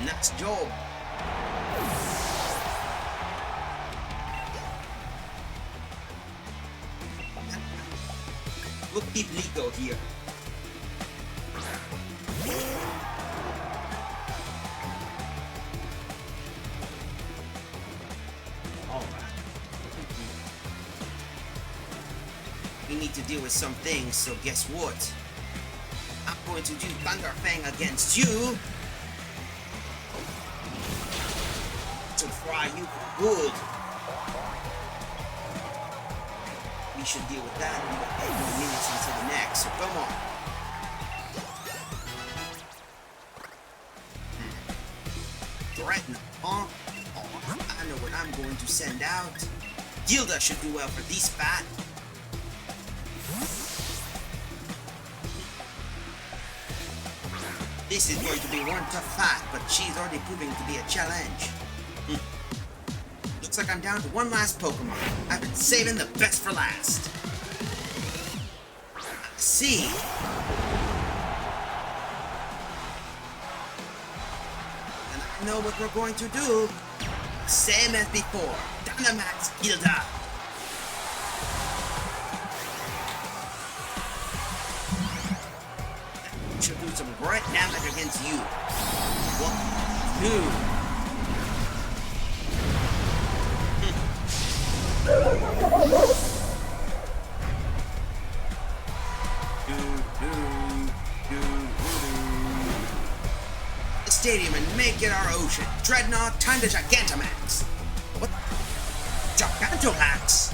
Nice job. We'll keep Liko here. We need to deal with some things, so guess what? I'm going to do Thunderfang against you to fry you for good. We should deal with that. We got 8 more minutes until the next, so come on. Threaten, huh? Oh, I know what I'm going to send out. Gilda should do well for this fight. This is going to be one tough fight, but she's already proving to be a challenge. Looks like I'm down to one last Pokemon. I've been saving the best for last. I see. And I know what we're going to do. Same as before. Dynamax Gilda. some great damage against you. 1, 2. The stadium and make it our ocean. Dreadnought, time to Gigantamax. What? Gigantomax?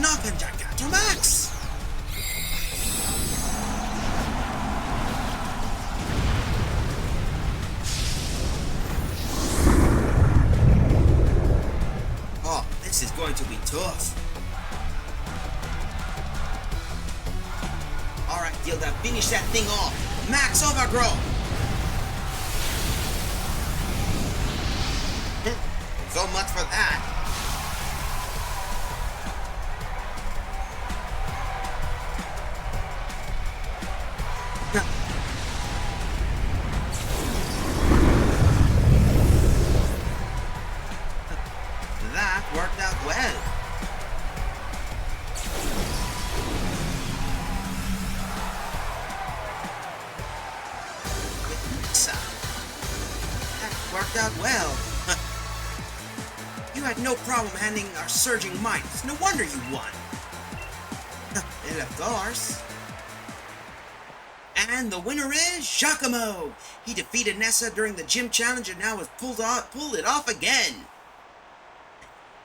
Nothing Gigantamax! Oh, this is going to be tough. Alright, Gilda, finish that thing off. Max overgrowth! So much for that. That worked out well. That worked out well. You had no problem handling our surging might. No wonder you won. And of course. And the winner is Giacomo. He defeated Nessa during the gym challenge and now has pulled it off again.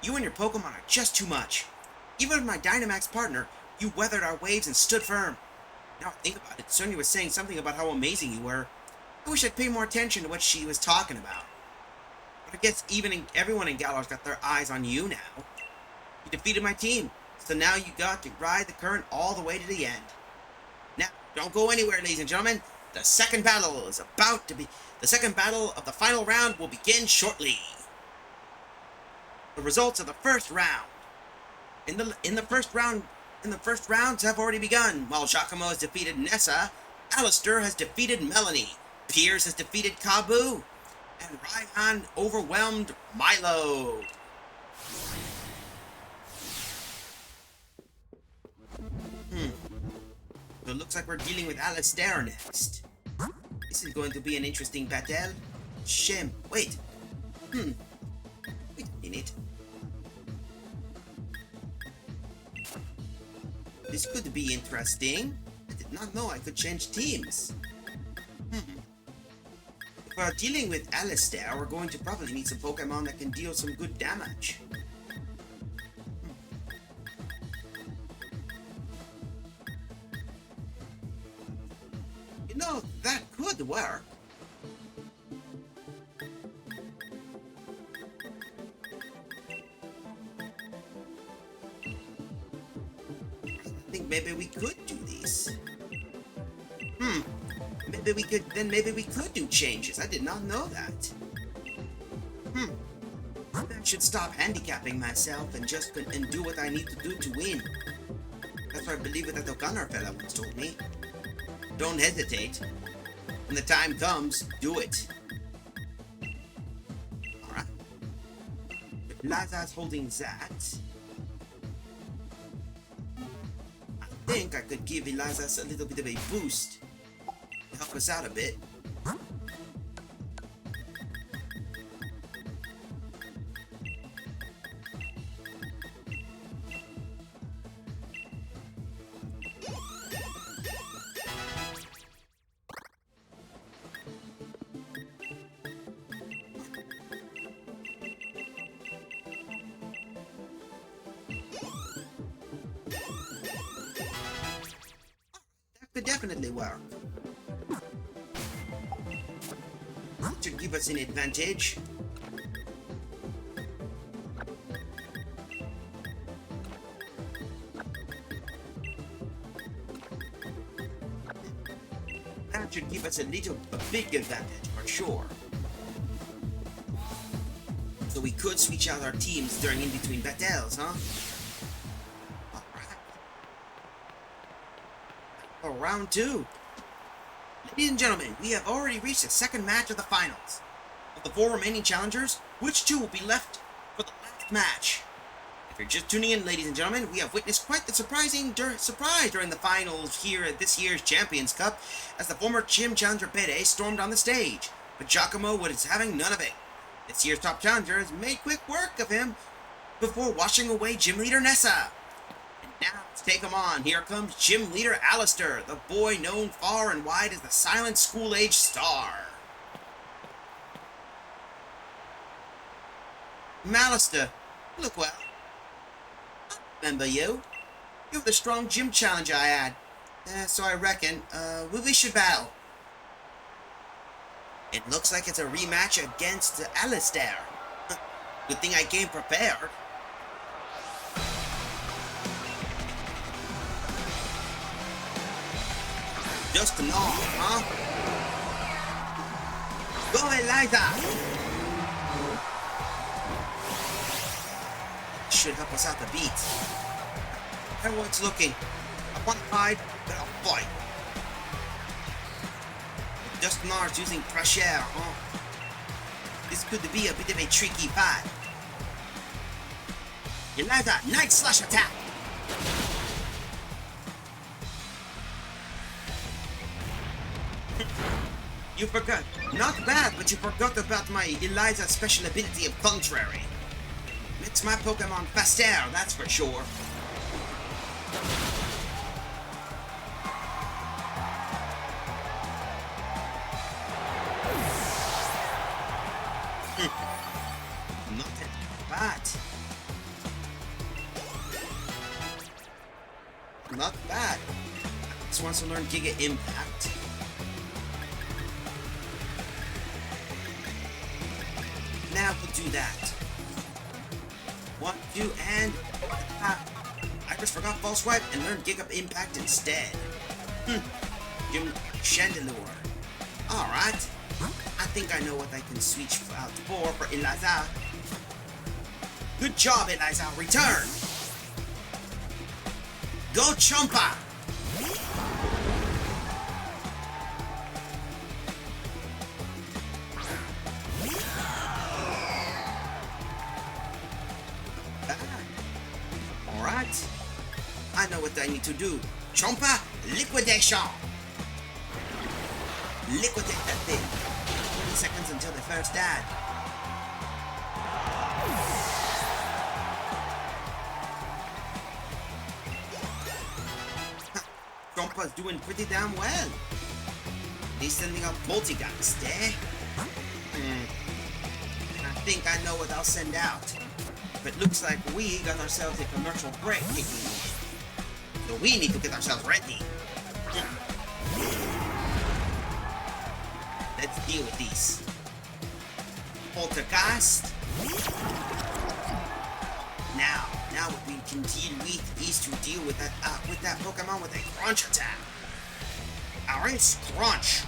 You and your Pokemon are just too much. Even with my Dynamax partner, you weathered our waves and stood firm. Now I think about it, Sonia was saying something about how amazing you were. I wish I'd pay more attention to what she was talking about. But I guess everyone in Galar's got their eyes on you now. You defeated my team, so now you got to ride the current all the way to the end. Now, don't go anywhere, ladies and gentlemen. The second battle of the final round will begin shortly. The results of the first round. In the first rounds have already begun. While Giacomo has defeated Nessa, Alistair has defeated Melanie, Piers has defeated Kabu, and Raihan overwhelmed Milo. So it looks like we're dealing with Alistair next. This is going to be an interesting battle. Shame. Wait. Wait a minute. This could be interesting. I did not know I could change teams. If we're dealing with Alistair, we're going to probably need some Pokemon that can deal some good damage. You know, that could work. I think maybe we could do these. Maybe we could do changes. I did not know that. I should stop handicapping myself and just do what I need to do to win. That's what I believe that the Gunner fella once told me. Don't hesitate. When the time comes, do it. Alright. Liza's holding that. I think I could give Eliza a little bit of a boost. Help us out a bit. Could definitely work. That should give us an advantage. That should give us a big advantage for sure. So we could switch out our teams during in-between battles, huh? For round 2. Ladies and gentlemen, we have already reached the second match of the finals. Of the 4 remaining challengers, which 2 will be left for the last match? If you're just tuning in, ladies and gentlemen, we have witnessed quite the surprise during the finals here at this year's Champions Cup as the former Gym Challenger Pede stormed on the stage. But Giacomo was having none of it. This year's top challenger has made quick work of him before washing away Gym Leader Nessa. And now, let's take him on. Here comes Gym Leader Alistair, the boy known far and wide as the silent school-age star. Alistair, look well. Remember you? You're the strong gym challenger I had. So I reckon, we should battle. It looks like it's a rematch against Alistair. Good thing I came prepared. Just an arm, huh? Go, Eliza! Should help us out the beat. Everyone's looking. I want to hide, but I'll fight. Just Mars using fresh air, huh? This could be a bit of a tricky fight. Eliza, night slash attack! You forgot. Not bad, but you forgot about my Eliza's special ability of contrary. Makes my Pokemon faster, that's for sure. Not bad. Not bad. Just wants to learn Giga Impact. Now we'll do that. 1, 2, and... I just forgot False Swipe and learned Giga Impact instead. Jim Chandelure. Alright. I think I know what I can switch out for Eliza. Good job, Eliza. Return! Go Chompa! Alright. I know what I need to do. Chompa, liquidation! Liquidate that thing. 20 seconds until the first ad. Chompa's doing pretty damn well. He's sending out Poltergeist, eh? I think I know what I'll send out. But looks like we got ourselves a commercial break kicking in. So we need to get ourselves ready. Let's deal with these. Poltergeist. Now what we can deal with is to deal with that Pokemon with a Crunch attack. Alright, Crunch.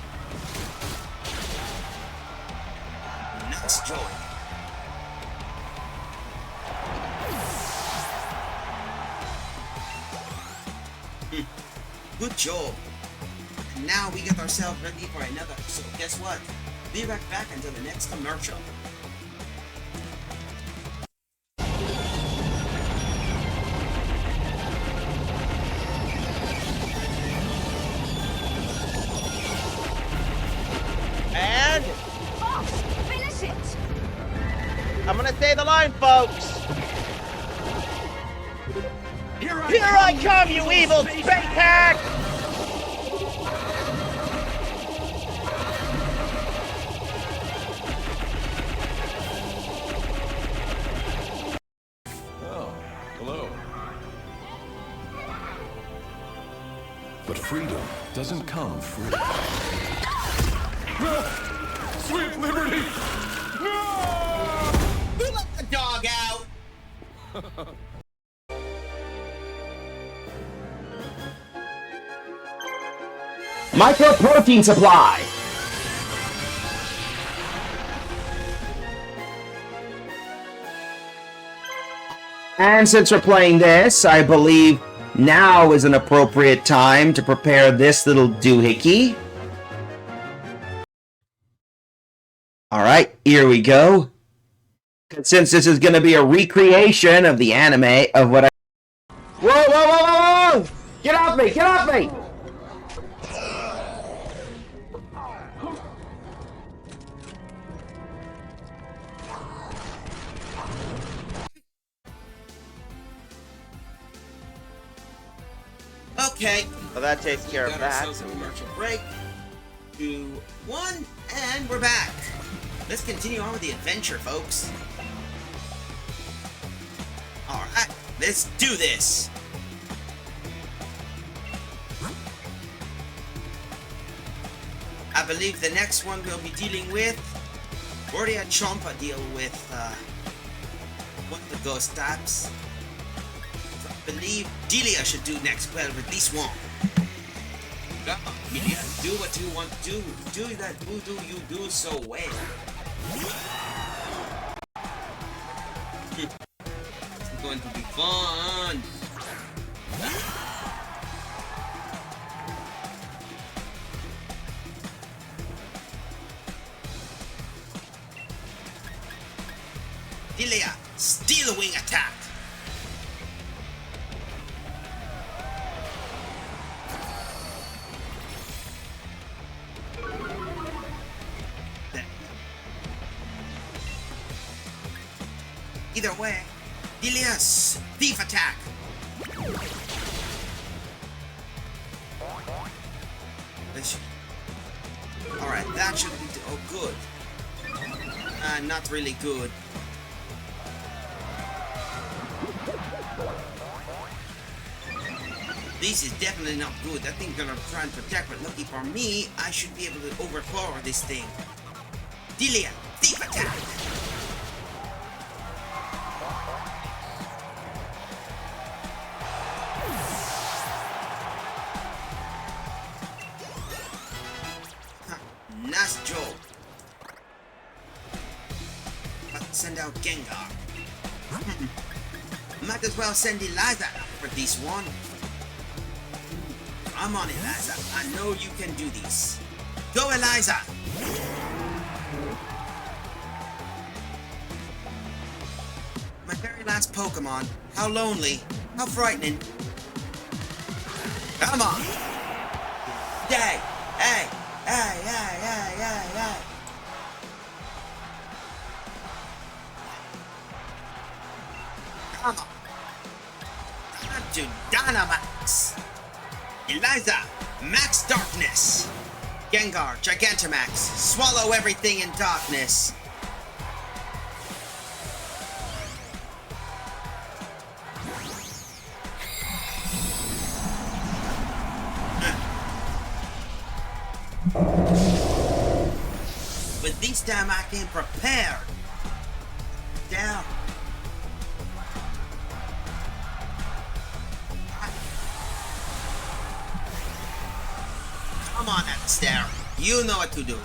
Nice joy. Good job. And now we get ourselves ready for another. So guess what? Be right back until the next commercial. And Boss, finish it! I'm gonna say the line, folks. Here I come, you evil space hack! Oh, hello. But freedom doesn't come free. Sweet liberty! Who let the dog out? Micro-protein supply! And since we're playing this, I believe now is an appropriate time to prepare this little doohickey. Alright, here we go. Since this is gonna be a recreation of the anime of what I. Whoa, whoa, whoa, whoa, whoa! Get off me! Get off me! Okay. Well, that takes care of Got that. ourselves a commercial break. 2, 1, and we're back. Let's continue on with the adventure, folks. Alright, let's do this. I believe the next one we'll be dealing with, already had Chompa deal with one of the ghost types. So I believe Delia should do next well with this one. Go on, Delia, do what you want to do. Do that voodoo you do so well. It's going to be fun. Delia, steel wing attack. Either way, Delia's thief attack. Alright, that should be. Oh, good. Not really good. This is definitely not good. That thing's gonna try and protect, but lucky for me, I should be able to overpower this thing. Delia, thief attack! Nice job. Let's send out Gengar. Might as well send Eliza out for this one. Come on, Eliza. I know you can do this. Go, Eliza! My very last Pokemon. How lonely. How frightening. Come on! Hey! Hey! Hey! Hey! Hey! Hey! Hey! Come on! Time to Dynamax! Eliza! Max Darkness! Gengar, Gigantamax, swallow everything in darkness! But this time I came prepared! Down! Come on, Alistair. You know what to do.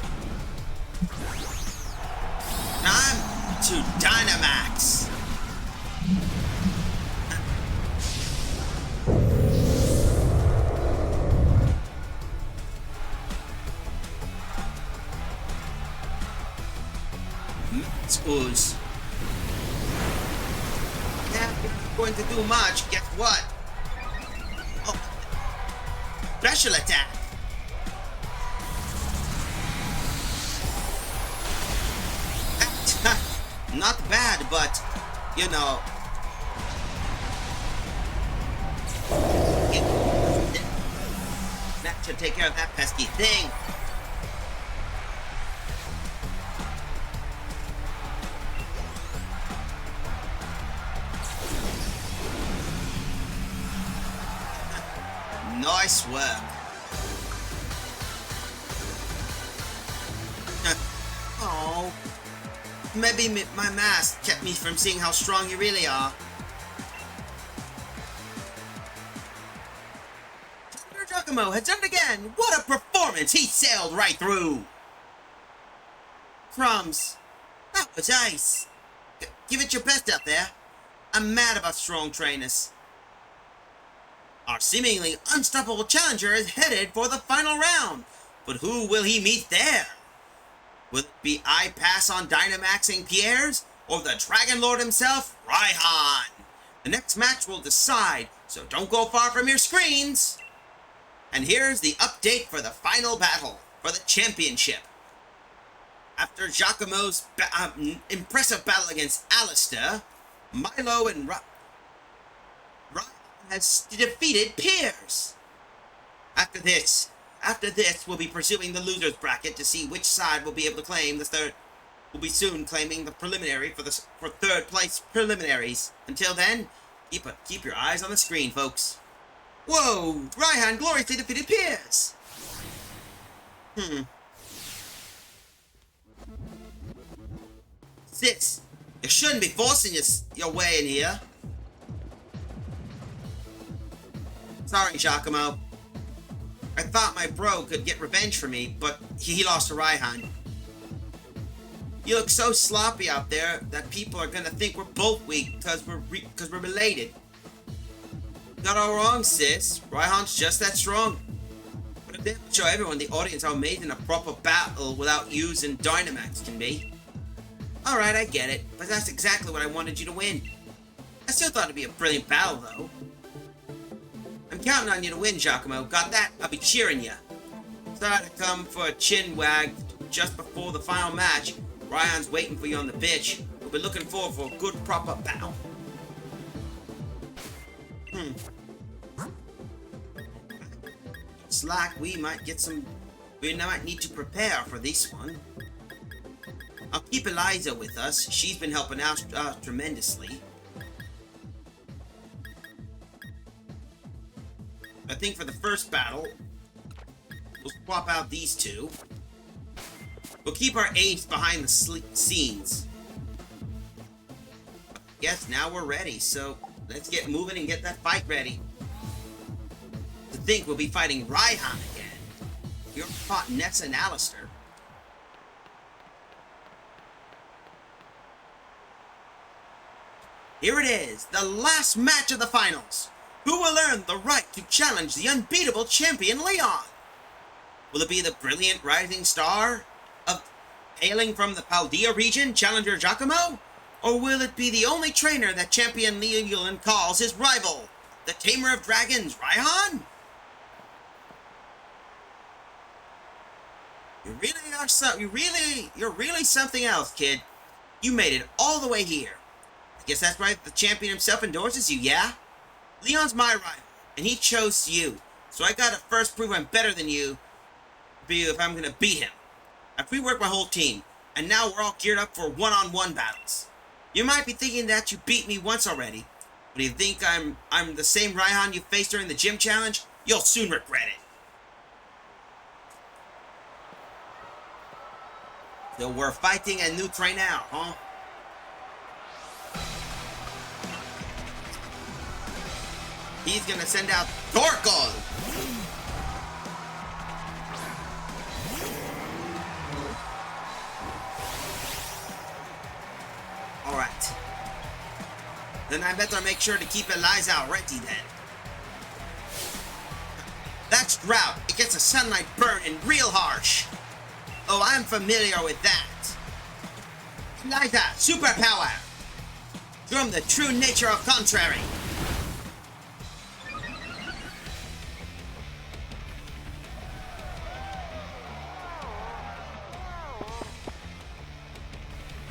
Time to Dynamax. It's Ooze. Now, if you're going to do much, guess what? Oh. Special attack. Not bad, but, you know... That should take care of that pesky thing. Nice work. Oh. Maybe my mask kept me from seeing how strong you really are. Thunder Giacomo has done it again! What a performance! He sailed right through! Crumbs. That was ice. Give it your best out there. I'm mad about strong trainers. Our seemingly unstoppable challenger is headed for the final round. But who will he meet there? Will it be I pass on Dynamaxing Pierre's, or the Dragon Lord himself, Raihan. The next match will decide, so don't go far from your screens. And here's the update for the final battle for the championship. After Giacomo's impressive battle against Alistair, Milo and Ryan has defeated Piers. After this, we'll be pursuing the losers bracket to see which side will be able to claim the third. We'll be soon claiming the preliminary for third place preliminaries. Until then, keep your eyes on the screen, folks. Whoa! Raihan gloriously defeated Piers. Sis, you shouldn't be forcing your way in here. Sorry, Giacomo. I thought my bro could get revenge for me, but he lost to Raihan. You look so sloppy out there that people are gonna think we're both weak because we're related. Got all wrong, sis. Raihan's just that strong. But if they would show everyone the audience how amazing a proper battle without using Dynamax can be. Alright, I get it, but that's exactly what I wanted you to win. I still thought it'd be a brilliant battle, though. I'm counting on you to win, Giacomo. Got that? I'll be cheering you. Sorry to come for a chin wag just before the final match. Raihan's waiting for you on the pitch. We'll be looking forward for a good, proper battle. Looks like we might need to prepare for this one. I'll keep Eliza with us. She's been helping out tremendously. I think for the first battle, we'll swap out these two. We'll keep our aides behind the scenes. Yes, now we're ready, so let's get moving and get that fight ready. To think we'll be fighting Raihan again. You fought Nessa and Alistair. Here it is, the last match of the finals. Who will earn the right to challenge the unbeatable champion Leon? Will it be the brilliant rising star hailing from the Paldea region, Challenger Giacomo? Or will it be the only trainer that champion Leon calls his rival, the tamer of dragons, Raihan? You're really something else, kid. You made it all the way here. I guess that's why the champion himself endorses you, yeah? Leon's my rival, and he chose you. So I gotta first prove I'm better than you if I'm gonna beat him. I've reworked my whole team, and now we're all geared up for one-on-one battles. You might be thinking that you beat me once already, but if you think I'm the same Raihan you faced during the gym challenge, you'll soon regret it. So we're fighting a new trainer, huh? He's gonna send out Torkoal! Alright. Then I better make sure to keep Eliza ready then. That's drought. It gets a sunlight burn and real harsh. Oh, I'm familiar with that. Eliza, superpower! From the true nature of contrary.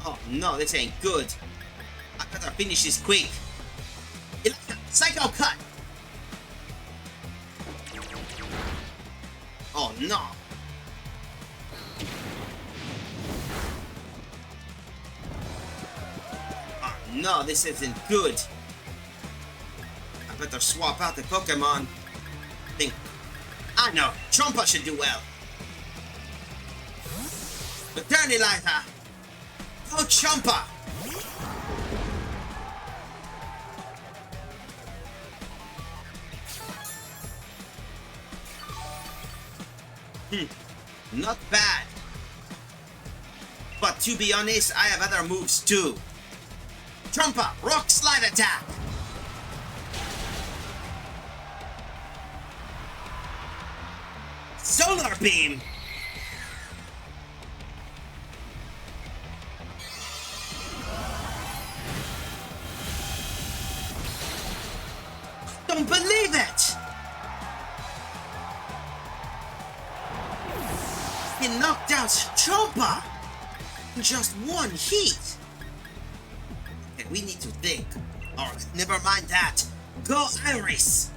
Oh no, this ain't good. I better finish this quick. Psycho cut! Oh no! Oh no, this isn't good. I better swap out the Pokemon. I know, Trumpa should do well. Return, Eliza! Go Champa! Not bad. But to be honest, I have other moves too. Trumpa, rock slide attack! Solar beam! don't believe it! He knocked out Chompa in just one heat. Okay, we need to think. Alright, never mind that. Go, Iris!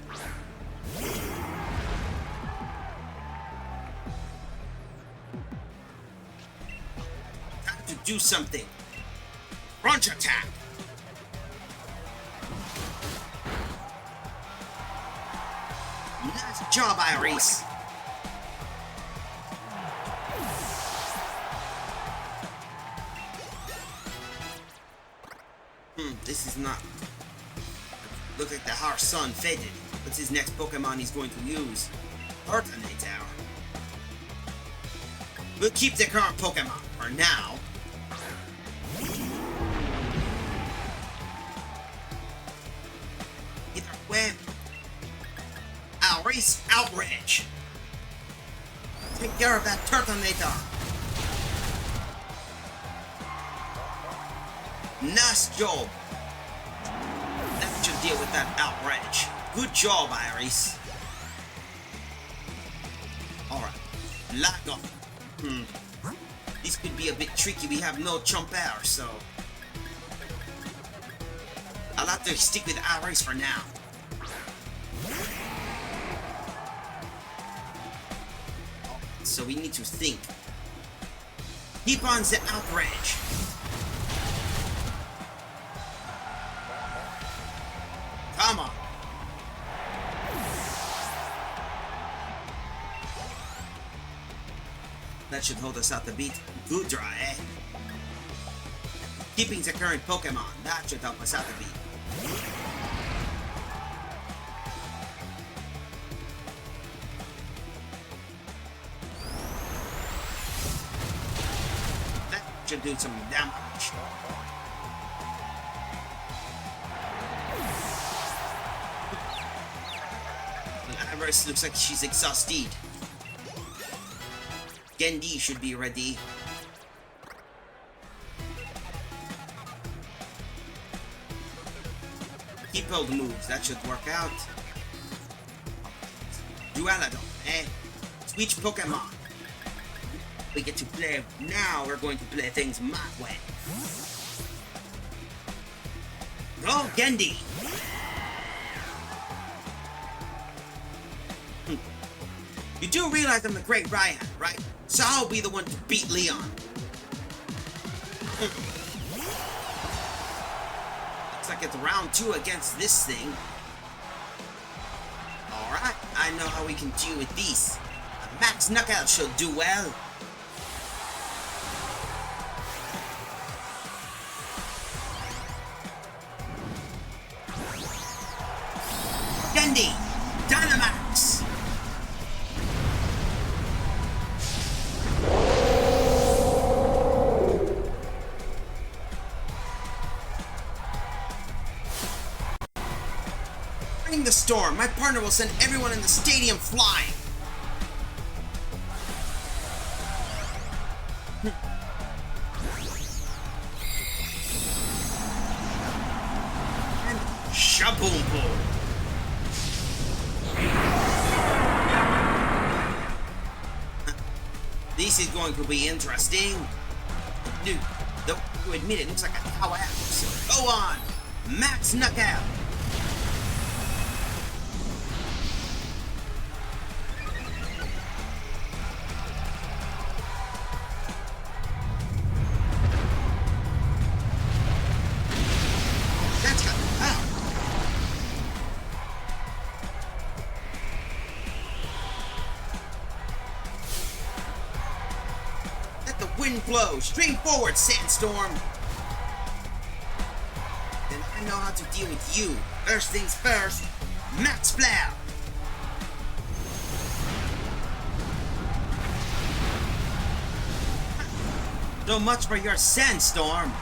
Time to do something. Crunch attack! Nice job, Iris! This is not... Look like the harsh sun faded. What's his next Pokemon he's going to use? Alternator. We'll keep the current Pokemon for now. Either way, Iris Outrage. Take care of that Turtonator. Nice job. That should deal with that outrage. Good job, Iris. Alright. Lag off. This could be a bit tricky. We have no Chomp Air, so I'll have to stick with Iris for now. So we need to think. Keep on the outrage. Come on. That should hold us out the beat. Goodra, eh? Keeping the current Pokemon. That should help us out the beat. That should do some damage. Iris looks like she's exhausted. Gendy should be ready. Keep all the moves, that should work out. Dualadon, eh? Switch Pokemon. We get to play, now we're going to play things my way. Go Gendy! You do realize I'm the Great Ryan, right? So I'll be the one to beat Leon. Looks like it's round 2 against this thing. Alright, I know how we can deal with these. A max knockout should do well. Gendy! Dynamax! The storm. My partner will send everyone in the stadium flying. And shaboom boom. This is going to be interesting. Dude, though you admit it looks like a power apple. So go on. Max knockout. Wind blow, straight forward, Sandstorm. Then I know how to deal with you. First things first, Max Flow. So much for your Sandstorm.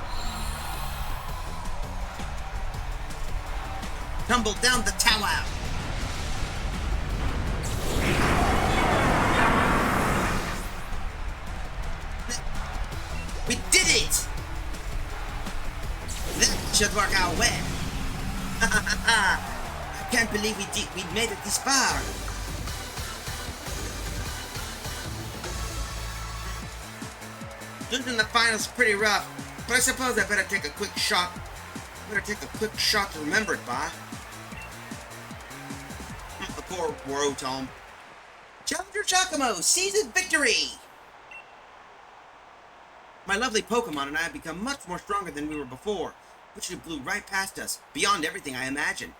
Tumble down the tower. We did it! That should work out well. Can't believe we'd made it this far. Losing the finals is pretty rough, but I suppose I better take a quick shot. To remember it by. The poor Rotom. Challenger Giacomo seizes victory! My lovely Pokemon and I have become much more stronger than we were before, which blew right past us, beyond everything I imagined.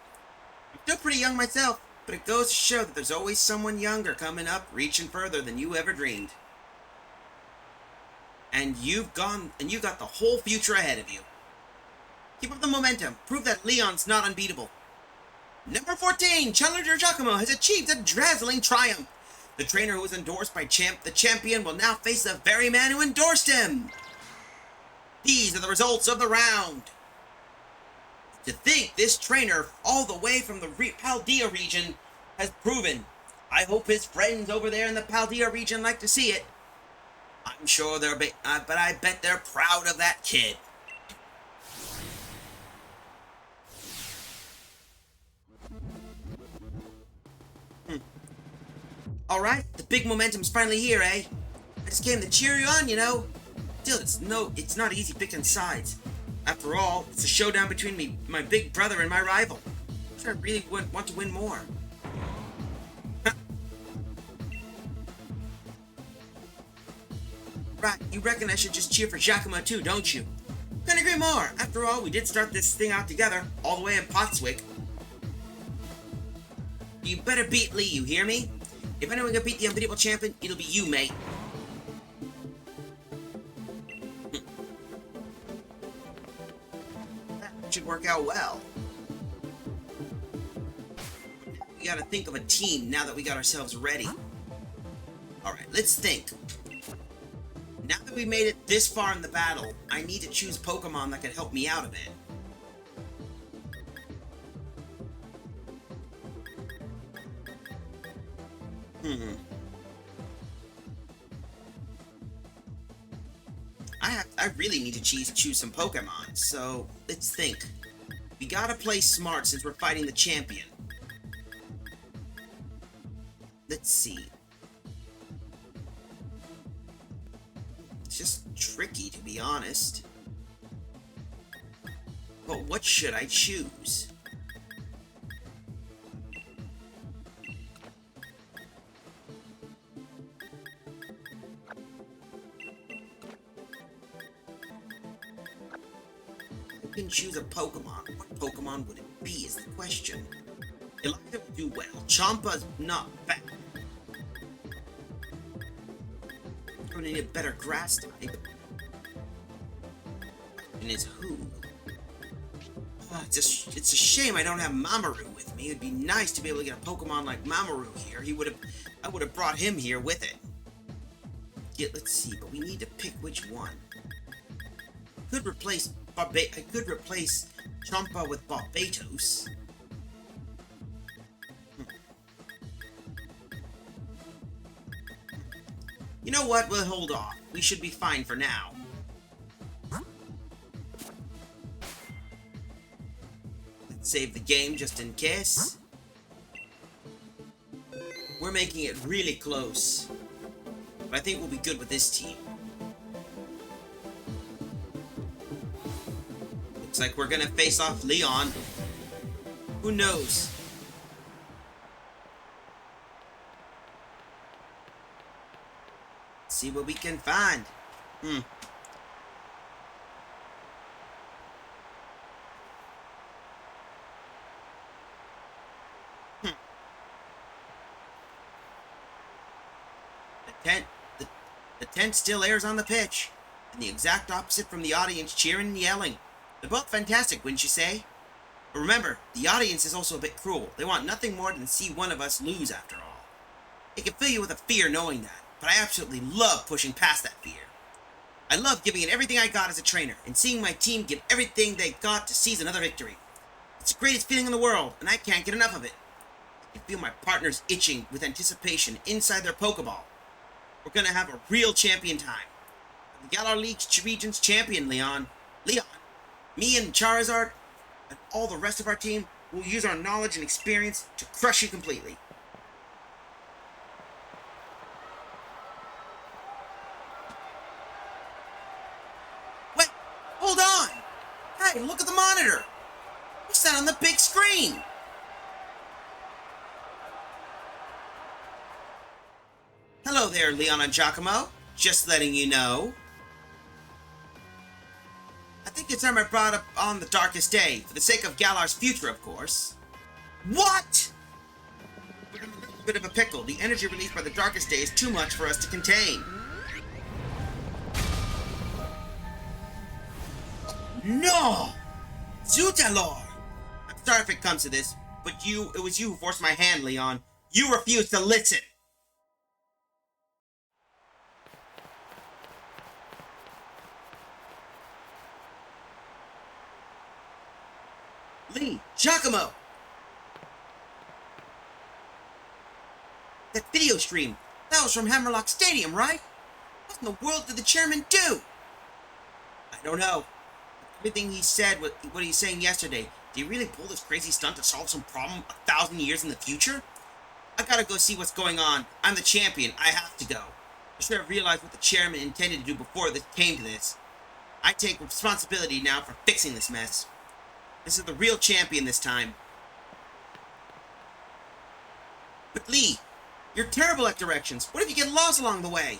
I'm still pretty young myself, but it goes to show that there's always someone younger coming up, reaching further than you ever dreamed. And you got the whole future ahead of you. Keep up the momentum. Prove that Leon's not unbeatable. Number 14, Challenger Giacomo has achieved a dazzling triumph. The trainer who was endorsed by the champion will now face the very man who endorsed him. These are the results of the round. To think this trainer, all the way from the Paldea region, has proven. I hope his friends over there in the Paldea region like to see it. I'm sure but I bet they're proud of that kid. Alright, the big momentum's finally here, eh? I just came to cheer you on, you know. Still, it's not easy picking sides. After all, it's a showdown between my big brother and my rival. I really want to win more. Right, you reckon I should just cheer for Giacomo too, don't you? Couldn't agree more. After all, we did start this thing out together, all the way in Potswick. You better beat Lee, you hear me? If anyone can beat the unbeatable champion, it'll be you, mate. That should work out well. We gotta think of a team now that we got ourselves ready. Alright, let's think. Now that we made it this far in the battle, I need to choose Pokemon that can help me out a bit. I really need to choose some Pokemon, so let's think. We gotta play smart since we're fighting the champion. Let's see. It's just tricky, to be honest. But what should I choose? Can choose a Pokemon. What Pokemon would it be is the question. Eliza will do well. Champa's not bad. I'm gonna need a better grass type. And is who? Oh, it's a shame I don't have Mamoru with me. It'd be nice to be able to get a Pokemon like Mamoru here. I would have brought him here with it. Yeah, let's see, but we need to pick which one. I could replace Champa with Barbatos. You know what? We'll hold off. We should be fine for now. Let's save the game just in case. We're making it really close. But I think we'll be good with this team. Looks like we're gonna face off Leon. Who knows? See what we can find. The tent still airs on the pitch, and the exact opposite from the audience cheering and yelling. They're both fantastic, wouldn't you say? But remember, the audience is also a bit cruel. They want nothing more than to see one of us lose after all. It can fill you with a fear knowing that, but I absolutely love pushing past that fear. I love giving it everything I got as a trainer, and seeing my team give everything they got to seize another victory. It's the greatest feeling in the world, and I can't get enough of it. I can feel my partners itching with anticipation inside their Pokeball. We're gonna have a real champion time. I'm the Galar League region's champion, Leon. Me and Charizard, and all the rest of our team, We'll use our knowledge and experience to crush you completely. Wait! Hold on! Hey, look at the monitor! What's that on the big screen? Hello there, Leon and Giacomo. Just letting you know. I think it's time I brought up on the darkest day, for the sake of Galar's future, of course. What?! We're in a little bit of a pickle. The energy released by the darkest day is too much for us to contain. No! Zutalor! I'm sorry if it comes to this, but it was you who forced my hand, Leon. You refused to listen! Lee! Giacomo! That video stream, that was from Hammerlock Stadium, right? What in the world did the chairman do? I don't know. Everything he said, what he's saying yesterday, did he really pull this crazy stunt to solve some problem 1,000 years in the future? I gotta go see what's going on. I'm the champion. I have to go. I should have realized what the chairman intended to do before this came to this. I take responsibility now for fixing this mess. This is the real champion this time. But Lee, you're terrible at directions. What if you get lost along the way?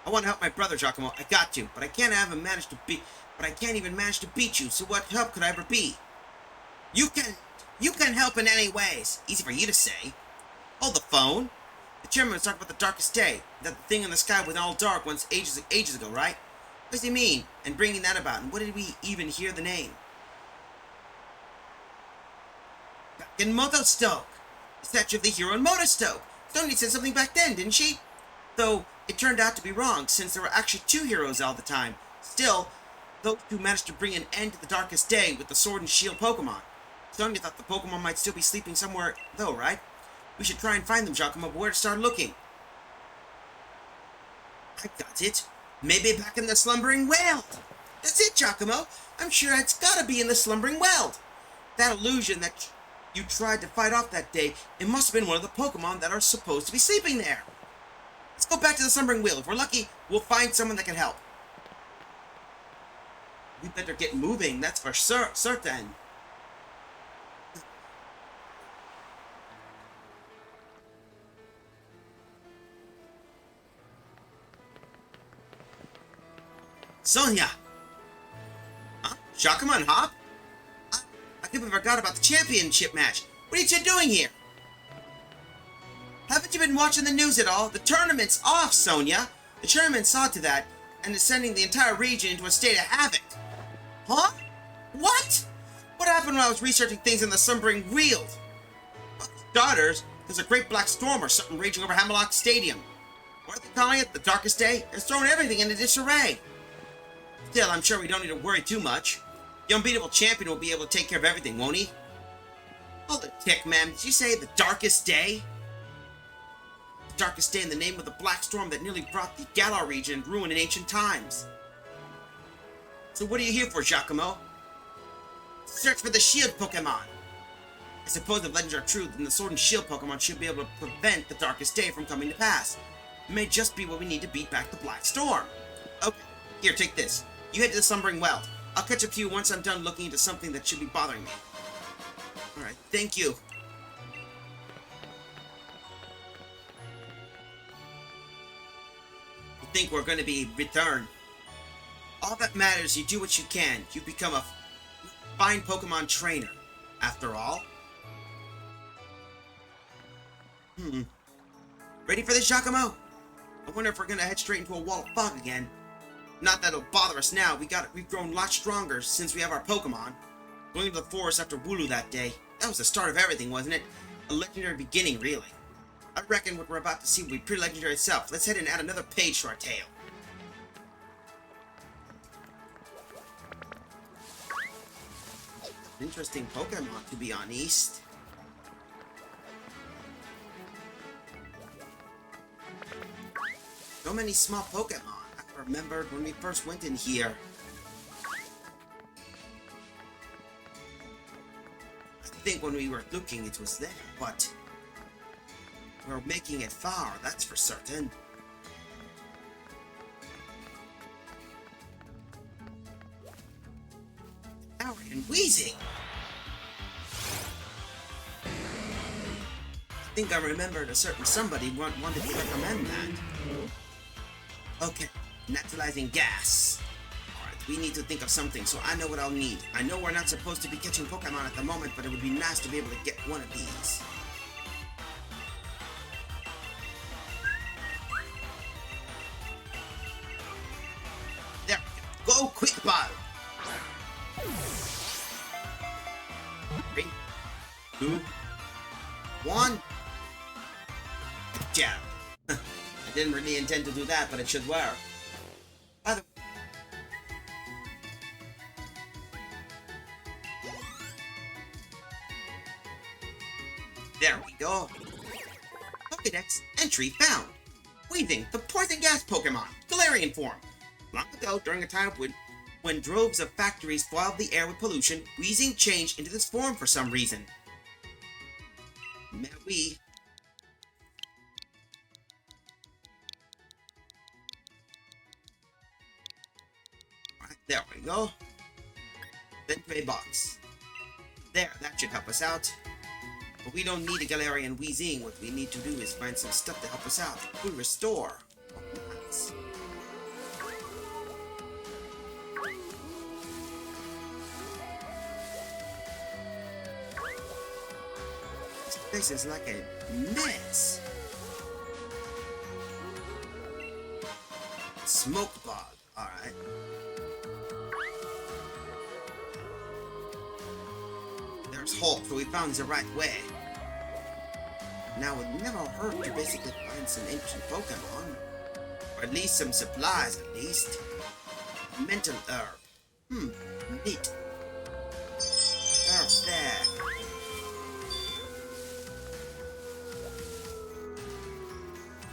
I want to help my brother, Giacomo. I got to, but I can't even manage to beat you. So what help could I ever be? You can help in any ways. Easy for you to say. Hold the phone. The chairman was talking about the darkest day. That the thing in the sky was all dark once ages ago, right? What does he mean? And bringing that about, and what did we even hear the name? Back in Motostoke! The statue of the hero in Motostoke! Sonya said something back then, didn't she? Though, it turned out to be wrong, since there were actually 2 heroes all the time. Still, those two managed to bring an end to the darkest day with the Sword and Shield Pokemon. Sonya thought the Pokemon might still be sleeping somewhere, though, right? We should try and find them, Giacomo, but where to start looking? I got it. Maybe back in the Slumbering World. That's it, Giacomo. I'm sure it's gotta be in the Slumbering World. That illusion that you tried to fight off that day, it must have been one of the Pokemon that are supposed to be sleeping there. Let's go back to the Slumbering World. If we're lucky, we'll find someone that can help. We better get moving, that's for certain. Sonya! Huh? Giacomo and Hop? I completely forgot about the championship match. What are you two doing here? Haven't you been watching the news at all? The tournament's off, Sonya. The chairman saw to that and is sending the entire region into a state of havoc. Huh? What? What happened when I was researching things in the Slumbering World? Well, for starters, there's a great black storm or something raging over Hammerlock Stadium. What are they calling it? The darkest day? It's throwing everything into disarray. Still, I'm sure we don't need to worry too much. The unbeatable champion will be able to take care of everything, won't he? Hold it, tick, man. Did you say the darkest day? The darkest day in the name of the black storm that nearly brought the Galar region ruin in ancient times. So what are you here for, Giacomo? Search for the shield Pokemon. I suppose if legends are true, then the Sword and Shield Pokemon should be able to prevent the darkest day from coming to pass. It may just be what we need to beat back the Black Storm. Okay, here, take this. You head to the Slumbering World. I'll catch up to you once I'm done looking into something that should be bothering me. Alright, thank you. You think we're going to be returned? All that matters, you do what you can. You become a fine Pokemon trainer, after all. Ready for this, Giacomo? I wonder if we're going to head straight into a wall of fog again. Not that it'll bother us now. We've grown a lot stronger since we have our Pokemon. Going into the forest after Wooloo that day. That was the start of everything, wasn't it? A legendary beginning, really. I reckon what we're about to see will be pretty legendary itself. Let's head and add another page to our tale. Interesting Pokemon, to be honest. So many small Pokemon. I remembered when we first went in here. think when we were looking it was there, but we're making it far, that's for certain. Howard and wheezing. I think I remembered a certain somebody wanted to recommend that. Okay, naturalizing gas. Alright, we need to think of something, so I know what I'll need. I know we're not supposed to be catching Pokemon at the moment, but it would be nice to be able to get one of these. There we go. Go quick ball! 3, 2, 1. Jab. I didn't really intend to do that, but it should work. By the There we go. Pokédex entry found. Weaving, the poison gas Pokemon, Galarian form. Long ago, during a time when droves of factories fouled the air with pollution, Weezing changed into this form for some reason. Mais oui. Alright, there we go. Ventray box. There, that should help us out. But we don't need a Galarian Weezing. What we need to do is find some stuff to help us out. We restore. Oh, nice. This place is like a mess. Smoke bog. Alright. There's Hulk, so we found the right way. Now, it would never hurt to basically find some ancient Pokemon. Or at least some supplies, at least. Mental herb. Neat. There's that.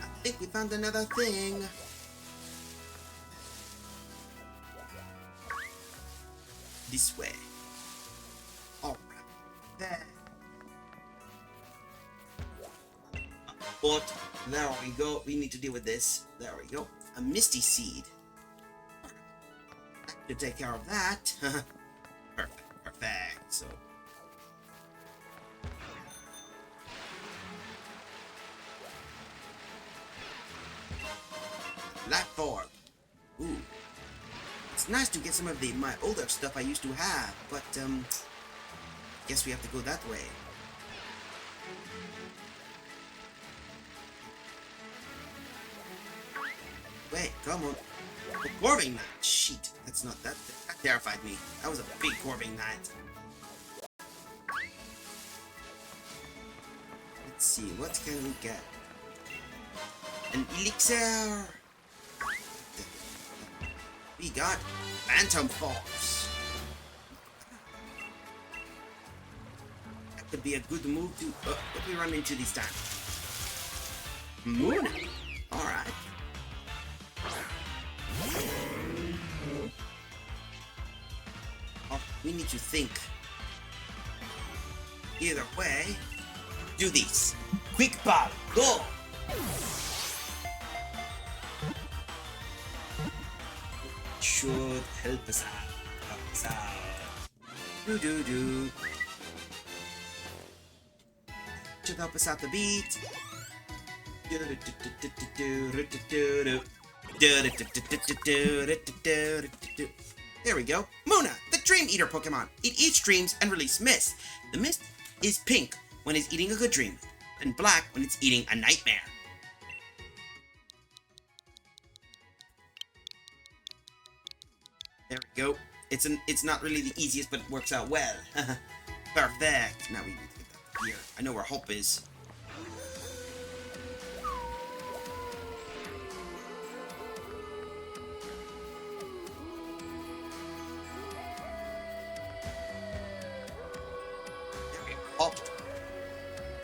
I think we found another thing. This way. Alright. There. But there we go. We need to deal with this. There we go. A Misty Seed. That should take care of that. Perfect. Perfect. So. Life Orb. Ooh. It's nice to get some of my older stuff I used to have, but guess we have to go that way. Wait, come on. The Corving Knight. Shit, that's not that. That terrified me. That was a big Corving Knight. Let's see, what can we get? An elixir. We got Phantom Force. That could be a good move to. What do we run into this time? Moon. All right. Oh, we need to think. Either way, do this. Quick ball, go! Should help us out. Help us out. Do. Should help us out the beat. There we go. Muna, the Dream Eater Pokemon. It eats dreams and releases mist. The mist is pink when it's eating a good dream, and black when it's eating a nightmare. There we go. It's not really the easiest, but it works out well. Perfect. Now we need to get that here. I know where Hope is. Oh.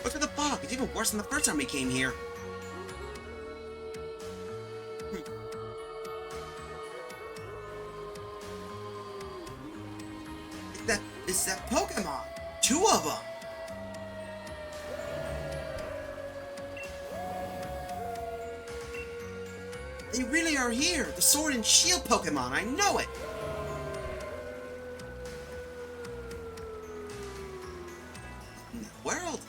Look at the fog. It's even worse than the first time we came here. It's that Pokemon. 2 of them. They really are here! The Sword and Shield Pokemon, I know it! What in the world?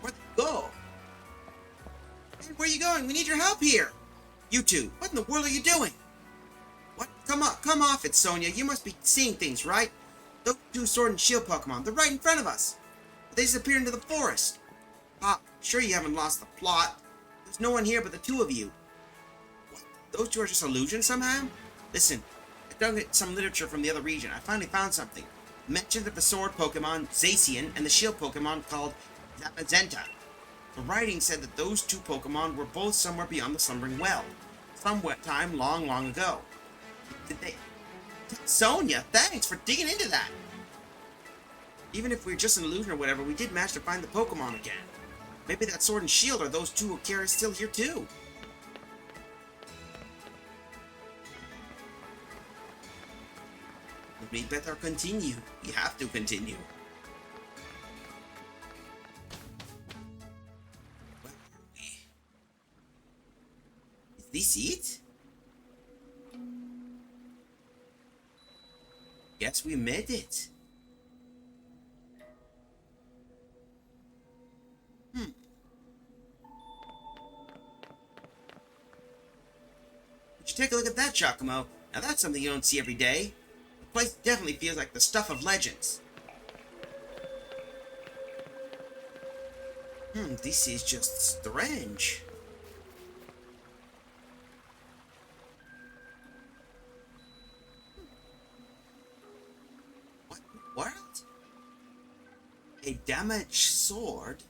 Where'd they go? Hey, where are you going? We need your help here! You two, what in the world are you doing? What? Come off it, Sonia. You must be seeing things, right? Those two Sword and Shield Pokemon, they're right in front of us. They disappeared into the forest. Pop, sure you haven't lost the plot. There's no one here but the two of you. What? Those two are just illusions somehow? Listen, I dug at some literature from the other region. I finally found something. Mentions of the Sword Pokemon, Zacian, and the Shield Pokemon called Zamazenta. The writing said that those two Pokemon were both somewhere beyond the Slumbering Well. Some time long, long ago. Did they... Sonia, thanks for digging into that! Even if we're just an illusion or whatever, we did manage to find the Pokemon again. Maybe that Sword and Shield or those two Okira is still here too. We better continue. We have to continue. Where are we? Is this it? Yes, we made it. Take a look at that, Giacomo. Now that's something you don't see every day. The place definitely feels like the stuff of legends. This is just strange. What in the world? A damaged sword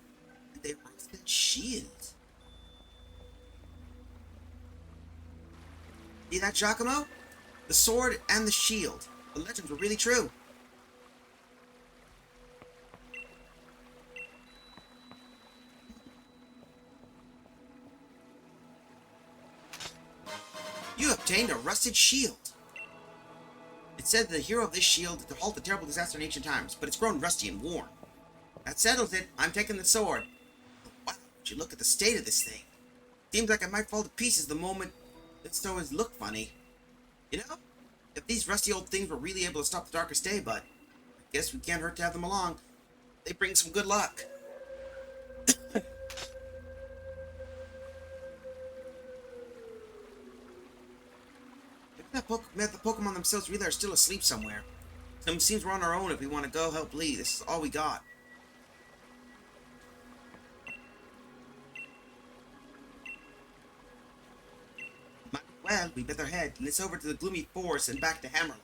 and a rusted shield. See that, Giacomo? The sword and the shield. The legends were really true. You obtained a rusted shield. It said the hero of this shield to halt a terrible disaster in ancient times, but it's grown rusty and worn. That settles it. I'm taking the sword. But wow, would you look at the state of this thing? Seems like it might fall to pieces the moment it's always look funny. You know, if these rusty old things were really able to stop the darkest day, but I guess we can't hurt to have them along. They bring some good luck. Maybe the Pokemon themselves really are still asleep somewhere. It seems we're on our own if we want to go help Lee. This is all we got. Well, we better head. Let's over to the gloomy forest and back to Hammerlock.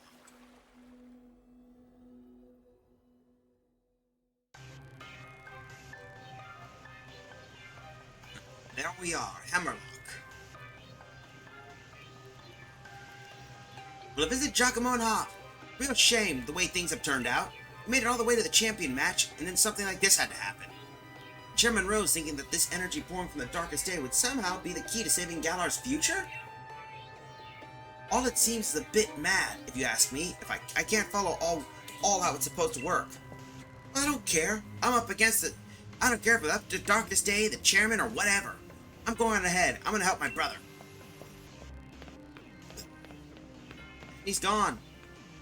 There we are, Hammerlock. We'll visit Giacomo and Hop. Real shame the way things have turned out. We made it all the way to the champion match, and then something like this had to happen. Chairman Rose thinking that this energy pouring from the darkest day would somehow be the key to saving Galar's future? All it seems is a bit mad, if you ask me. If I can't follow all how it's supposed to work. I don't care. I'm up against it. I don't care if it's up to the darkest day, the chairman, or whatever. I'm going ahead. I'm gonna help my brother. He's gone.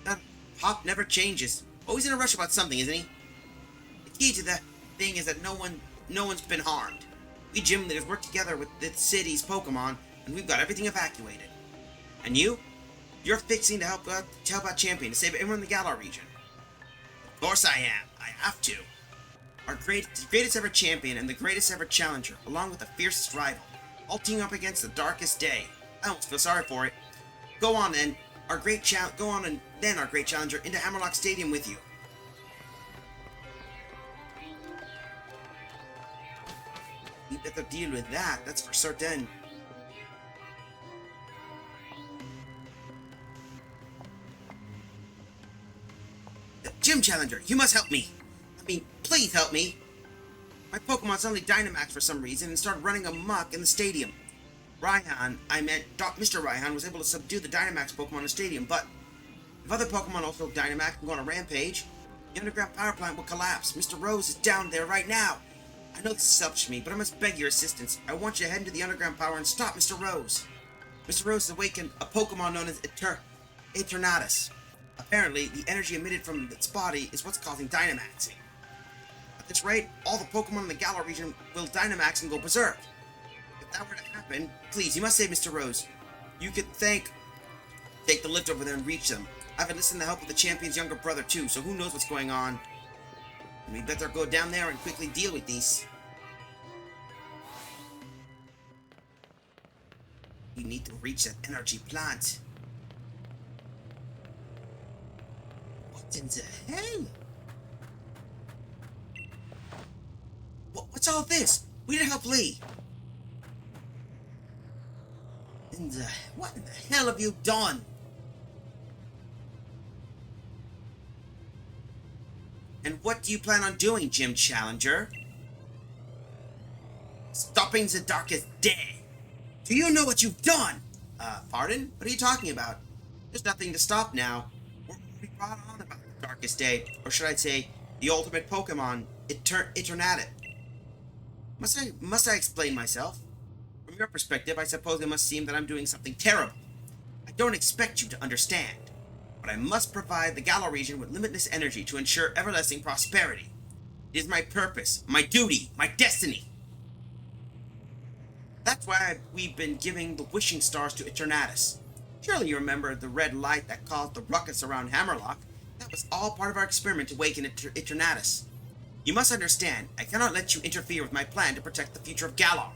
That Hop never changes. Always in a rush about something, isn't he? The key to the thing is that no one's been harmed. We gym leaders work together with the city's Pokemon, and we've got everything evacuated. And you? You're fixing to help out Champion to save everyone in the Galar region. Of course I am. I have to. Our greatest ever champion and the greatest ever challenger, along with the fiercest rival, all teaming up against the darkest day. I almost feel sorry for it. Go on then. Our great challenger into Hammerlock Stadium with you. We better deal with that. That's for certain. Gym Challenger, you must help me. I mean, please help me. My Pokemon suddenly Dynamaxed for some reason and started running amok in the stadium. Mr. Raihan was able to subdue the Dynamax Pokemon in the stadium, but if other Pokemon also Dynamax and go on a rampage, the underground power plant will collapse. Mr. Rose is down there right now. I know this is selfish of me, but I must beg your assistance. I want you to head into the underground power and stop Mr. Rose. Mr. Rose has awakened a Pokemon known as Eternatus. Apparently, the energy emitted from its body is what's causing Dynamaxing. At this rate, all the Pokemon in the Galar region will Dynamax and go berserk. If that were to happen, please, you must save Mr. Rose. You could take the lift over there and reach them. I've enlisted the help of the champion's younger brother too, so who knows what's going on. We better go down there and quickly deal with these. We need to reach that energy plant. What in the hell? What's all this? We didn't help Lee. What in the hell have you done? And what do you plan on doing, Gym Challenger? Stopping the darkest day. Do you know what you've done? Pardon? What are you talking about? There's nothing to stop now. We're already brought on about the darkest day, or should I say, the ultimate Pokemon, Eternatus. Must I explain myself? From your perspective, I suppose it must seem that I'm doing something terrible. I don't expect you to understand, but I must provide the Galar region with limitless energy to ensure everlasting prosperity. It is my purpose, my duty, my destiny. That's why we've been giving the wishing stars to Eternatus. Surely you remember the red light that caused the ruckus around Hammerlock? That was all part of our experiment to awaken Eternatus. You must understand, I cannot let you interfere with my plan to protect the future of Galar.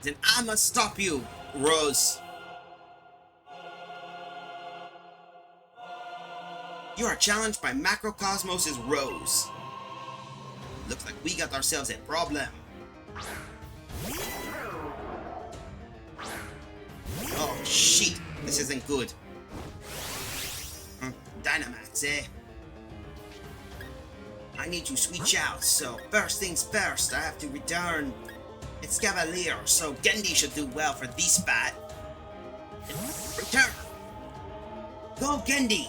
Then I must stop you, Rose. You are challenged by Macrocosmos' Rose. Looks like we got ourselves a problem. Oh shit, this isn't good. Dynamax, eh? I need to switch out, so first things first, I have to return Escavalier, so Gendy should do well for this fight. Return! Go Gendy!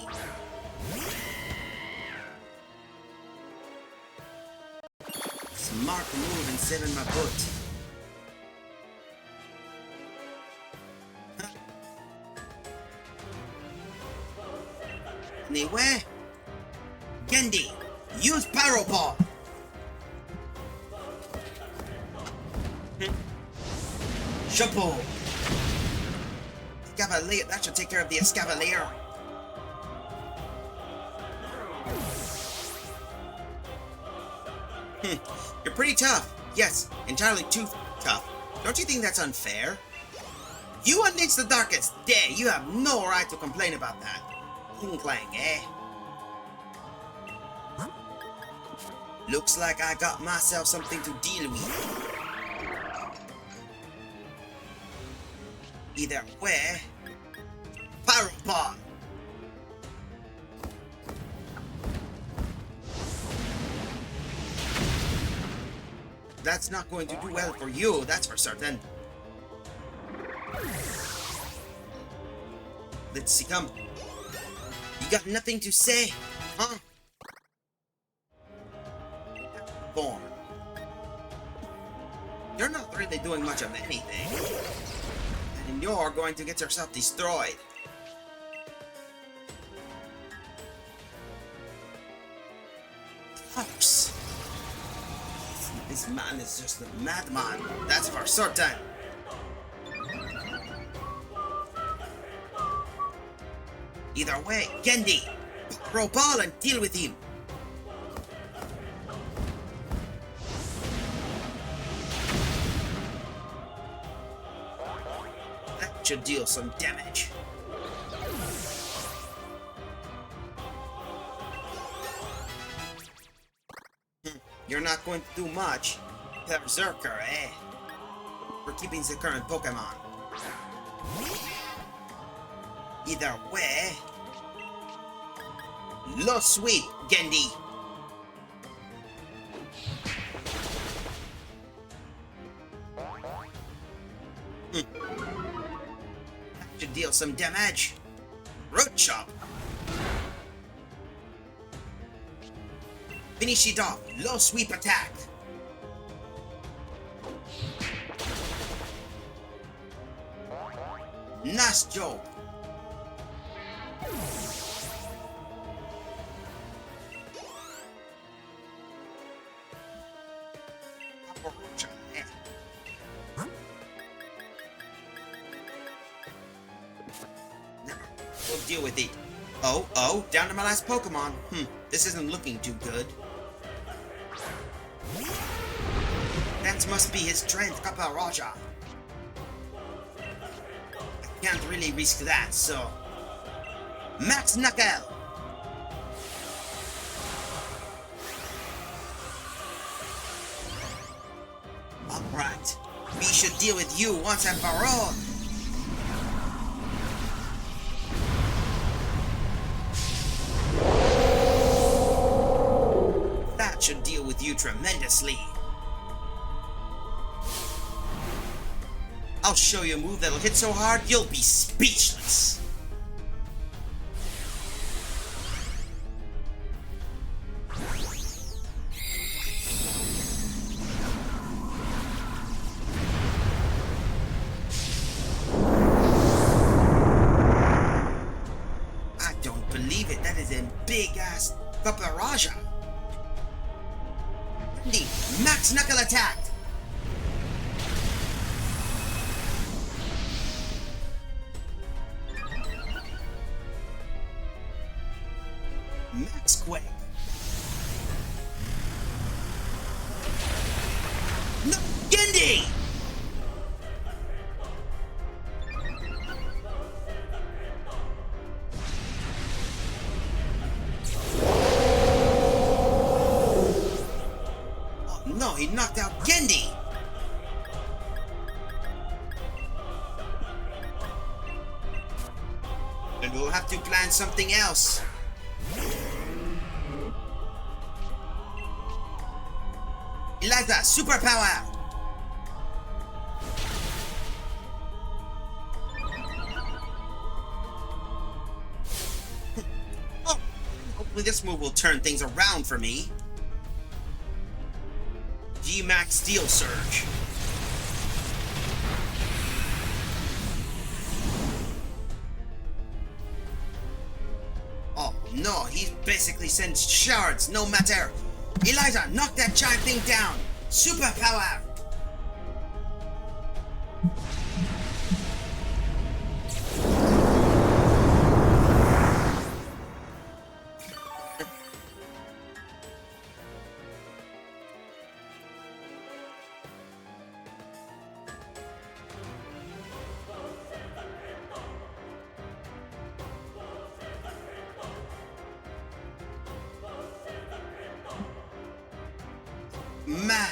Smart move and saving my butt. Anyway, Gendy, use Pyro Ball. Shampoo. Escavalier, that should take care of the Escavalier. You're pretty tough. Yes, entirely too tough. Don't you think that's unfair? You unleash the darkest day. You have no right to complain about that. Clang, eh? Looks like I got myself something to deal with. Either way, Pyro Ball. That's not going to do well for you, that's for certain. Let's see, come. You got nothing to say, huh? Born. You're not really doing much of anything. And you're going to get yourself destroyed. Fox. This man is just a madman. That's for certain. Either way, Gendy, throw ball and deal with him. That should deal some damage. You're not going to do much. Berserker, eh? We're keeping the current Pokemon. Either way... Lo sweet, Gendy! That should deal some damage. Root Chop! Finish it off. Low sweep attack. Nice job. We'll deal with it. Oh, down to my last Pokemon. This isn't looking too good. That must be his strength, Kappa-Raja. I can't really risk that, so... Max Knuckle! Alright, we should deal with you once and for all. That should deal with you tremendously. I'll show you a move that'll hit so hard you'll be speechless. I don't believe it. That is a big-ass Kappa-Raja. The Max Knuckle attack! Max Quake! No! Gendy! Oh no, he knocked out Gendy! And we'll have to plan something else. Eliza, superpower! Oh, hopefully this move will turn things around for me. G-Max Steel Surge. Oh no, he basically sends shards no matter. Eliza, knock that giant thing down! Superpower! Man!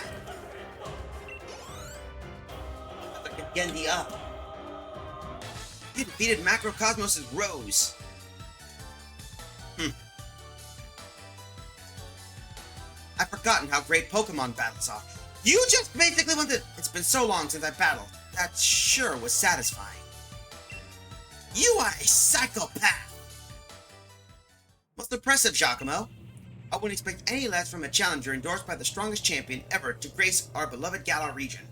Look at Gendy up. He defeated Macrocosmos' Rose. I've forgotten how great Pokemon battles are. You just basically went to... It's been so long since I battled. That sure was satisfying. You are a psychopath! Most impressive, Giacomo. I wouldn't expect any less from a challenger endorsed by the strongest champion ever to grace our beloved Galar region.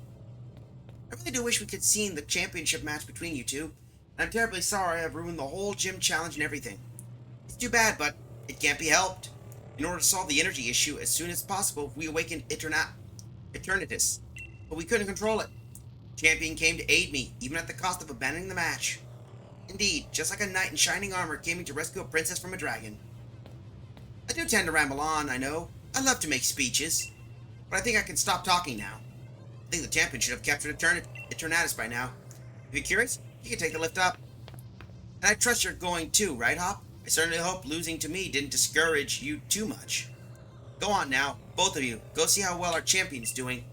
I really do wish we could see the championship match between you two, and I'm terribly sorry I've ruined the whole gym challenge and everything. It's too bad, but it can't be helped. In order to solve the energy issue as soon as possible, we awakened Eternatus, but we couldn't control it. Champion came to aid me, even at the cost of abandoning the match. Indeed, just like a knight in shining armor came to rescue a princess from a dragon. I do tend to ramble on, I know. I love to make speeches. But I think I can stop talking now. I think the champion should have captured Eternatus by now. If you're curious, you can take the lift up. And I trust you're going too, right, Hop? I certainly hope losing to me didn't discourage you too much. Go on now, both of you. Go see how well our champion's doing.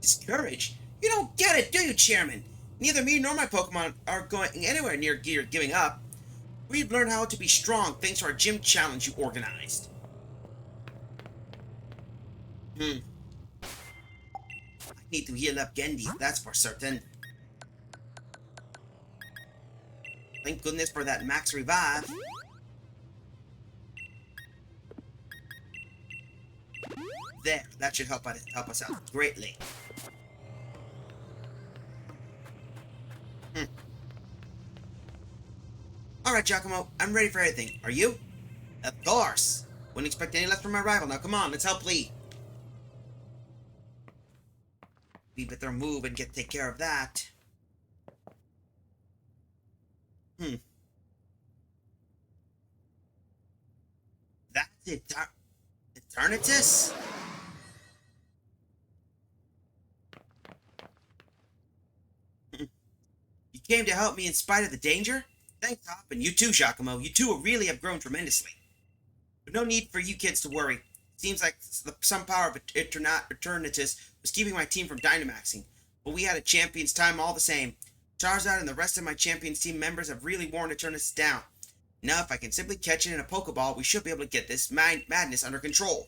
Discouraged? You don't get it, do you, Chairman? Neither me nor my Pokemon are going anywhere near giving up. We've learned how to be strong thanks to our gym challenge you organized. I need to heal up Gendy, that's for certain. Thank goodness for that max revive. There, that should help us out greatly. Alright, Giacomo, I'm ready for anything. Are you? Of course! Wouldn't expect any less from my rival. Now come on, let's help Lee. We better move and take care of that. That's Eternatus? You came to help me in spite of the danger? Thanks, Hop, and you too, Giacomo. You two really have grown tremendously. But no need for you kids to worry. Seems like some power of Eternatus was keeping my team from Dynamaxing, but we had a champion's time all the same. Charizard and the rest of my champion's team members have really worn Eternatus down. Now, if I can simply catch it in a Pokeball, we should be able to get this madness under control.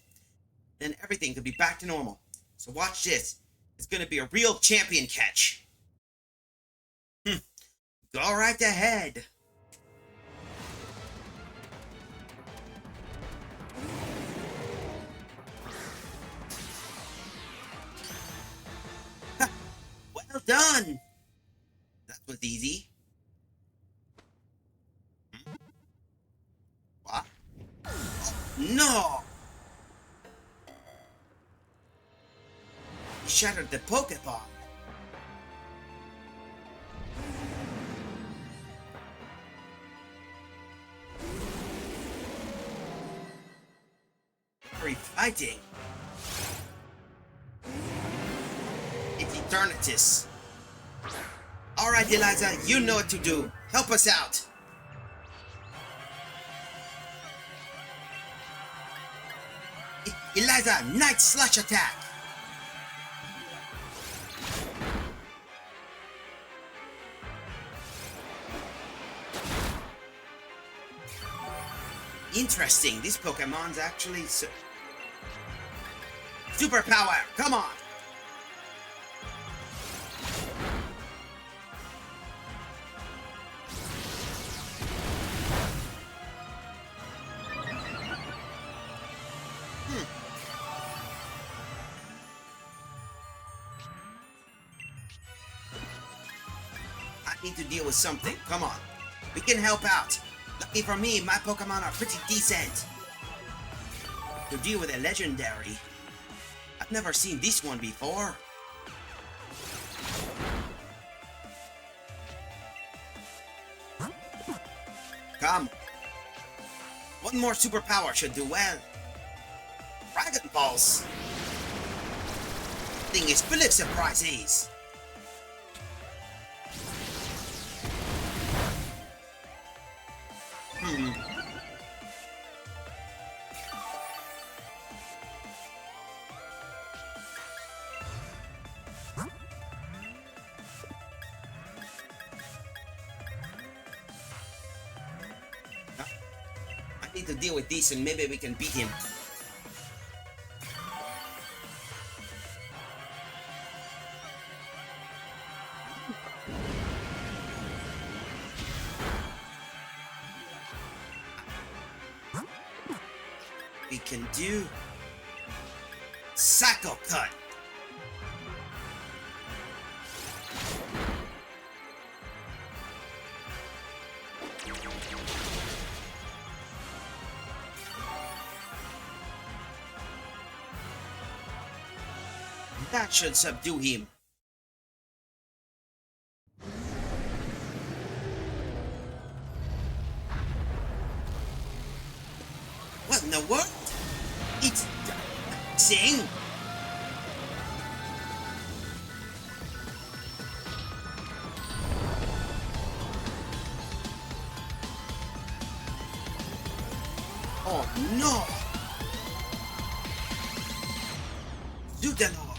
Then everything could be back to normal. So watch this. It's going to be a real champion catch. Go right ahead. Well done. That was easy. What? No! He shattered the Pokeball. Very fighting. It's Eternatus. Alright, Eliza, you know what to do. Help us out. Eliza, Night Slash attack! Interesting, this Pokemon's actually super power, come on! I need to deal with something. Come on. We can help out. Lucky for me, my Pokemon are pretty decent. To deal with a legendary. I've never seen this one before. Come. One more superpower should do well. Dragon Balls. Thing is full of surprises. I need to deal with this and maybe we can beat him. We can do Psycho Cut. That should subdue him. What in the world? It's sing. Oh no! Zudanor!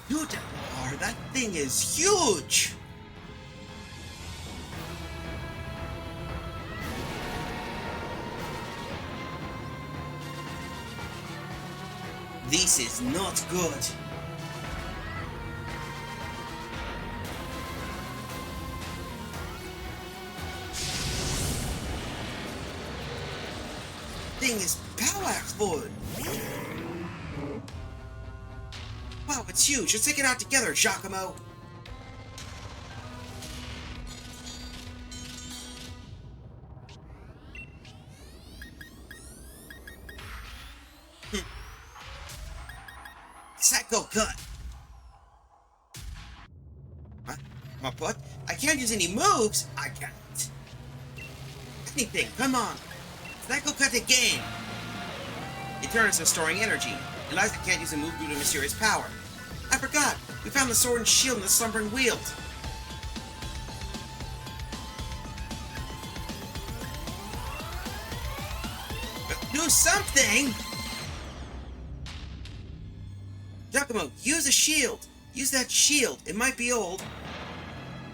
Zudanor, that thing is huge! This is not good. thing is powerful. Wow, it's huge. Let's take it out together, Giacomo. Psycho cut. My butt? I can't use any moves. I can't. Anything. Come on. Psycho cut again. Eternus is storing energy. Eliza can't use a move due to mysterious power. I forgot. We found the sword and shield in the slumbering wheel. Do something! Giacomo, use a shield. Use that shield. It might be old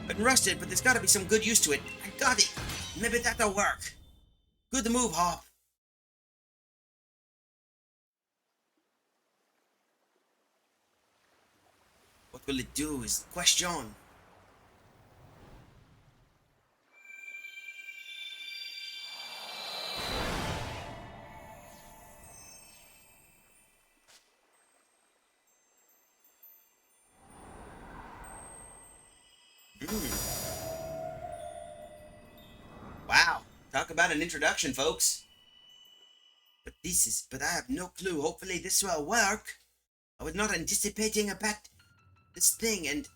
and rusted, but there's gotta be some good use to it. I got it. Maybe that'll work. Good move, Hop. What will it do is the question. Wow, talk about an introduction, folks. But I have no clue. Hopefully this will work. I was not anticipating about this thing and...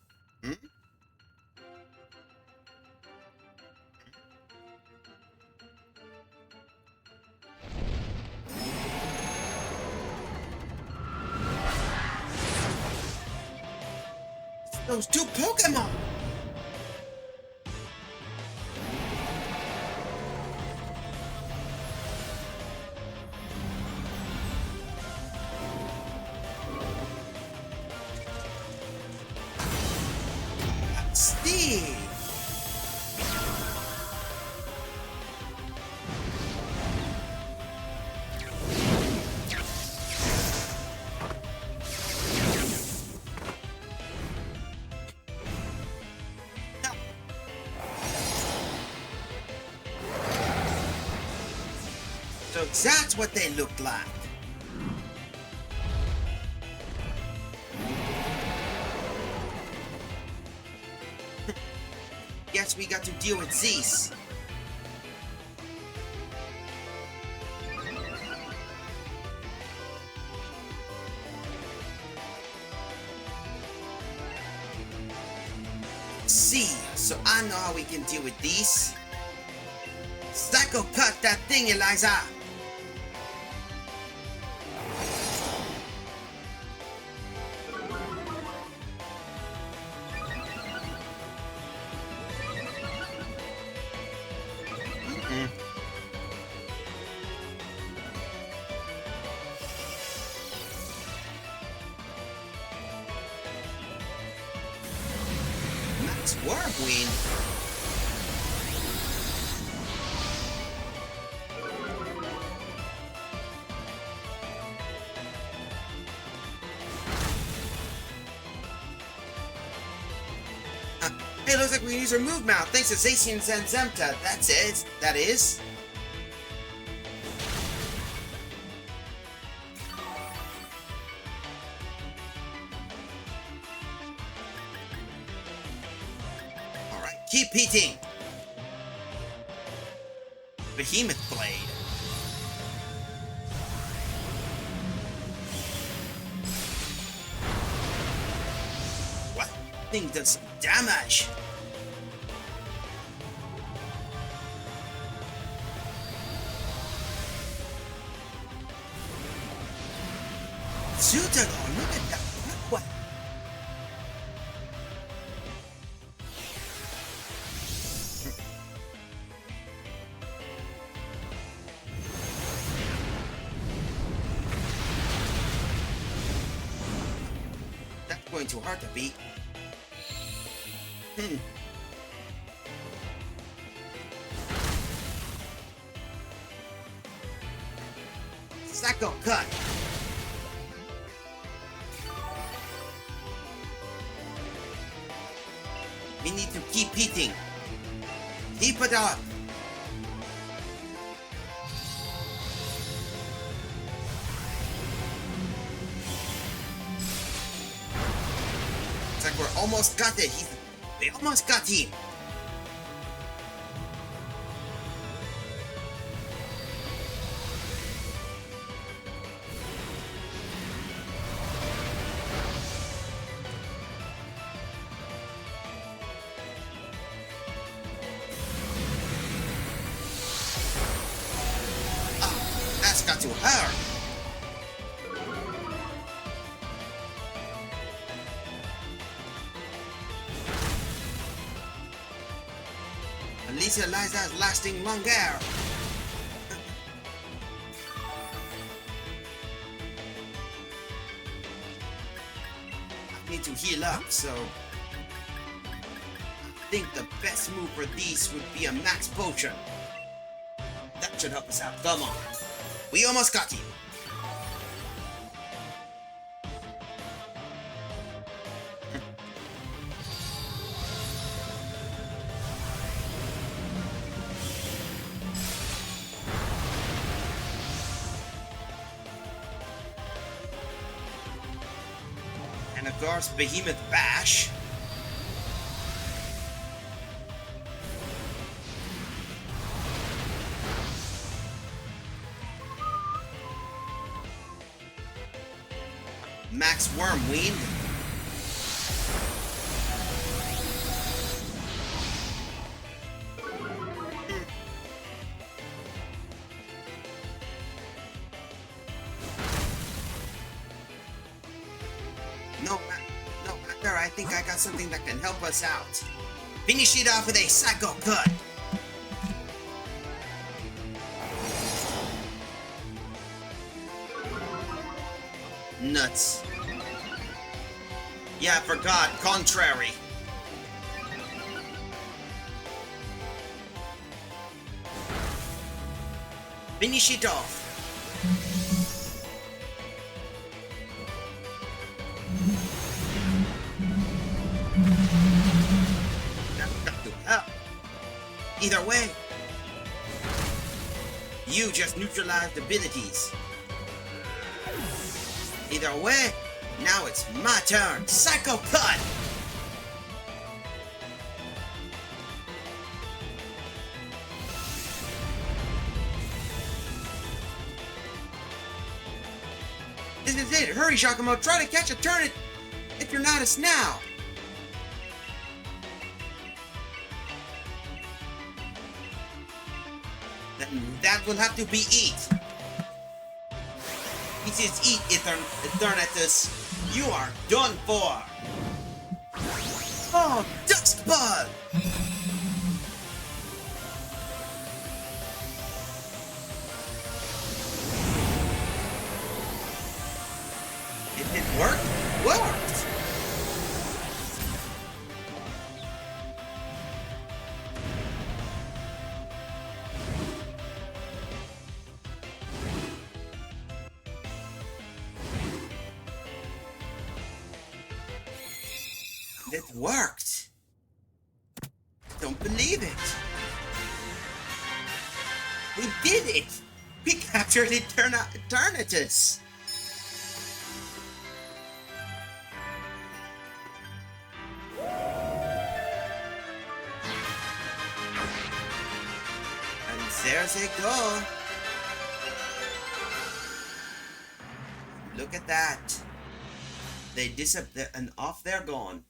Those two Pokemon! Steve! So that's what they look like. Guess we got to deal with these. See, so I know how we can deal with these. Psycho cut that thing, Eliza! Nice work, Wayne. It looks like we can use our move now, thanks to Zacian Zanzemta. That's it. That is. Alright, keep beating. Behemoth Blade. What? Thing does some damage. Zutagon, look at that. What? That's going too hard to beat. Psycho cut. We need to keep hitting. Keep it up. like we're almost got it. We almost got him. That's got to hurt. At least Eliza's lasting longer. I need to heal up, so I think the best move for these would be a max potion. That should help us out. Come on. We almost got you. And of course, Behemoth Bash. Max Wormwind. No, Master, I think I got something that can help us out. Finish it off with a Psycho Cut. Nuts. Yeah, I forgot. Contrary. Finish it off. That's got to help. Either way, you just neutralized abilities. Either way, now it's my turn. Psycho Cut! This is it. Hurry, Shakamo. Try to catch a turn if you're not us now. That will have to be eat. This is eat, Eternatus. You are done for. Oh, Dust Ball! It worked? Worked! It worked! Don't believe it! We did it! We captured Eternatus! And there's they go! Look at that! They disappear and off they're gone.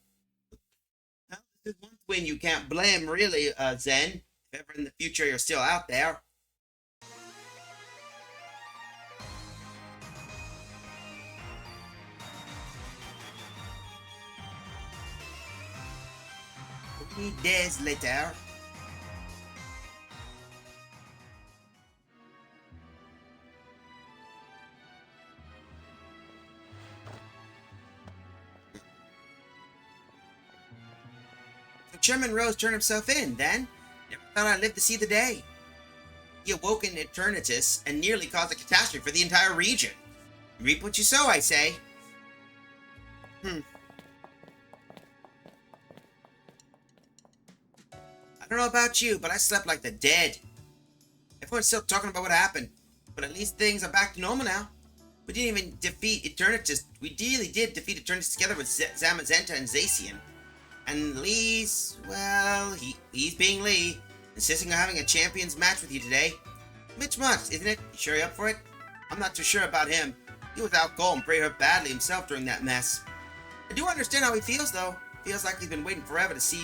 This is one twin you can't blame, really, Zen. If ever in the future you're still out there. Days later. So Chairman Rose turned himself in, then? Never thought I'd live to see the day. He awoke in Eternatus and nearly caused a catastrophe for the entire region. Reap what you sow, I say. I don't know about you, but I slept like the dead. Everyone's still talking about what happened, but at least things are back to normal now. We didn't even defeat Eternatus. We really did defeat Eternatus together with Zamazenta and Zacian. And Lee's, well, he's being Lee, insisting on having a champions match with you today. Mitch much, isn't it? You sure you're up for it? I'm not too sure about him. He was out cold and prayed hurt badly himself during that mess. I do understand how he feels, though. Feels like he's been waiting forever to see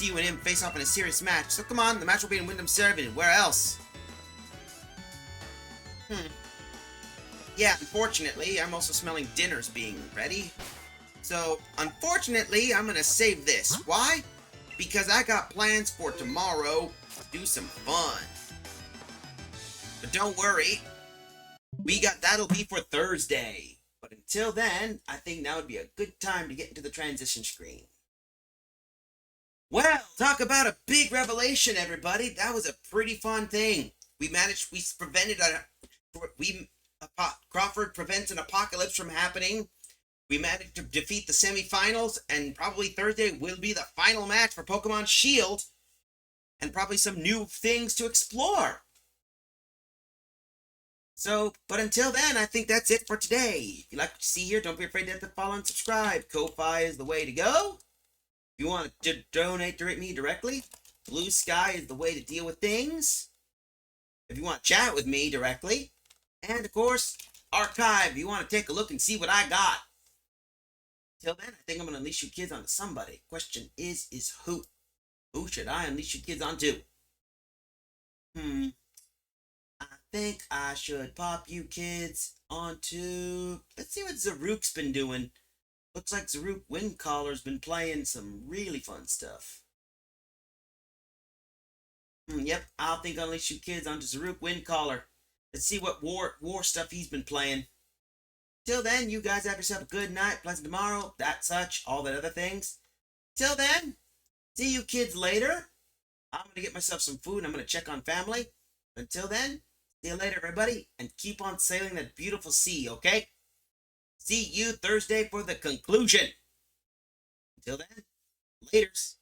you and him face off in a serious match. So come on, the match will be in Wyndon Servant. Where else? Yeah, unfortunately, I'm also smelling dinners being ready. So, unfortunately, I'm gonna save this. Why? Because I got plans for tomorrow to do some fun. But don't worry, that'll be for Thursday. But until then, I think now would be a good time to get into the transition screen. Well, talk about a big revelation, everybody. That was a pretty fun thing. Crawford prevents an apocalypse from happening. We managed to defeat the semifinals, and probably Thursday will be the final match for Pokemon Shield, and probably some new things to explore. So, but until then, I think that's it for today. If you like what you see here, don't be afraid to hit the follow and subscribe. Ko-Fi is the way to go. If you want to donate to me directly, Blue Sky is the way to deal with things. If you want to chat with me directly, and of course, Archive, if you want to take a look and see what I got. Till then, I think I'm going to unleash you kids onto somebody. Question is who? Who should I unleash you kids onto? I think I should pop you kids onto... Let's see what Zaruk's been doing. Looks like Zaruk Windcaller's been playing some really fun stuff. Yep, I'll think I'll unleash you kids onto Zaruk Windcaller. Let's see what war stuff he's been playing. Till then, you guys have yourself a good night, pleasant tomorrow, that such, all that other things. Till then, see you kids later. I'm going to get myself some food and I'm going to check on family. Until then, see you later, everybody, and keep on sailing that beautiful sea, okay? See you Thursday for the conclusion. Until then, laters.